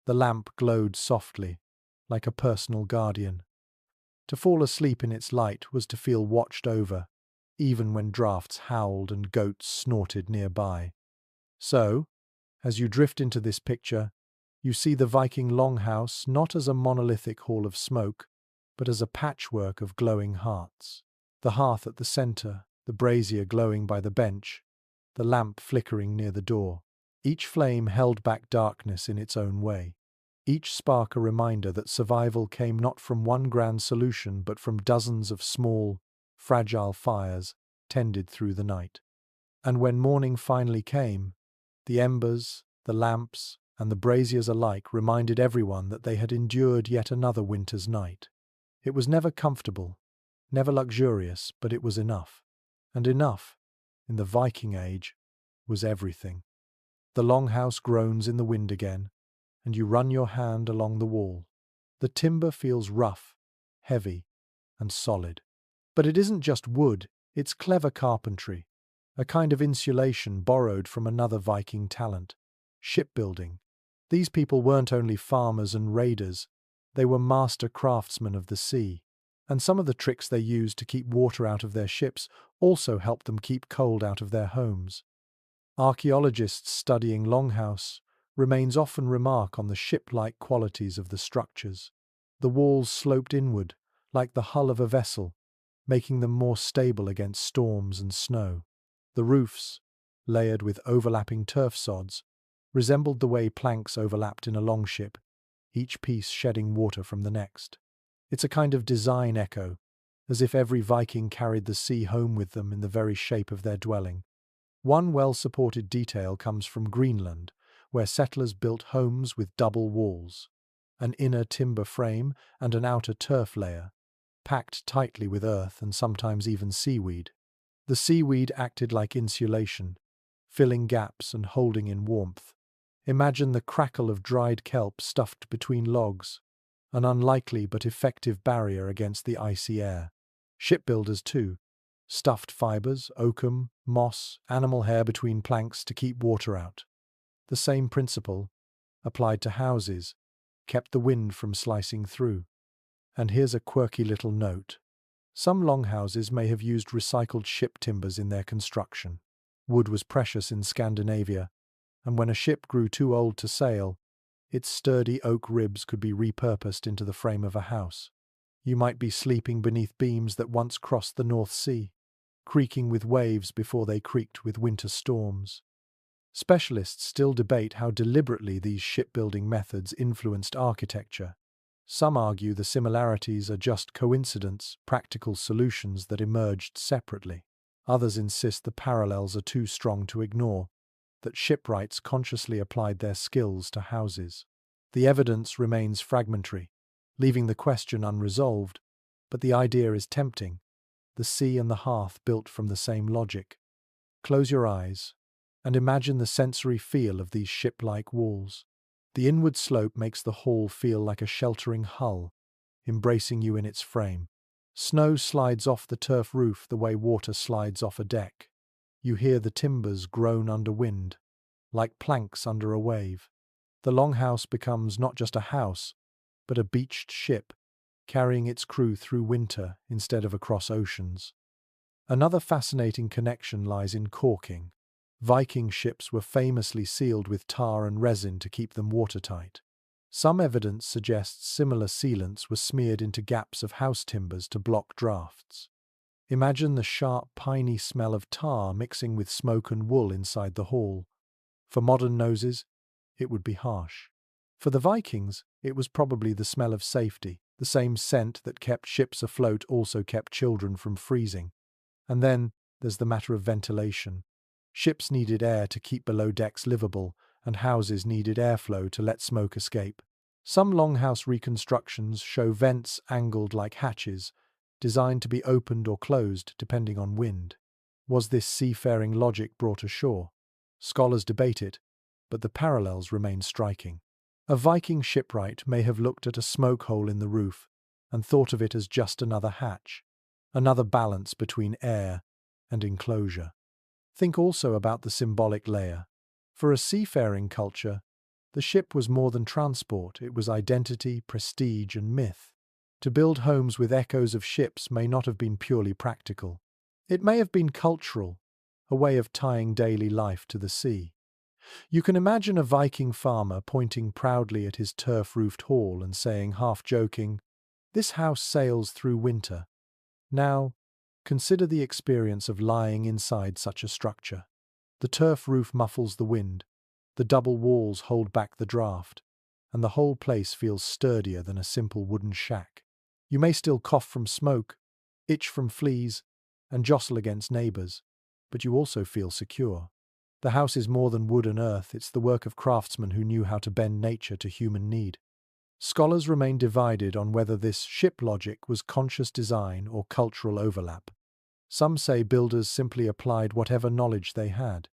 The lamp glowed softly, like a personal guardian. To fall asleep in its light was to feel watched over, even when draughts howled and goats snorted nearby. So, as you drift into this picture, you see the Viking longhouse not as a monolithic hall of smoke, but as a patchwork of glowing hearths. The hearth at the center, the brazier glowing by the bench, the lamp flickering near the door. Each flame held back darkness in its own way. Each spark a reminder that survival came not from one grand solution but from dozens of small, fragile fires tended through the night. And when morning finally came, the embers, the lamps, and the braziers alike reminded everyone that they had endured yet another winter's night. It was never comfortable, Never luxurious, but it was enough. And enough, in the Viking Age, was everything. The longhouse groans in the wind again, and you run your hand along the wall. The timber feels rough, heavy, and solid. But it isn't just wood, it's clever carpentry, a kind of insulation borrowed from another Viking talent, shipbuilding. These people weren't only farmers and raiders, they were master craftsmen of the sea. And some of the tricks they used to keep water out of their ships also helped them keep cold out of their homes. Archaeologists studying Longhouse remains often remark on the ship-like qualities of the structures. The walls sloped inward, like the hull of a vessel, making them more stable against storms and snow. The roofs, layered with overlapping turf sods, resembled the way planks overlapped in a longship, each piece shedding water from the next. It's a kind of design echo, as if every Viking carried the sea home with them in the very shape of their dwelling. One well-supported detail comes from Greenland, where settlers built homes with double walls, an inner timber frame and an outer turf layer, packed tightly with earth and sometimes even seaweed. The seaweed acted like insulation, filling gaps and holding in warmth. Imagine the crackle of dried kelp stuffed between logs, an unlikely but effective barrier against the icy air. Shipbuilders, too, stuffed fibers, oakum, moss, animal hair between planks to keep water out. The same principle, applied to houses, kept the wind from slicing through. And here's a quirky little note. Some longhouses may have used recycled ship timbers in their construction. Wood was precious in Scandinavia, and when a ship grew too old to sail, its sturdy oak ribs could be repurposed into the frame of a house. You might be sleeping beneath beams that once crossed the North Sea, creaking with waves before they creaked with winter storms. Specialists still debate how deliberately these shipbuilding methods influenced architecture. Some argue the similarities are just coincidence, practical solutions that emerged separately. Others insist the parallels are too strong to ignore, that shipwrights consciously applied their skills to houses. The evidence remains fragmentary, leaving the question unresolved, but the idea is tempting. The sea and the hearth built from the same logic. Close your eyes and imagine the sensory feel of these ship-like walls. The inward slope makes the hall feel like a sheltering hull, embracing you in its frame. Snow slides off the turf roof the way water slides off a deck. You hear the timbers groan under wind, like planks under a wave. The longhouse becomes not just a house, but a beached ship, carrying its crew through winter instead of across oceans. Another fascinating connection lies in caulking. Viking ships were famously sealed with tar and resin to keep them watertight. Some evidence suggests similar sealants were smeared into gaps of house timbers to block drafts. Imagine the sharp, piney smell of tar mixing with smoke and wool inside the hall. For modern noses, it would be harsh. For the Vikings, it was probably the smell of safety. The same scent that kept ships afloat also kept children from freezing. And then there's the matter of ventilation. Ships needed air to keep below decks livable, and houses needed airflow to let smoke escape. Some longhouse reconstructions show vents angled like hatches, designed to be opened or closed depending on wind. Was this seafaring logic brought ashore? Scholars debate it, but the parallels remain striking. A Viking shipwright may have looked at a smoke hole in the roof and thought of it as just another hatch, another balance between air and enclosure. Think also about the symbolic layer. For a seafaring culture, the ship was more than transport, it was identity, prestige, and myth. To build homes with echoes of ships may not have been purely practical. It may have been cultural, a way of tying daily life to the sea. You can imagine a Viking farmer pointing proudly at his turf-roofed hall and saying, half joking, "This house sails through winter." Now, consider the experience of lying inside such a structure. The turf roof muffles the wind, the double walls hold back the draft, and the whole place feels sturdier than a simple wooden shack. You may still cough from smoke, itch from fleas, and jostle against neighbors, but you also feel secure. The house is more than wood and earth, it's the work of craftsmen who knew how to bend nature to human need. Scholars remain divided on whether this ship logic was conscious design or cultural overlap. Some say builders simply applied whatever knowledge they had.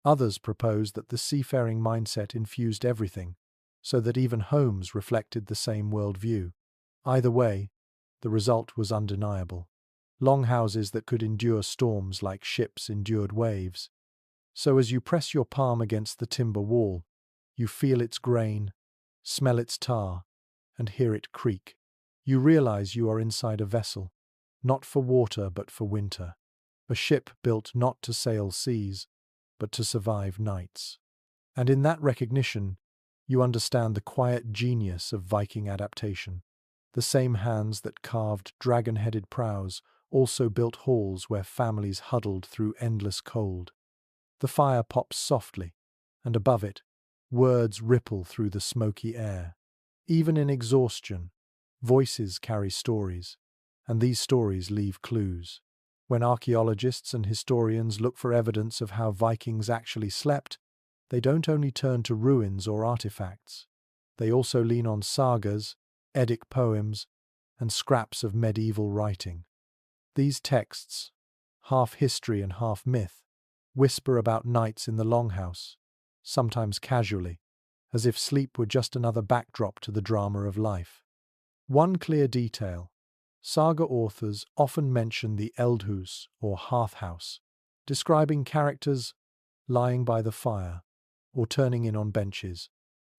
Others propose that the seafaring mindset infused everything, so that even homes reflected the same worldview. Either way, the result was undeniable. Longhouses that could endure storms like ships endured waves. So as you press your palm against the timber wall, you feel its grain, smell its tar, and hear it creak. You realize you are inside a vessel, not for water but for winter. A ship built not to sail seas, but to survive nights. And in that recognition, you understand the quiet genius of Viking adaptation. The same hands that carved dragon-headed prows also built halls where families huddled through endless cold. The fire pops softly, and above it, words ripple through the smoky air. Even in exhaustion, voices carry stories, and these stories leave clues. When archaeologists and historians look for evidence of how Vikings actually slept, they don't only turn to ruins or artifacts. They also lean on sagas, Eddic poems, and scraps of medieval writing. These texts, half history and half myth, whisper about nights in the longhouse, sometimes casually, as if sleep were just another backdrop to the drama of life. One clear detail: saga authors often mention the eldhus or hearth house, describing characters lying by the fire or turning in on benches.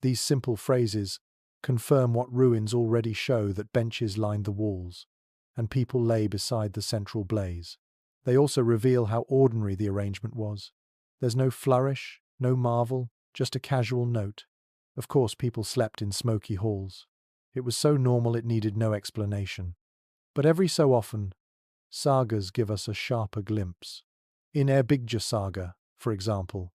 These simple phrases confirm what ruins already show, that benches lined the walls, and people lay beside the central blaze. They also reveal how ordinary the arrangement was. There's no flourish, no marvel, just a casual note. Of course, people slept in smoky halls. It was so normal it needed no explanation. But every so often, sagas give us a sharper glimpse. In Erbygja saga, for example,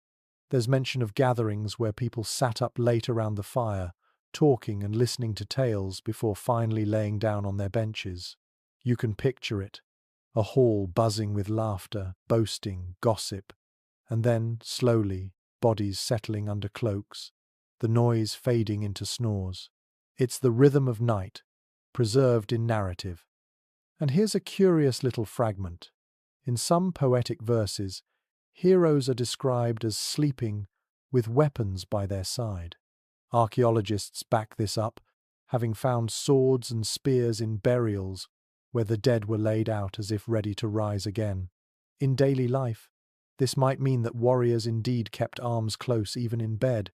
there's mention of gatherings where people sat up late around the fire, talking and listening to tales before finally laying down on their benches. You can picture it, a hall buzzing with laughter, boasting, gossip, and then, slowly, bodies settling under cloaks, the noise fading into snores. It's the rhythm of night, preserved in narrative. And here's a curious little fragment. In some poetic verses, heroes are described as sleeping with weapons by their side. Archaeologists back this up, having found swords and spears in burials where the dead were laid out as if ready to rise again. In daily life, this might mean that warriors indeed kept arms close even in bed,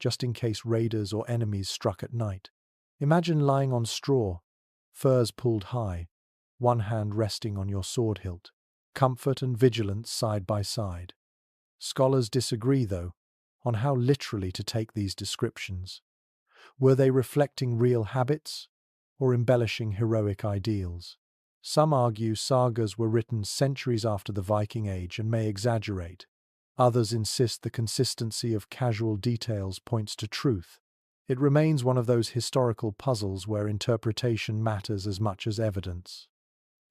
just in case raiders or enemies struck at night. Imagine lying on straw, furs pulled high, one hand resting on your sword hilt. Comfort and vigilance side by side. Scholars disagree, though, on how literally to take these descriptions. Were they reflecting real habits or embellishing heroic ideals? Some argue sagas were written centuries after the Viking Age and may exaggerate. Others insist the consistency of casual details points to truth. It remains one of those historical puzzles where interpretation matters as much as evidence.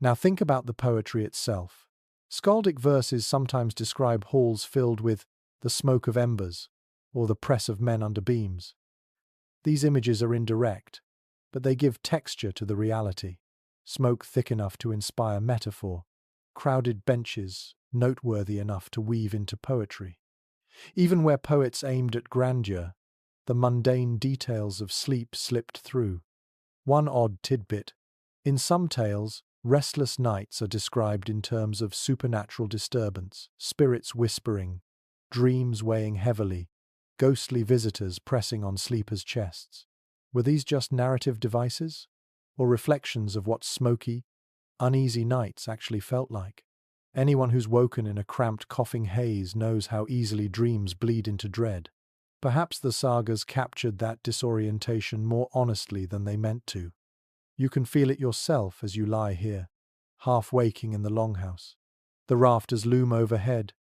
Now think about the poetry itself. Skaldic verses sometimes describe halls filled with the smoke of embers or the press of men under beams. These images are indirect, but they give texture to the reality. Smoke thick enough to inspire metaphor, crowded benches noteworthy enough to weave into poetry. Even where poets aimed at grandeur, the mundane details of sleep slipped through. One odd tidbit: in some tales, restless nights are described in terms of supernatural disturbance, spirits whispering, dreams weighing heavily, ghostly visitors pressing on sleepers' chests. Were these just narrative devices, or reflections of what smoky, uneasy nights actually felt like? Anyone who's woken in a cramped, coughing haze knows how easily dreams bleed into dread. Perhaps the sagas captured that disorientation more honestly than they meant to. You can feel it yourself as you lie here, half waking in the longhouse. The rafters loom overhead,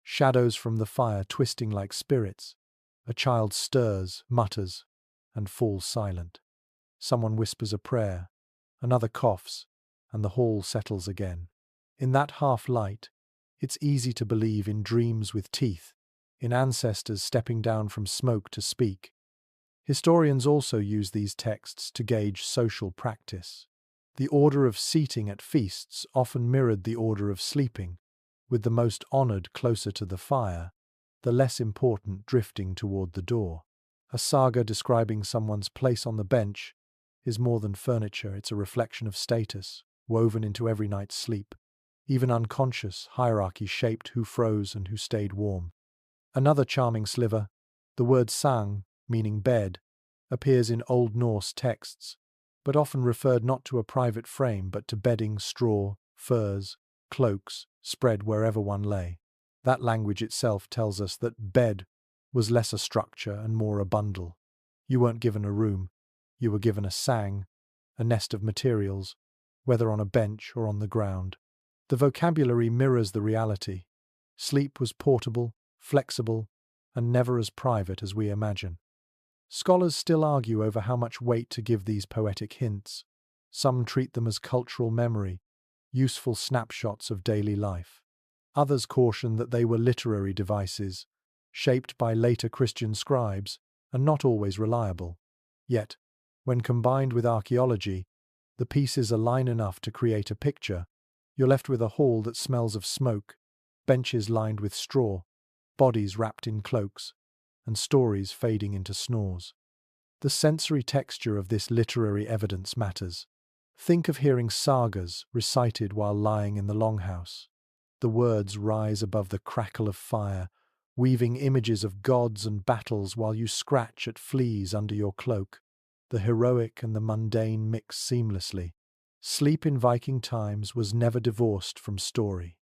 shadows from the fire twisting like spirits. A child stirs, mutters, and falls silent. Someone whispers a prayer, another coughs, and the hall settles again. In that half-light, it's easy to believe in dreams with teeth, in ancestors stepping down from smoke to speak. Historians also use these texts to gauge social practice. The order of seating at feasts often mirrored the order of sleeping, with the most honored closer to the fire, the less important drifting toward the door. A saga describing someone's place on the bench is more than furniture, it's a reflection of status, woven into every night's sleep. Even unconscious hierarchy shaped who froze and who stayed warm. Another charming sliver, the word sang, meaning bed, appears in Old Norse texts, but often referred not to a private frame but to bedding, straw, furs, cloaks, spread wherever one lay. That language itself tells us that bed was less a structure and more a bundle. You weren't given a room, you were given a sang, a nest of materials, whether on a bench or on the ground. The vocabulary mirrors the reality. Sleep was portable, flexible, and never as private as we imagine. Scholars still argue over how much weight to give these poetic hints. Some treat them as cultural memory, useful snapshots of daily life. Others caution that they were literary devices, shaped by later Christian scribes, and not always reliable. Yet, when combined with archaeology, the pieces align enough to create a picture. You're left with a hall that smells of smoke, benches lined with straw, bodies wrapped in cloaks, and stories fading into snores. The sensory texture of this literary evidence matters. Think of hearing sagas recited while lying in the longhouse. The words rise above the crackle of fire, weaving images of gods and battles while you scratch at fleas under your cloak. The heroic and the mundane mix seamlessly. Sleep in Viking times was never divorced from story.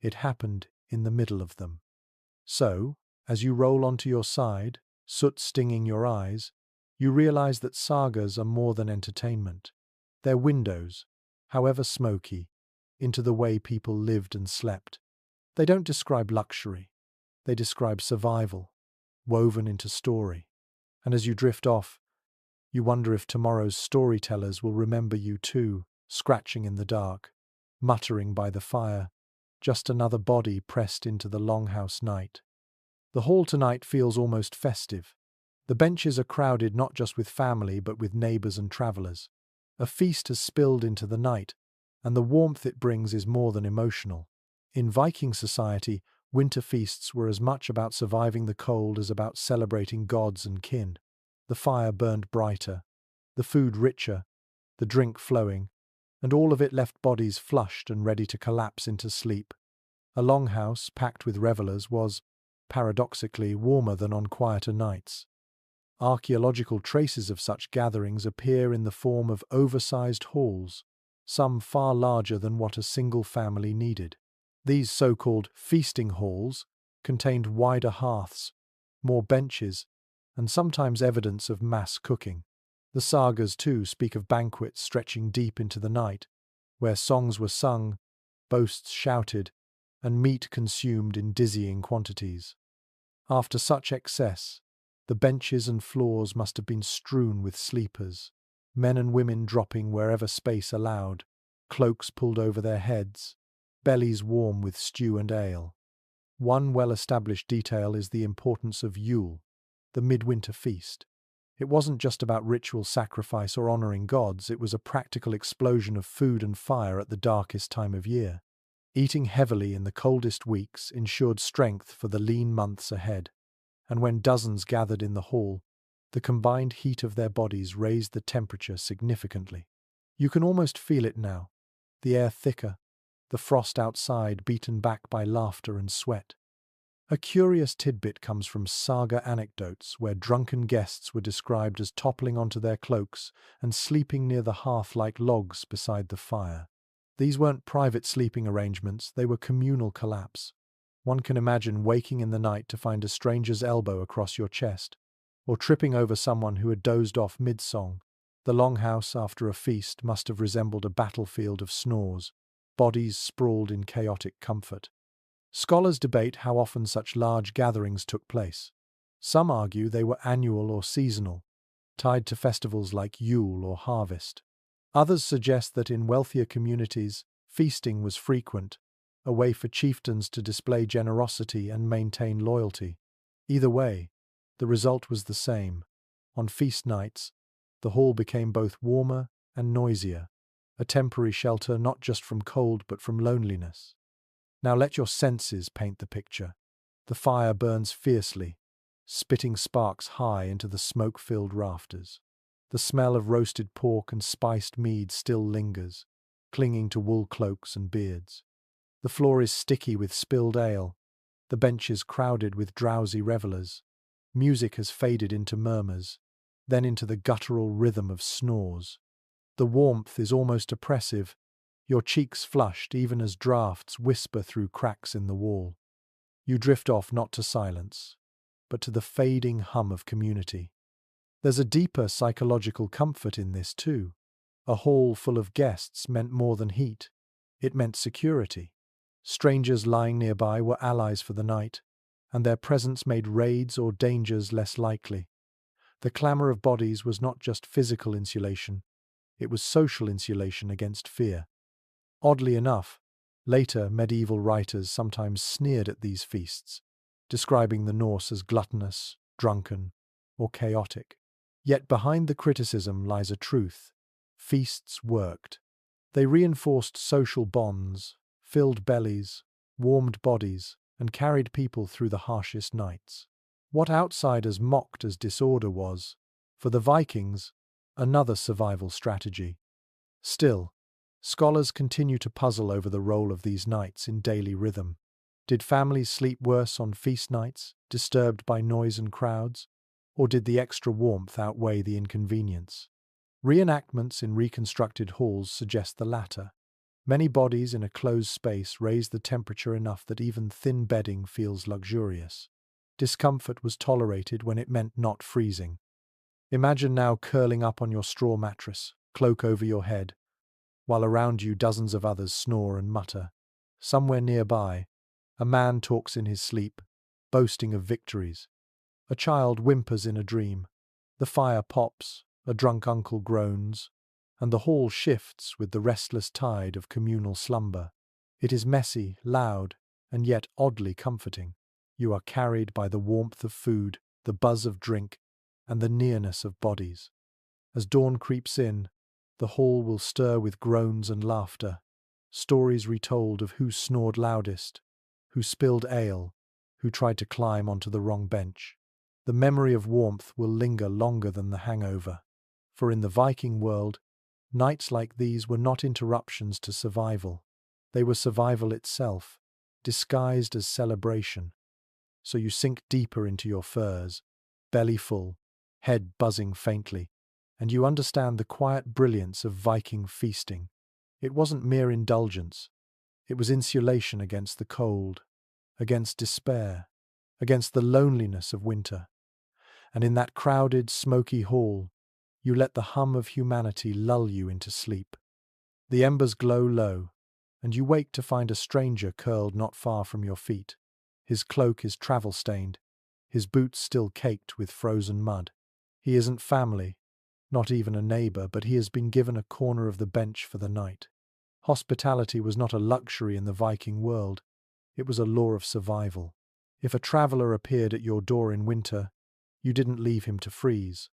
It happened in the middle of them. So, as you roll onto your side, soot stinging your eyes, you realize that sagas are more than entertainment. They're windows, however smoky, into the way people lived and slept. They don't describe luxury. They describe survival, woven into story. And as you drift off, you wonder if tomorrow's storytellers will remember you too, scratching in the dark, muttering by the fire, just another body pressed into the longhouse night. The hall tonight feels almost festive. The benches are crowded not just with family but with neighbors and travelers. A feast has spilled into the night, and the warmth it brings is more than emotional. In Viking society, winter feasts were as much about surviving the cold as about celebrating gods and kin. The fire burned brighter, the food richer, the drink flowing, and all of it left bodies flushed and ready to collapse into sleep. A longhouse packed with revelers was, paradoxically, warmer than on quieter nights. Archaeological traces of such gatherings appear in the form of oversized halls, some far larger than what a single family needed. These so-called feasting halls contained wider hearths, more benches, and sometimes evidence of mass cooking. The sagas, too, speak of banquets stretching deep into the night, where songs were sung, boasts shouted, and meat consumed in dizzying quantities. After such excess, the benches and floors must have been strewn with sleepers, men and women dropping wherever space allowed, cloaks pulled over their heads, bellies warm with stew and ale. One well-established detail is the importance of Yule, the midwinter feast. It wasn't just about ritual sacrifice or honoring gods, it was a practical explosion of food and fire at the darkest time of year. Eating heavily in the coldest weeks ensured strength for the lean months ahead, and when dozens gathered in the hall, the combined heat of their bodies raised the temperature significantly. You can almost feel it now, the air thicker, the frost outside beaten back by laughter and sweat. A curious tidbit comes from saga anecdotes where drunken guests were described as toppling onto their cloaks and sleeping near the hearth like logs beside the fire. These weren't private sleeping arrangements, they were communal collapse. One can imagine waking in the night to find a stranger's elbow across your chest, or tripping over someone who had dozed off mid-song. The longhouse after a feast must have resembled a battlefield of snores, bodies sprawled in chaotic comfort. Scholars debate how often such large gatherings took place. Some argue they were annual or seasonal, tied to festivals like Yule or harvest. Others suggest that in wealthier communities, feasting was frequent, a way for chieftains to display generosity and maintain loyalty. Either way, the result was the same: On feast nights, the hall became both warmer and noisier, a temporary shelter not just from cold but from loneliness. Now let your senses paint the picture. The fire burns fiercely, spitting sparks high into the smoke-filled rafters. The smell of roasted pork and spiced mead still lingers, clinging to wool cloaks and beards. The floor is sticky with spilled ale, the benches crowded with drowsy revellers. Music has faded into murmurs, then into the guttural rhythm of snores. The warmth is almost oppressive, your cheeks flushed even as draughts whisper through cracks in the wall. You drift off not to silence, but to the fading hum of community. There's a deeper psychological comfort in this too. A hall full of guests meant more than heat. It meant security. Strangers lying nearby were allies for the night, and their presence made raids or dangers less likely. The clamour of bodies was not just physical insulation, it was social insulation against fear. Oddly enough, later medieval writers sometimes sneered at these feasts, describing the Norse as gluttonous, drunken, or chaotic. Yet behind the criticism lies a truth. Feasts worked. They reinforced social bonds, filled bellies, warmed bodies, and carried people through the harshest nights. What outsiders mocked as disorder was, for the Vikings, another survival strategy. Still, scholars continue to puzzle over the role of these nights in daily rhythm. Did families sleep worse on feast nights, disturbed by noise and crowds? Or did the extra warmth outweigh the inconvenience? Reenactments in reconstructed halls suggest the latter. Many bodies in a closed space raise the temperature enough that even thin bedding feels luxurious. Discomfort was tolerated when it meant not freezing. Imagine now curling up on your straw mattress, cloak over your head, while around you dozens of others snore and mutter. Somewhere nearby, a man talks in his sleep, boasting of victories. A child whimpers in a dream. The fire pops, a drunk uncle groans, and the hall shifts with the restless tide of communal slumber. It is messy, loud, and yet oddly comforting. You are carried by the warmth of food, the buzz of drink, and the nearness of bodies. As dawn creeps in, the hall will stir with groans and laughter, stories retold of who snored loudest, who spilled ale, who tried to climb onto the wrong bench. The memory of warmth will linger longer than the hangover, for in the Viking world, nights like these were not interruptions to survival. They were survival itself, disguised as celebration. So you sink deeper into your furs, belly full, head buzzing faintly, and you understand the quiet brilliance of Viking feasting. It wasn't mere indulgence. It was insulation against the cold, against despair, against the loneliness of winter. And in that crowded, smoky hall, you let the hum of humanity lull you into sleep. The embers glow low, and you wake to find a stranger curled not far from your feet. His cloak is travel-stained, his boots still caked with frozen mud. He isn't family, not even a neighbor, but he has been given a corner of the bench for the night. Hospitality was not a luxury in the Viking world, it was a law of survival. If a traveler appeared at your door in winter, you didn't leave him to freeze.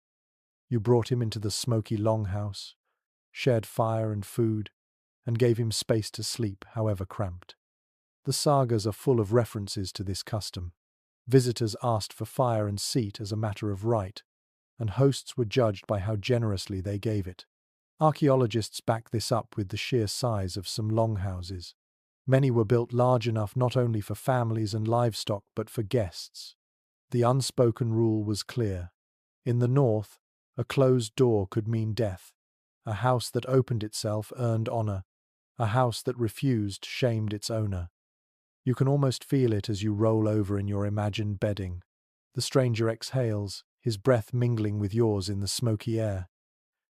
You brought him into the smoky longhouse, shared fire and food, and gave him space to sleep, however cramped. The sagas are full of references to this custom. Visitors asked for fire and seat as a matter of right, and hosts were judged by how generously they gave it. Archaeologists back this up with the sheer size of some longhouses. Many were built large enough not only for families and livestock but for guests. The unspoken rule was clear. In the north, a closed door could mean death. A house that opened itself earned honor. A house that refused shamed its owner. You can almost feel it as you roll over in your imagined bedding. The stranger exhales, his breath mingling with yours in the smoky air.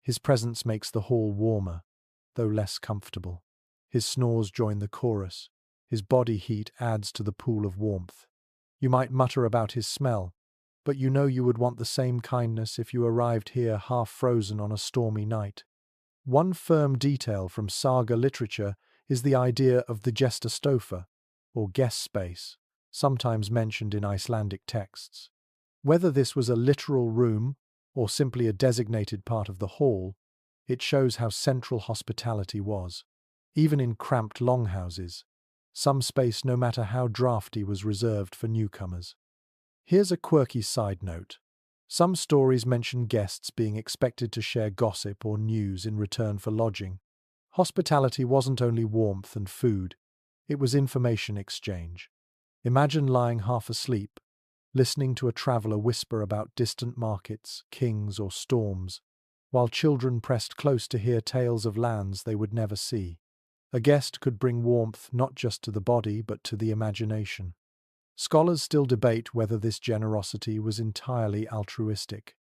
His presence makes the hall warmer, though less comfortable. His snores join the chorus. His body heat adds to the pool of warmth. You might mutter about his smell, but you know you would want the same kindness if you arrived here half frozen on a stormy night. One firm detail from saga literature is the idea of the gestastofa, or guest space, sometimes mentioned in Icelandic texts. Whether this was a literal room or simply a designated part of the hall, it shows how central hospitality was. Even in cramped longhouses, some space, no matter how drafty, was reserved for newcomers. Here's a quirky side note. Some stories mention guests being expected to share gossip or news in return for lodging. Hospitality wasn't only warmth and food, it was information exchange. Imagine lying half asleep, listening to a traveler whisper about distant markets, kings, or storms, while children pressed close to hear tales of lands they would never see. A guest could bring warmth not just to the body but to the imagination. Scholars still debate whether this generosity was entirely altruistic.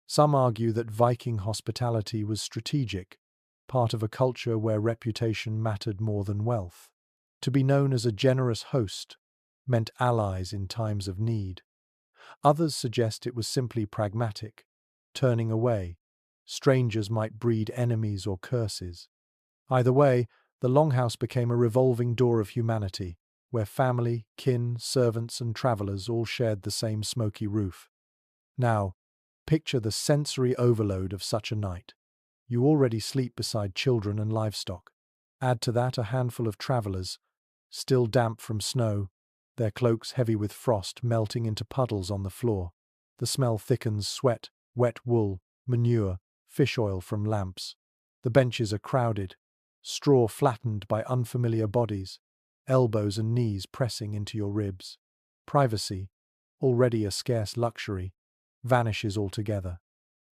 Some argue that Viking hospitality was strategic, part of a culture where reputation mattered more than wealth. To be known as a generous host meant allies in times of need. Others suggest it was simply pragmatic. Turning away strangers might breed enemies or curses. Either way, the longhouse became a revolving door of humanity, where family, kin, servants, and travelers all shared the same smoky roof. Now, picture the sensory overload of such a night. You already sleep beside children and livestock. Add to that a handful of travelers, still damp from snow, their cloaks heavy with frost melting into puddles on the floor. The smell thickens: sweat, wet wool, manure, fish oil from lamps. The benches are crowded, straw flattened by unfamiliar bodies, elbows and knees pressing into your ribs. Privacy, already a scarce luxury, vanishes altogether.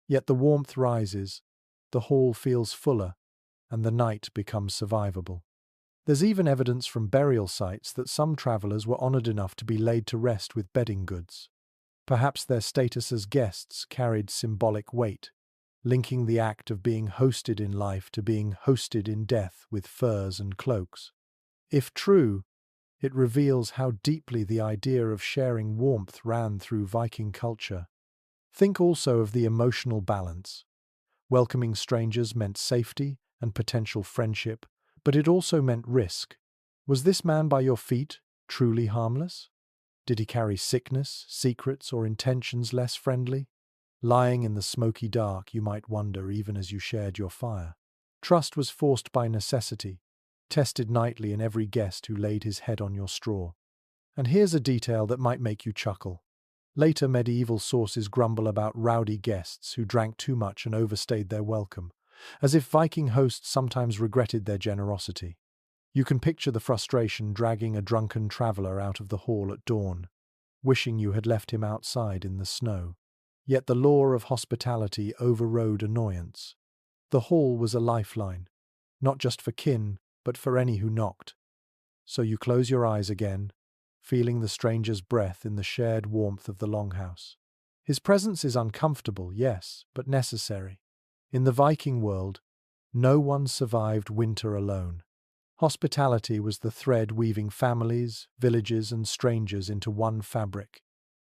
Yet the warmth rises, the hall feels fuller, and the night becomes survivable. There's even evidence from burial sites that some travelers were honored enough to be laid to rest with bedding goods. Perhaps their status as guests carried symbolic weight, linking the act of being hosted in life to being hosted in death with furs and cloaks. If true, it reveals how deeply the idea of sharing warmth ran through Viking culture. Think also of the emotional balance. Welcoming strangers meant safety and potential friendship, but it also meant risk. Was this man by your feet truly harmless? Did he carry sickness, secrets, or intentions less friendly? Lying in the smoky dark, you might wonder even as you shared your fire. Trust was forced by necessity, tested nightly in every guest who laid his head on your straw. And here's a detail that might make you chuckle. Later medieval sources grumble about rowdy guests who drank too much and overstayed their welcome, as if Viking hosts sometimes regretted their generosity. You can picture the frustration dragging a drunken traveler out of the hall at dawn, wishing you had left him outside in the snow. Yet the law of hospitality overrode annoyance. The hall was a lifeline, not just for kin, but for any who knocked. So you close your eyes again, feeling the stranger's breath in the shared warmth of the longhouse. His presence is uncomfortable, yes, but necessary. In the Viking world, no one survived winter alone. Hospitality was the thread weaving families, villages, and strangers into one fabric.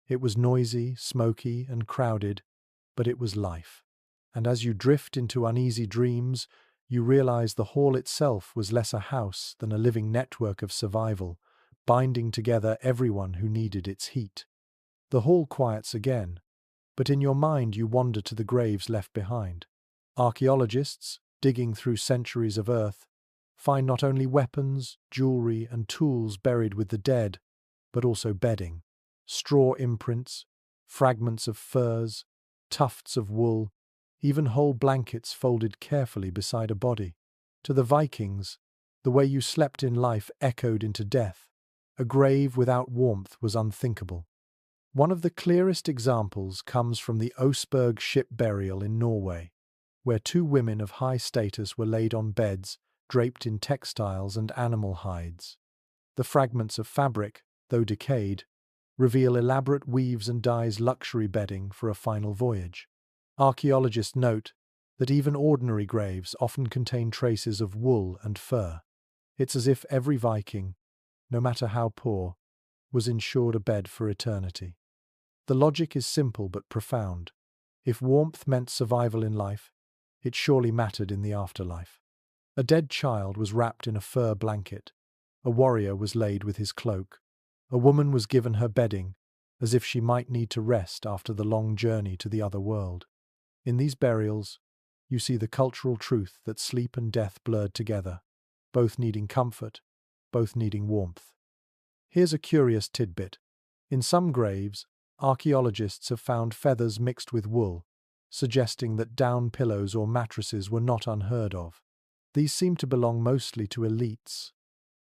It was noisy, smoky, and crowded, but it was life. And as you drift into uneasy dreams, you realize the hall itself was less a house than a living network of survival, binding together everyone who needed its heat. The hall quiets again, but in your mind you wander to the graves left behind. Archaeologists, digging through centuries of earth, find not only weapons, jewelry, and tools buried with the dead, but also bedding, straw imprints, fragments of furs, tufts of wool, even whole blankets folded carefully beside a body. To the Vikings, the way you slept in life echoed into death. A grave without warmth was unthinkable. One of the clearest examples comes from the Oseberg ship burial in Norway, where two women of high status were laid on beds draped in textiles and animal hides. The fragments of fabric, though decayed, reveal elaborate weaves and dyes luxury bedding for a final voyage. Archaeologists note that even ordinary graves often contain traces of wool and fur. It's as if every Viking, no matter how poor, was ensured a bed for eternity. The logic is simple but profound. If warmth meant survival in life, it surely mattered in the afterlife. A dead child was wrapped in a fur blanket. A warrior was laid with his cloak. A woman was given her bedding, as if she might need to rest after the long journey to the other world. In these burials, you see the cultural truth that sleep and death blurred together, both needing comfort, both needing warmth. Here's a curious tidbit. In some graves, archaeologists have found feathers mixed with wool, suggesting that down pillows or mattresses were not unheard of. These seem to belong mostly to elites,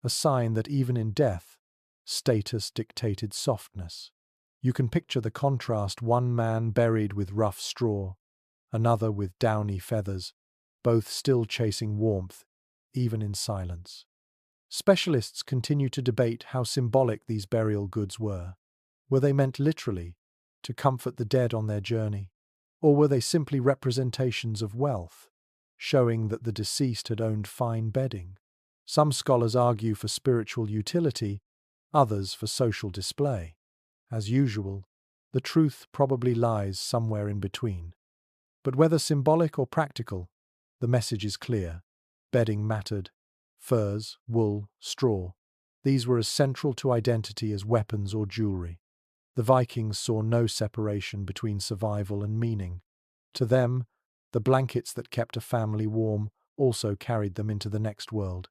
a sign that even in death, status dictated softness. You can picture the contrast: one man buried with rough straw, another with downy feathers, both still chasing warmth, even in silence. Specialists continue to debate how symbolic these burial goods were. Were they meant literally, to comfort the dead on their journey? Or were they simply representations of wealth, showing that the deceased had owned fine bedding? Some scholars argue for spiritual utility, others for social display. As usual, the truth probably lies somewhere in between. But whether symbolic or practical, the message is clear. Bedding mattered. Furs, wool, straw. These were as central to identity as weapons or jewelry. The Vikings saw no separation between survival and meaning. To them, the blankets that kept a family warm also carried them into the next world.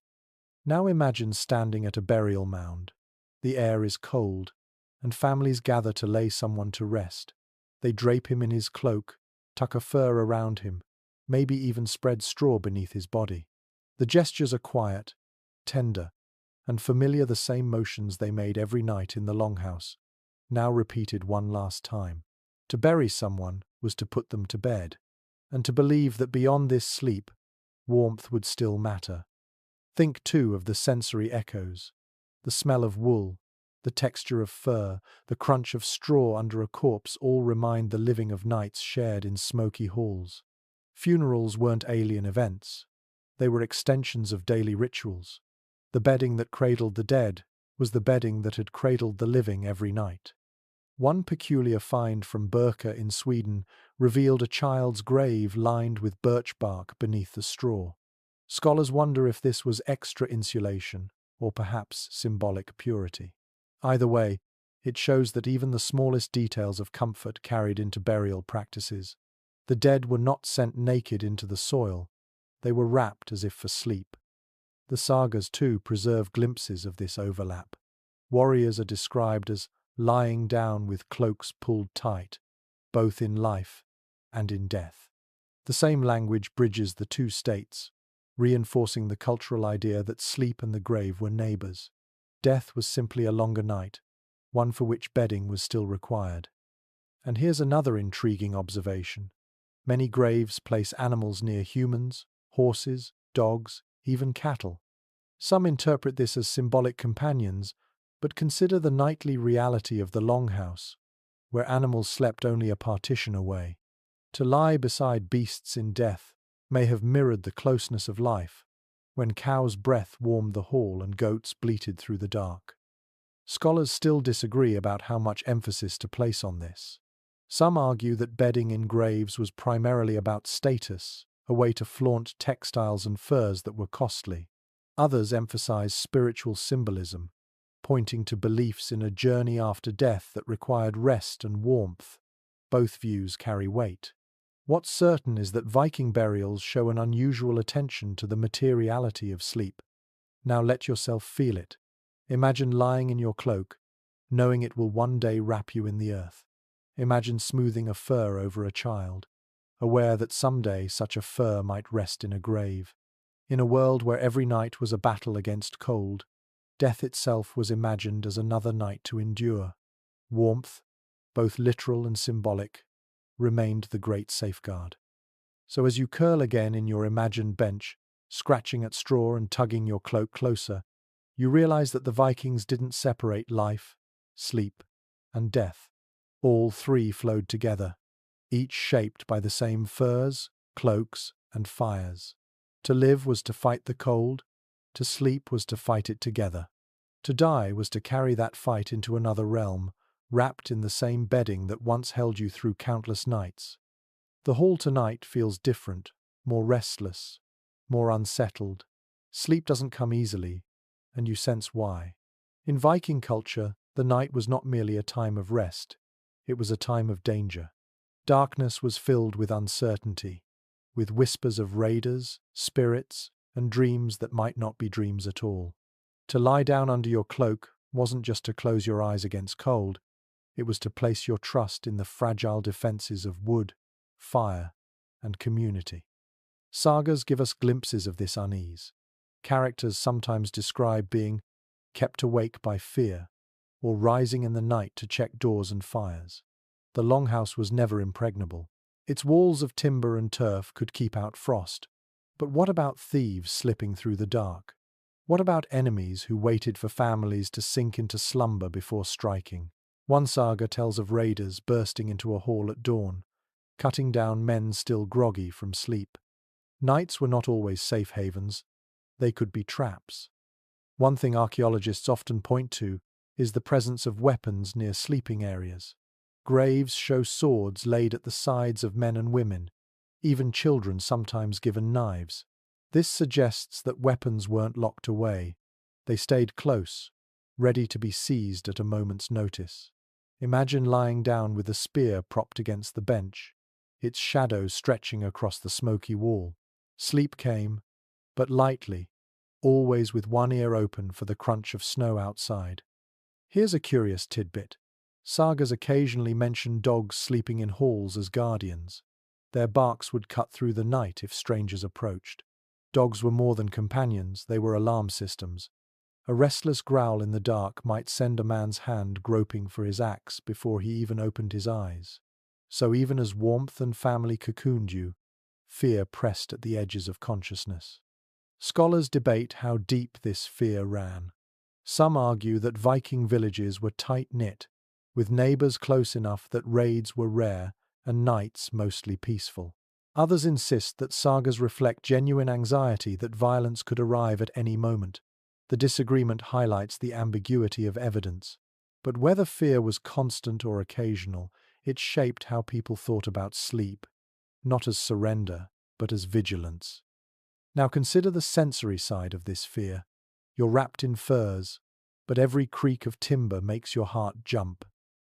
Now imagine standing at a burial mound. The air is cold, and families gather to lay someone to rest. They drape him in his cloak, tuck a fur around him, maybe even spread straw beneath his body. The gestures are quiet, tender, and familiar, the same motions they made every night in the longhouse, now repeated one last time. To bury someone was to put them to bed, and to believe that beyond this sleep, warmth would still matter. Think, too, of the sensory echoes: the smell of wool, the texture of fur, the crunch of straw under a corpse all remind the living of nights shared in smoky halls. Funerals weren't alien events. They were extensions of daily rituals. The bedding that cradled the dead was the bedding that had cradled the living every night. One peculiar find from Birka in Sweden revealed a child's grave lined with birch bark beneath the straw. Scholars wonder if this was extra insulation or perhaps symbolic purity. Either way, it shows that even the smallest details of comfort carried into burial practices. The dead were not sent naked into the soil. They were wrapped as if for sleep. The sagas, too, preserve glimpses of this overlap. Warriors are described as lying down with cloaks pulled tight, both in life and in death. The same language bridges the two states, reinforcing the cultural idea that sleep and the grave were neighbors. Death was simply a longer night, one for which bedding was still required. And here's another intriguing observation. Many graves place animals near humans, horses, dogs, even cattle. Some interpret this as symbolic companions, but consider the nightly reality of the longhouse, where animals slept only a partition away. To lie beside beasts in death may have mirrored the closeness of life, when cows' breath warmed the hall and goats bleated through the dark. Scholars still disagree about how much emphasis to place on this. Some argue that bedding in graves was primarily about status, a way to flaunt textiles and furs that were costly. Others emphasize spiritual symbolism, pointing to beliefs in a journey after death that required rest and warmth. Both views carry weight. What's certain is that Viking burials show an unusual attention to the materiality of sleep. Now let yourself feel it. Imagine lying in your cloak, knowing it will one day wrap you in the earth. Imagine smoothing a fur over a child, aware that someday such a fur might rest in a grave. In a world where every night was a battle against cold, death itself was imagined as another night to endure. Warmth, both literal and symbolic, remained the great safeguard. So as you curl again in your imagined bench, scratching at straw and tugging your cloak closer, you realize that the Vikings didn't separate life, sleep, and death. All three flowed together, each shaped by the same furs, cloaks, and fires. To live was to fight the cold, to sleep was to fight it together. To die was to carry that fight into another realm, wrapped in the same bedding that once held you through countless nights. The hall tonight feels different, more restless, more unsettled. Sleep doesn't come easily, and you sense why. In Viking culture, the night was not merely a time of rest, it was a time of danger. Darkness was filled with uncertainty, with whispers of raiders, spirits, and dreams that might not be dreams at all. To lie down under your cloak wasn't just to close your eyes against cold, it was to place your trust in the fragile defenses of wood, fire, and community. Sagas give us glimpses of this unease. Characters sometimes describe being kept awake by fear, or rising in the night to check doors and fires. The longhouse was never impregnable. Its walls of timber and turf could keep out frost. But what about thieves slipping through the dark? What about enemies who waited for families to sink into slumber before striking? One saga tells of raiders bursting into a hall at dawn, cutting down men still groggy from sleep. Nights were not always safe havens. They could be traps. One thing archaeologists often point to is the presence of weapons near sleeping areas. Graves show swords laid at the sides of men and women, even children sometimes given knives. This suggests that weapons weren't locked away. They stayed close, ready to be seized at a moment's notice. Imagine lying down with a spear propped against the bench, its shadow stretching across the smoky wall. Sleep came, but lightly, always with one ear open for the crunch of snow outside. Here's a curious tidbit. Sagas occasionally mention dogs sleeping in halls as guardians. Their barks would cut through the night if strangers approached. Dogs were more than companions, they were alarm systems. A restless growl in the dark might send a man's hand groping for his axe before he even opened his eyes. So even as warmth and family cocooned you, fear pressed at the edges of consciousness. Scholars debate how deep this fear ran. Some argue that Viking villages were tight-knit, with neighbors close enough that raids were rare and nights mostly peaceful. Others insist that sagas reflect genuine anxiety that violence could arrive at any moment. The disagreement highlights the ambiguity of evidence. But whether fear was constant or occasional, it shaped how people thought about sleep, not as surrender, but as vigilance. Now consider the sensory side of this fear. You're wrapped in furs, but every creak of timber makes your heart jump.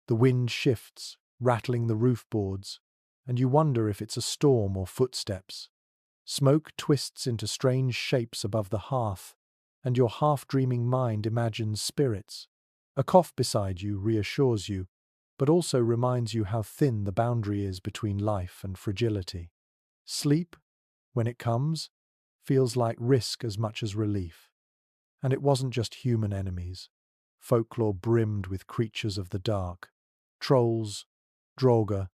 The wind shifts, rattling the roof boards, and you wonder if it's a storm or footsteps. Smoke twists into strange shapes above the hearth, and your half-dreaming mind imagines spirits. A cough beside you reassures you, but also reminds you how thin the boundary is between life and fragility. Sleep, when it comes, feels like risk as much as relief. And it wasn't just human enemies. Folklore brimmed with creatures of the dark. Trolls, draugr,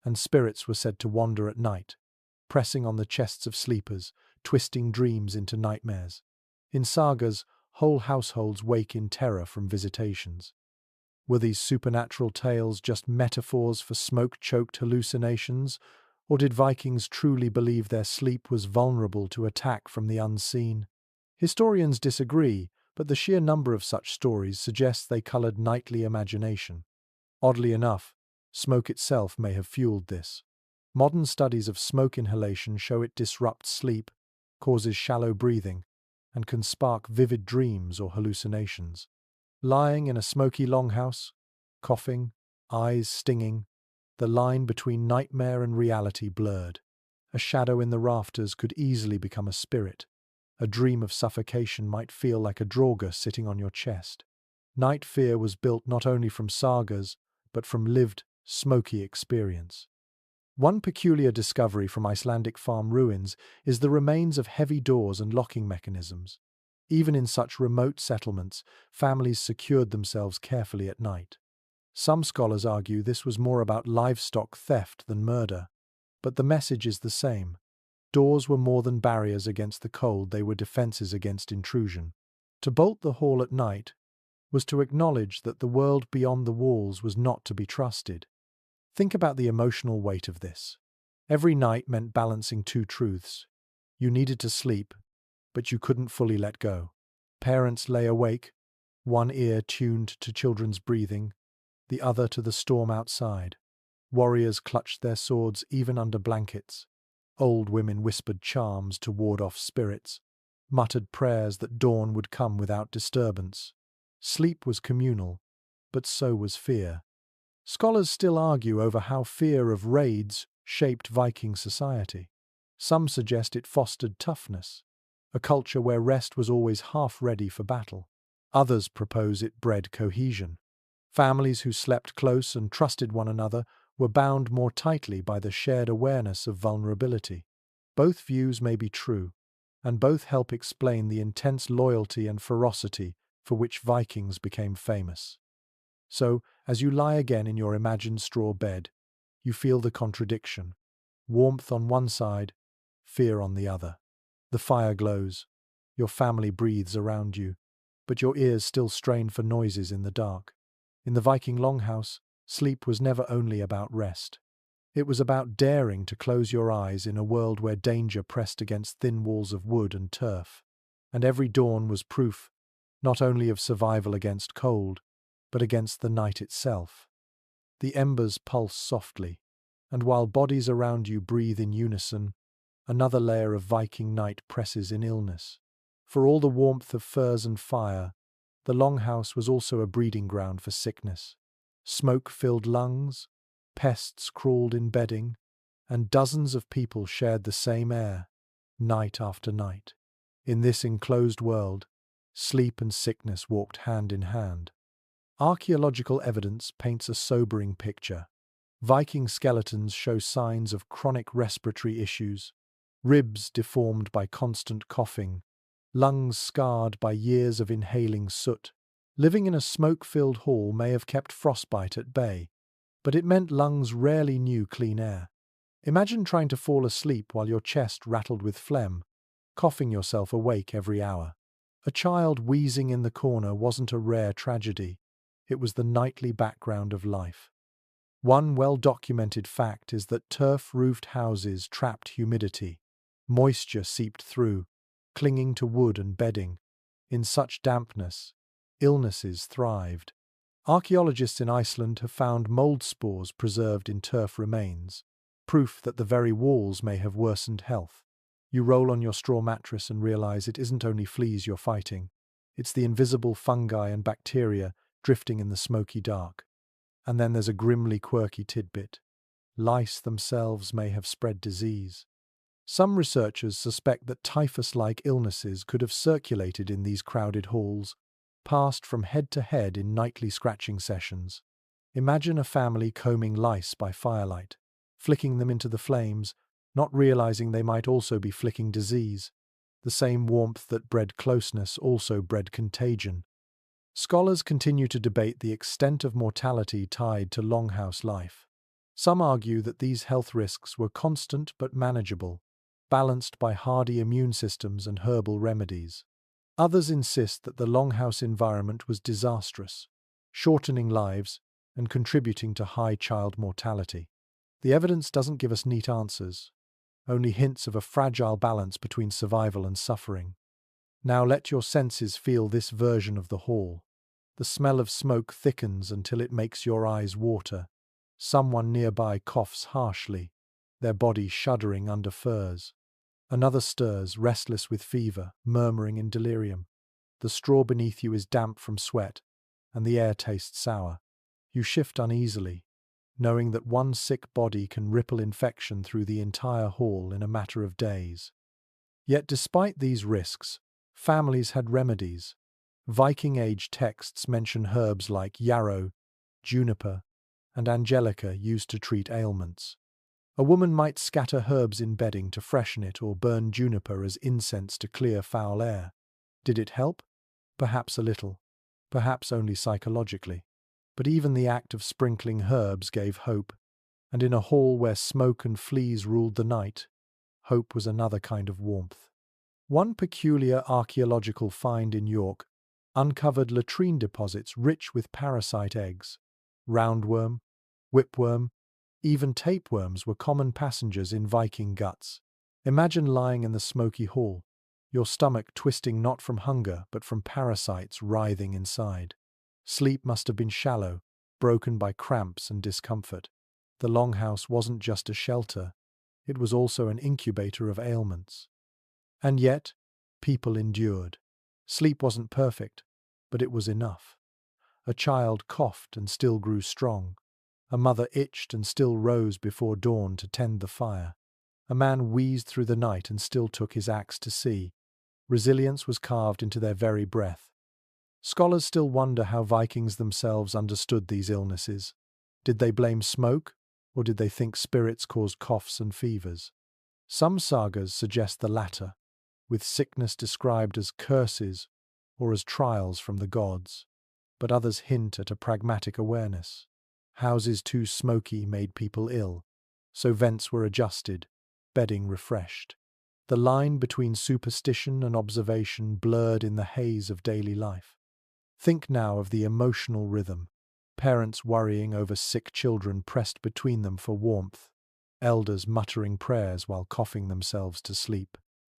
and spirits were said to wander at night, pressing on the chests of sleepers, twisting dreams into nightmares. In sagas, whole households wake in terror from visitations. Were these supernatural tales just metaphors for smoke-choked hallucinations, or did Vikings truly believe their sleep was vulnerable to attack from the unseen? Historians disagree, but the sheer number of such stories suggests they colored nightly imagination. Oddly enough, smoke itself may have fueled this. Modern studies of smoke inhalation show it disrupts sleep, causes shallow breathing, and can spark vivid dreams or hallucinations. Lying in a smoky longhouse, coughing, eyes stinging, the line between nightmare and reality blurred. A shadow in the rafters could easily become a spirit. A dream of suffocation might feel like a draugr sitting on your chest. Night fear was built not only from sagas, but from lived, smoky experience. One peculiar discovery from Icelandic farm ruins is the remains of heavy doors and locking mechanisms. Even in such remote settlements, families secured themselves carefully at night. Some scholars argue this was more about livestock theft than murder, but the message is the same. Doors were more than barriers against the cold, they were defenses against intrusion. To bolt the hall at night was to acknowledge that the world beyond the walls was not to be trusted. Think about the emotional weight of this. Every night meant balancing two truths. You needed to sleep, but you couldn't fully let go. Parents lay awake, one ear tuned to children's breathing, the other to the storm outside. Warriors clutched their swords even under blankets. Old women whispered charms to ward off spirits, muttered prayers that dawn would come without disturbance. Sleep was communal, but so was fear. Scholars still argue over how fear of raids shaped Viking society. Some suggest it fostered toughness, a culture where rest was always half ready for battle. Others propose it bred cohesion. Families who slept close and trusted one another were bound more tightly by the shared awareness of vulnerability. Both views may be true, and both help explain the intense loyalty and ferocity for which Vikings became famous. So, as you lie again in your imagined straw bed, you feel the contradiction. Warmth on one side, fear on the other. The fire glows. Your family breathes around you, but your ears still strain for noises in the dark. In the Viking longhouse, sleep was never only about rest. It was about daring to close your eyes in a world where danger pressed against thin walls of wood and turf. And every dawn was proof, not only of survival against cold, but against the night itself. The embers pulse softly, and while bodies around you breathe in unison, another layer of Viking night presses in illness. For all the warmth of furs and fire, the longhouse was also a breeding ground for sickness. Smoke filled lungs, pests crawled in bedding, and dozens of people shared the same air, night after night. In this enclosed world, sleep and sickness walked hand in hand. Archaeological evidence paints a sobering picture. Viking skeletons show signs of chronic respiratory issues, ribs deformed by constant coughing, lungs scarred by years of inhaling soot. Living in a smoke-filled hall may have kept frostbite at bay, but it meant lungs rarely knew clean air. Imagine trying to fall asleep while your chest rattled with phlegm, coughing yourself awake every hour. A child wheezing in the corner wasn't a rare tragedy. It was the nightly background of life. One well-documented fact is that turf-roofed houses trapped humidity. Moisture seeped through, clinging to wood and bedding. In such dampness, illnesses thrived. Archaeologists in Iceland have found mold spores preserved in turf remains, proof that the very walls may have worsened health. You roll on your straw mattress and realize it isn't only fleas you're fighting. It's the invisible fungi and bacteria drifting in the smoky dark. And then there's a grimly quirky tidbit. Lice themselves may have spread disease. Some researchers suspect that typhus-like illnesses could have circulated in these crowded halls, passed from head to head in nightly scratching sessions. Imagine a family combing lice by firelight, flicking them into the flames, not realizing they might also be flicking disease. The same warmth that bred closeness also bred contagion. Scholars continue to debate the extent of mortality tied to longhouse life. Some argue that these health risks were constant but manageable, balanced by hardy immune systems and herbal remedies. Others insist that the longhouse environment was disastrous, shortening lives and contributing to high child mortality. The evidence doesn't give us neat answers, only hints of a fragile balance between survival and suffering. Now let your senses feel this version of the hall. The smell of smoke thickens until it makes your eyes water. Someone nearby coughs harshly, their body shuddering under furs. Another stirs, restless with fever, murmuring in delirium. The straw beneath you is damp from sweat, and the air tastes sour. You shift uneasily, knowing that one sick body can ripple infection through the entire hall in a matter of days. Yet despite these risks, families had remedies. Viking Age texts mention herbs like yarrow, juniper, and angelica used to treat ailments. A woman might scatter herbs in bedding to freshen it or burn juniper as incense to clear foul air. Did it help? Perhaps a little, perhaps only psychologically. But even the act of sprinkling herbs gave hope, and in a hall where smoke and fleas ruled the night, hope was another kind of warmth. One peculiar archaeological find in York uncovered latrine deposits rich with parasite eggs. Roundworm, whipworm, even tapeworms were common passengers in Viking guts. Imagine lying in the smoky hall, your stomach twisting not from hunger but from parasites writhing inside. Sleep must have been shallow, broken by cramps and discomfort. The longhouse wasn't just a shelter, it was also an incubator of ailments. And yet, people endured. Sleep wasn't perfect, but it was enough. A child coughed and still grew strong. A mother itched and still rose before dawn to tend the fire. A man wheezed through the night and still took his axe to sea. Resilience was carved into their very breath. Scholars still wonder how Vikings themselves understood these illnesses. Did they blame smoke, or did they think spirits caused coughs and fevers? Some sagas suggest the latter, with sickness described as curses or as trials from the gods, but others hint at a pragmatic awareness. Houses too smoky made people ill, so vents were adjusted, bedding refreshed. The line between superstition and observation blurred in the haze of daily life. Think now of the emotional rhythm. Parents worrying over sick children pressed between them for warmth. Elders muttering prayers while coughing themselves to sleep.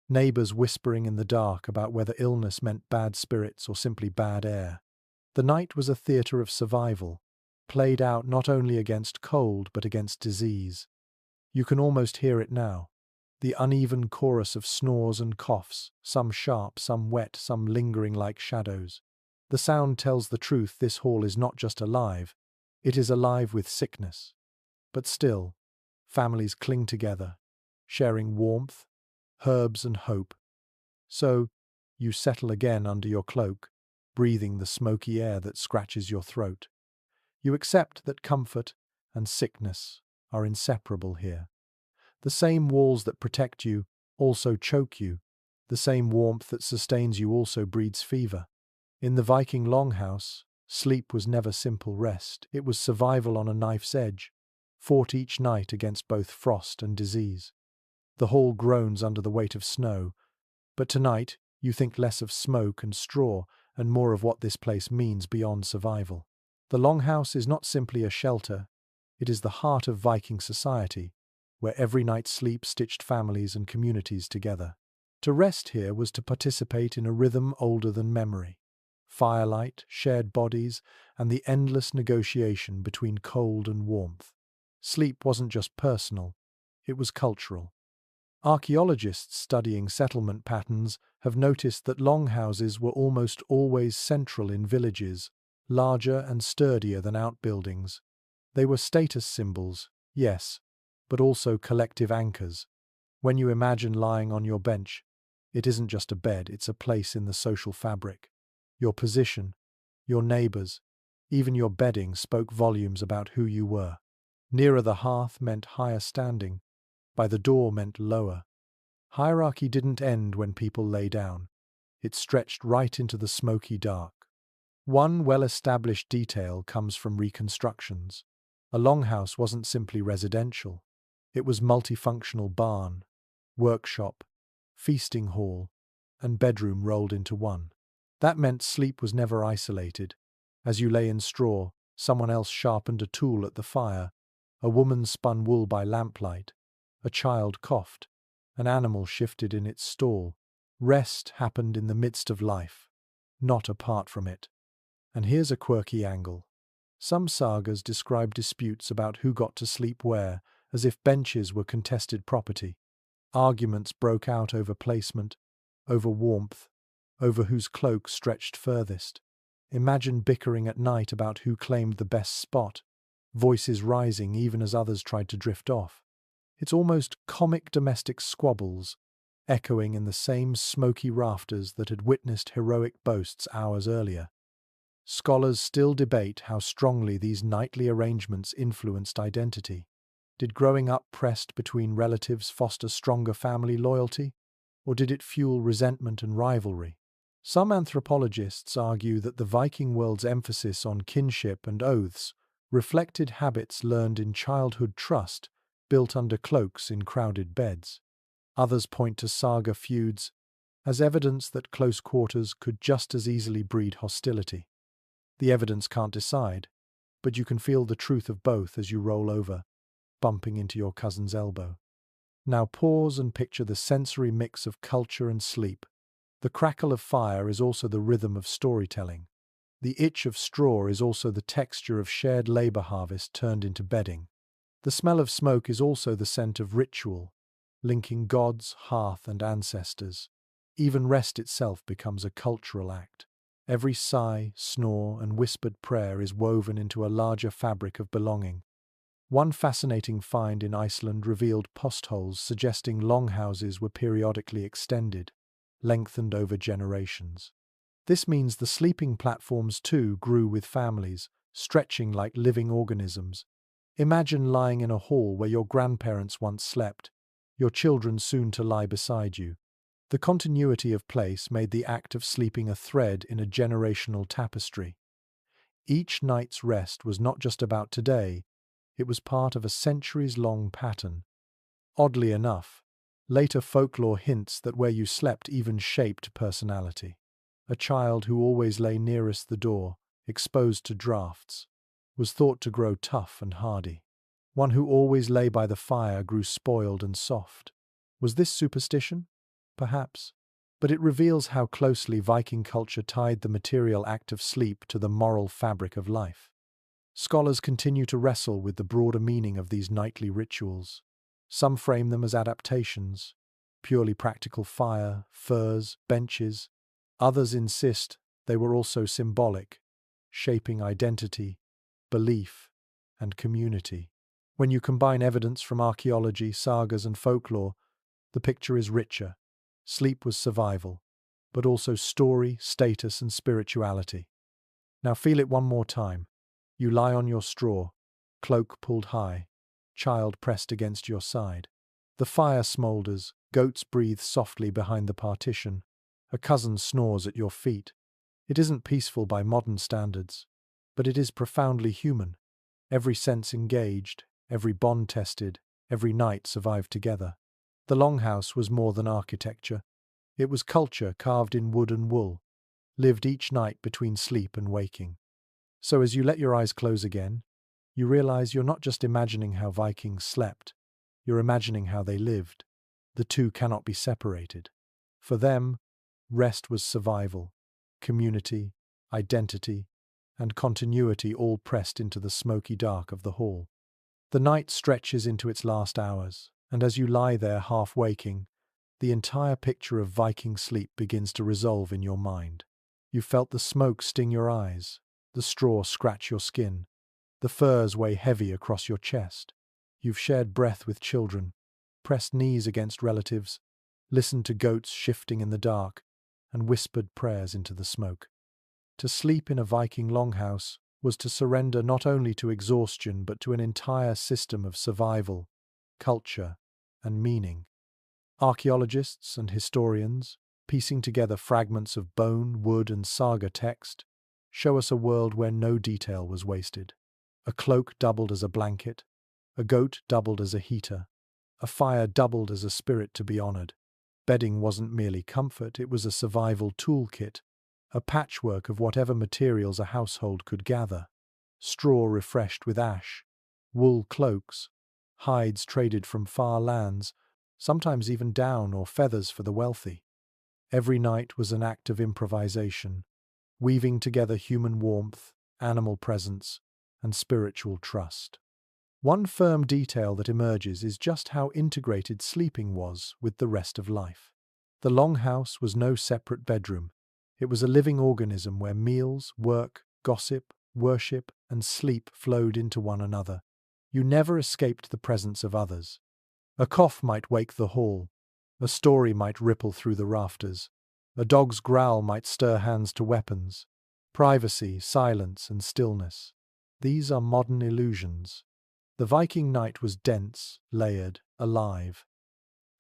Neighbors whispering in the dark about whether illness meant bad spirits or simply bad air. The night was a theatre of survival, played out not only against cold but against disease. You can almost hear it now. The uneven chorus of snores and coughs, some sharp, some wet, some lingering like shadows. The sound tells the truth: this hall is not just alive, it is alive with sickness. But still, families cling together, sharing warmth, herbs and hope. So, you settle again under your cloak, breathing the smoky air that scratches your throat. You accept that comfort and sickness are inseparable here. The same walls that protect you also choke you. The same warmth that sustains you also breeds fever. In the Viking longhouse, sleep was never simple rest. It was survival on a knife's edge, fought each night against both frost and disease. The hall groans under the weight of snow, but tonight you think less of smoke and straw and more of what this place means beyond survival. The longhouse is not simply a shelter, it is the heart of Viking society, where every night sleep stitched families and communities together. To rest here was to participate in a rhythm older than memory. Firelight, shared bodies, and the endless negotiation between cold and warmth. Sleep wasn't just personal, it was cultural. Archaeologists studying settlement patterns have noticed that longhouses were almost always central in villages, larger and sturdier than outbuildings. They were status symbols, yes, but also collective anchors. When you imagine lying on your bench, it isn't just a bed, it's a place in the social fabric. Your position, your neighbors, even your bedding spoke volumes about who you were. Nearer the hearth meant higher standing, by the door meant lower. Hierarchy didn't end when people lay down. It stretched right into the smoky dark. One well-established detail comes from reconstructions. A longhouse wasn't simply residential. It was multifunctional barn, workshop, feasting hall, and bedroom rolled into one. That meant sleep was never isolated. As you lay in straw, someone else sharpened a tool at the fire. A woman spun wool by lamplight. A child coughed. An animal shifted in its stall. Rest happened in the midst of life, not apart from it. And here's a quirky angle. Some sagas describe disputes about who got to sleep where, as if benches were contested property. Arguments broke out over placement, over warmth, over whose cloak stretched furthest. Imagine bickering at night about who claimed the best spot, voices rising even as others tried to drift off. It's almost comic domestic squabbles, echoing in the same smoky rafters that had witnessed heroic boasts hours earlier. Scholars still debate how strongly these nightly arrangements influenced identity. Did growing up pressed between relatives foster stronger family loyalty, or did it fuel resentment and rivalry? Some anthropologists argue that the Viking world's emphasis on kinship and oaths reflected habits learned in childhood trust, built under cloaks in crowded beds. Others point to saga feuds as evidence that close quarters could just as easily breed hostility. The evidence can't decide, but you can feel the truth of both as you roll over, bumping into your cousin's elbow. Now pause and picture the sensory mix of culture and sleep. The crackle of fire is also the rhythm of storytelling. The itch of straw is also the texture of shared labor harvest turned into bedding. The smell of smoke is also the scent of ritual, linking gods, hearth, and ancestors. Even rest itself becomes a cultural act. Every sigh, snore, and whispered prayer is woven into a larger fabric of belonging. One fascinating find in Iceland revealed postholes suggesting longhouses were periodically extended, lengthened over generations. This means the sleeping platforms too grew with families, stretching like living organisms. Imagine lying in a hall where your grandparents once slept, your children soon to lie beside you. The continuity of place made the act of sleeping a thread in a generational tapestry. Each night's rest was not just about today, it was part of a centuries-long pattern. Oddly enough, later folklore hints that where you slept even shaped personality. A child who always lay nearest the door, exposed to draughts, was thought to grow tough and hardy. One who always lay by the fire grew spoiled and soft. Was this superstition? Perhaps. But it reveals how closely Viking culture tied the material act of sleep to the moral fabric of life. Scholars continue to wrestle with the broader meaning of these nightly rituals. Some frame them as adaptations, purely practical fire, furs, benches. Others insist they were also symbolic, shaping identity, belief, and community. When you combine evidence from archaeology, sagas, and folklore, the picture is richer. Sleep was survival, but also story, status, and spirituality. Now feel it one more time. You lie on your straw, cloak pulled high, child pressed against your side. The fire smoulders, goats breathe softly behind the partition, a cousin snores at your feet. It isn't peaceful by modern standards, but it is profoundly human. Every sense engaged, every bond tested, every night survived together. The longhouse was more than architecture. It was culture carved in wood and wool, lived each night between sleep and waking. So as you let your eyes close again, you realize you're not just imagining how Vikings slept, you're imagining how they lived. The two cannot be separated. For them, rest was survival, community, identity, and continuity all pressed into the smoky dark of the hall. The night stretches into its last hours, and as you lie there half waking, the entire picture of Viking sleep begins to resolve in your mind. You felt the smoke sting your eyes, the straw scratch your skin, the furs weigh heavy across your chest. You've shared breath with children, pressed knees against relatives, listened to goats shifting in the dark, and whispered prayers into the smoke. To sleep in a Viking longhouse was to surrender not only to exhaustion but to an entire system of survival, culture, and meaning. Archaeologists and historians, piecing together fragments of bone, wood, and saga text, show us a world where no detail was wasted. A cloak doubled as a blanket, a goat doubled as a heater, a fire doubled as a spirit to be honored. Bedding wasn't merely comfort, it was a survival toolkit, a patchwork of whatever materials a household could gather. Straw refreshed with ash, wool cloaks, hides traded from far lands, sometimes even down or feathers for the wealthy. Every night was an act of improvisation, weaving together human warmth, animal presence, and spiritual trust. One firm detail that emerges is just how integrated sleeping was with the rest of life. The longhouse was no separate bedroom. It was a living organism where meals, work, gossip, worship, and sleep flowed into one another. You never escaped the presence of others. A cough might wake the hall, a story might ripple through the rafters, a dog's growl might stir hands to weapons. Privacy, silence, and stillness. These are modern illusions. The Viking night was dense, layered, alive.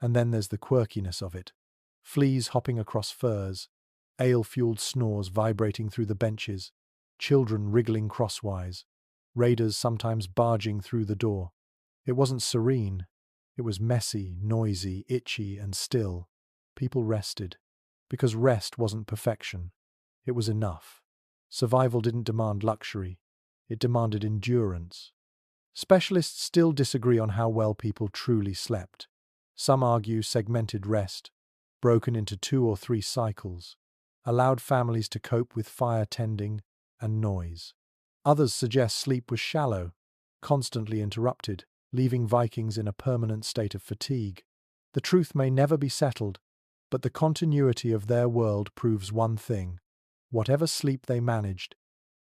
And then there's the quirkiness of it. Fleas hopping across furs, ale-fueled snores vibrating through the benches, children wriggling crosswise, raiders sometimes barging through the door. It wasn't serene. It was messy, noisy, itchy, and still. People rested. Because rest wasn't perfection. It was enough. Survival didn't demand luxury. It demanded endurance. Specialists still disagree on how well people truly slept. Some argue segmented rest, broken into 2 or 3 cycles, allowed families to cope with fire tending and noise. Others suggest sleep was shallow, constantly interrupted, leaving Vikings in a permanent state of fatigue. The truth may never be settled, but the continuity of their world proves one thing. Whatever sleep they managed,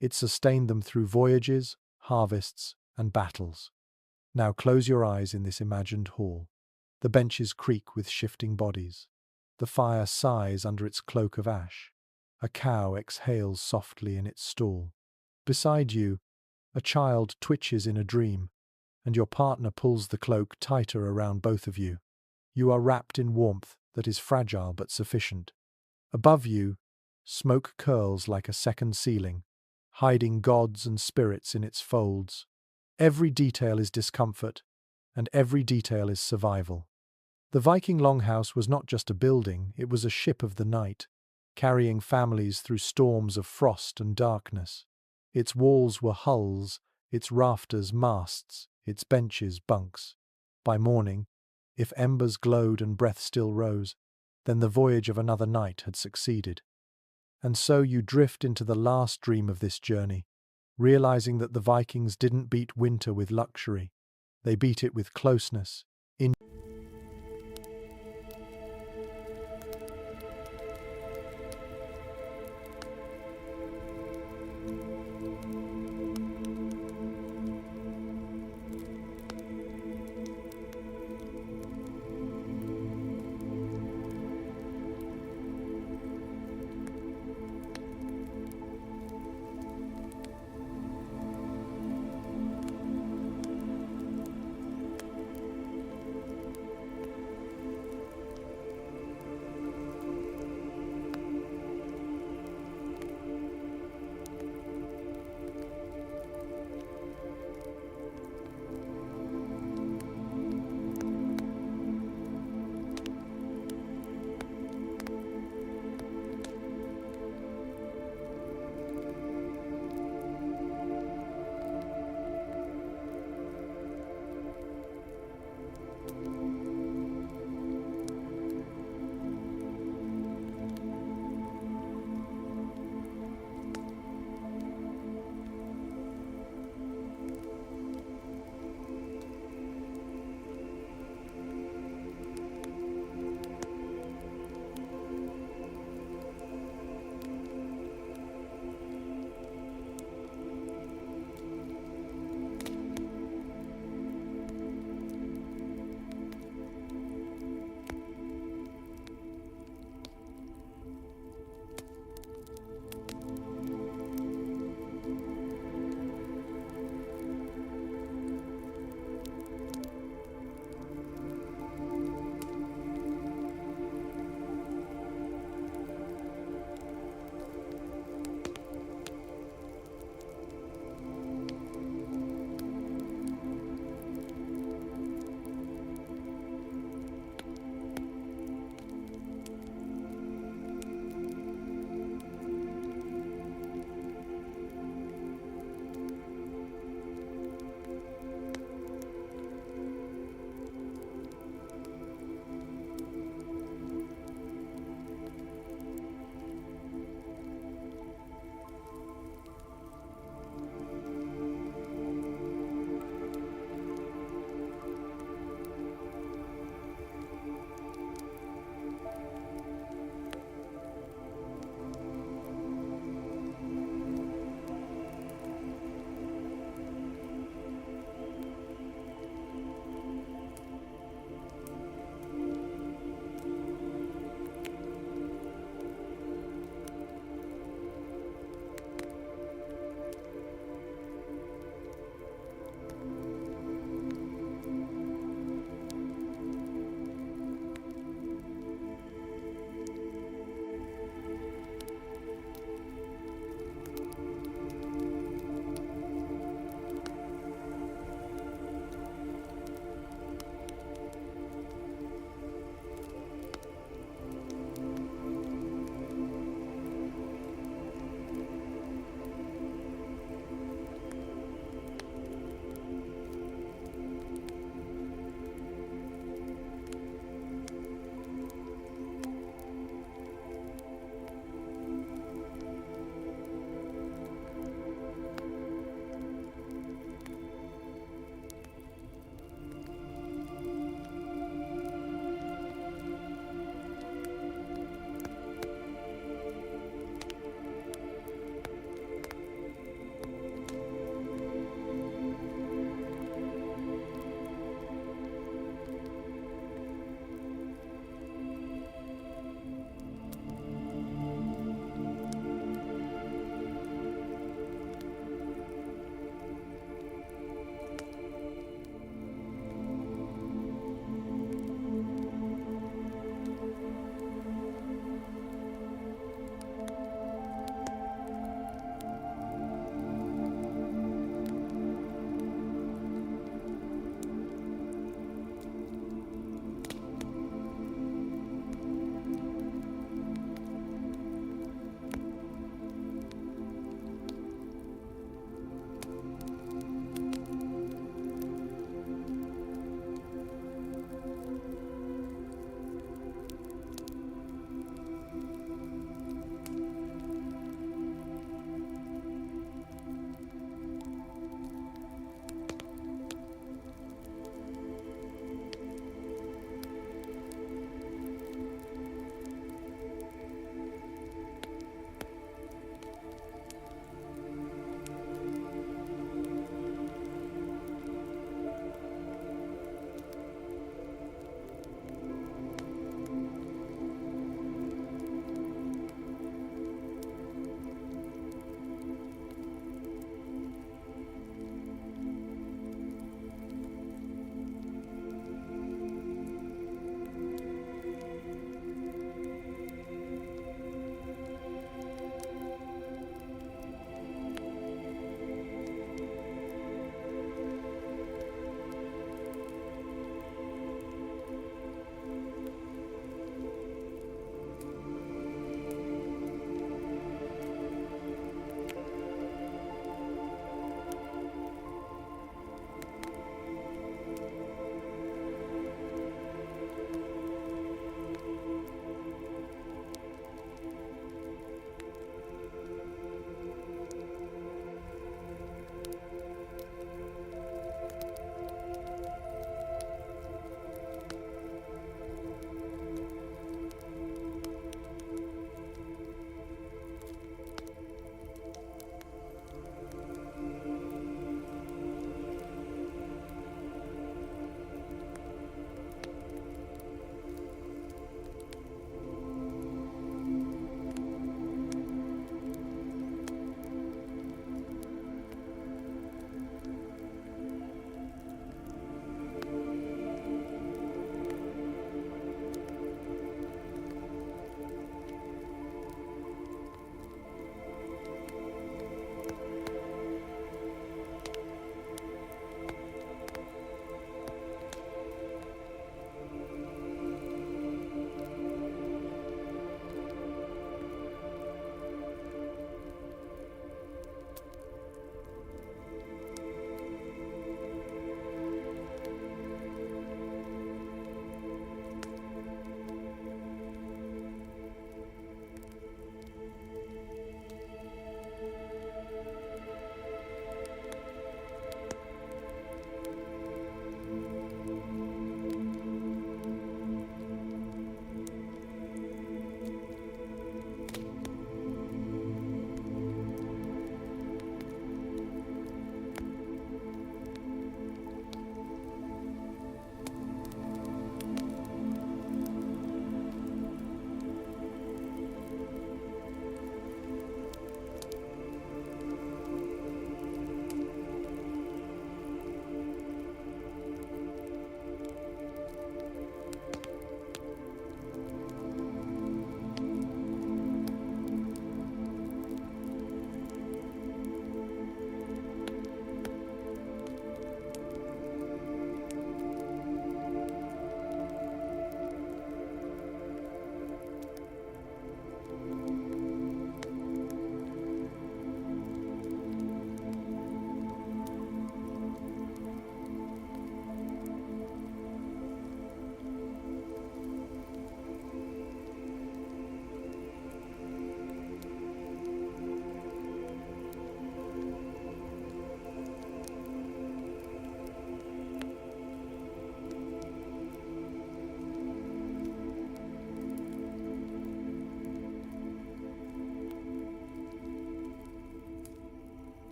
it sustained them through voyages, harvests, and battles. Now close your eyes in this imagined hall. The benches creak with shifting bodies. The fire sighs under its cloak of ash. A cow exhales softly in its stall. Beside you, a child twitches in a dream, and your partner pulls the cloak tighter around both of you. You are wrapped in warmth that is fragile but sufficient. Above you, smoke curls like a second ceiling, hiding gods and spirits in its folds. Every detail is discomfort, and every detail is survival. The Viking longhouse was not just a building, it was a ship of the night, carrying families through storms of frost and darkness. Its walls were hulls, its rafters masts, its benches bunks. By morning, if embers glowed and breath still rose, then the voyage of another night had succeeded. And so you drift into the last dream of this journey, realizing that the Vikings didn't beat winter with luxury. They beat it with closeness,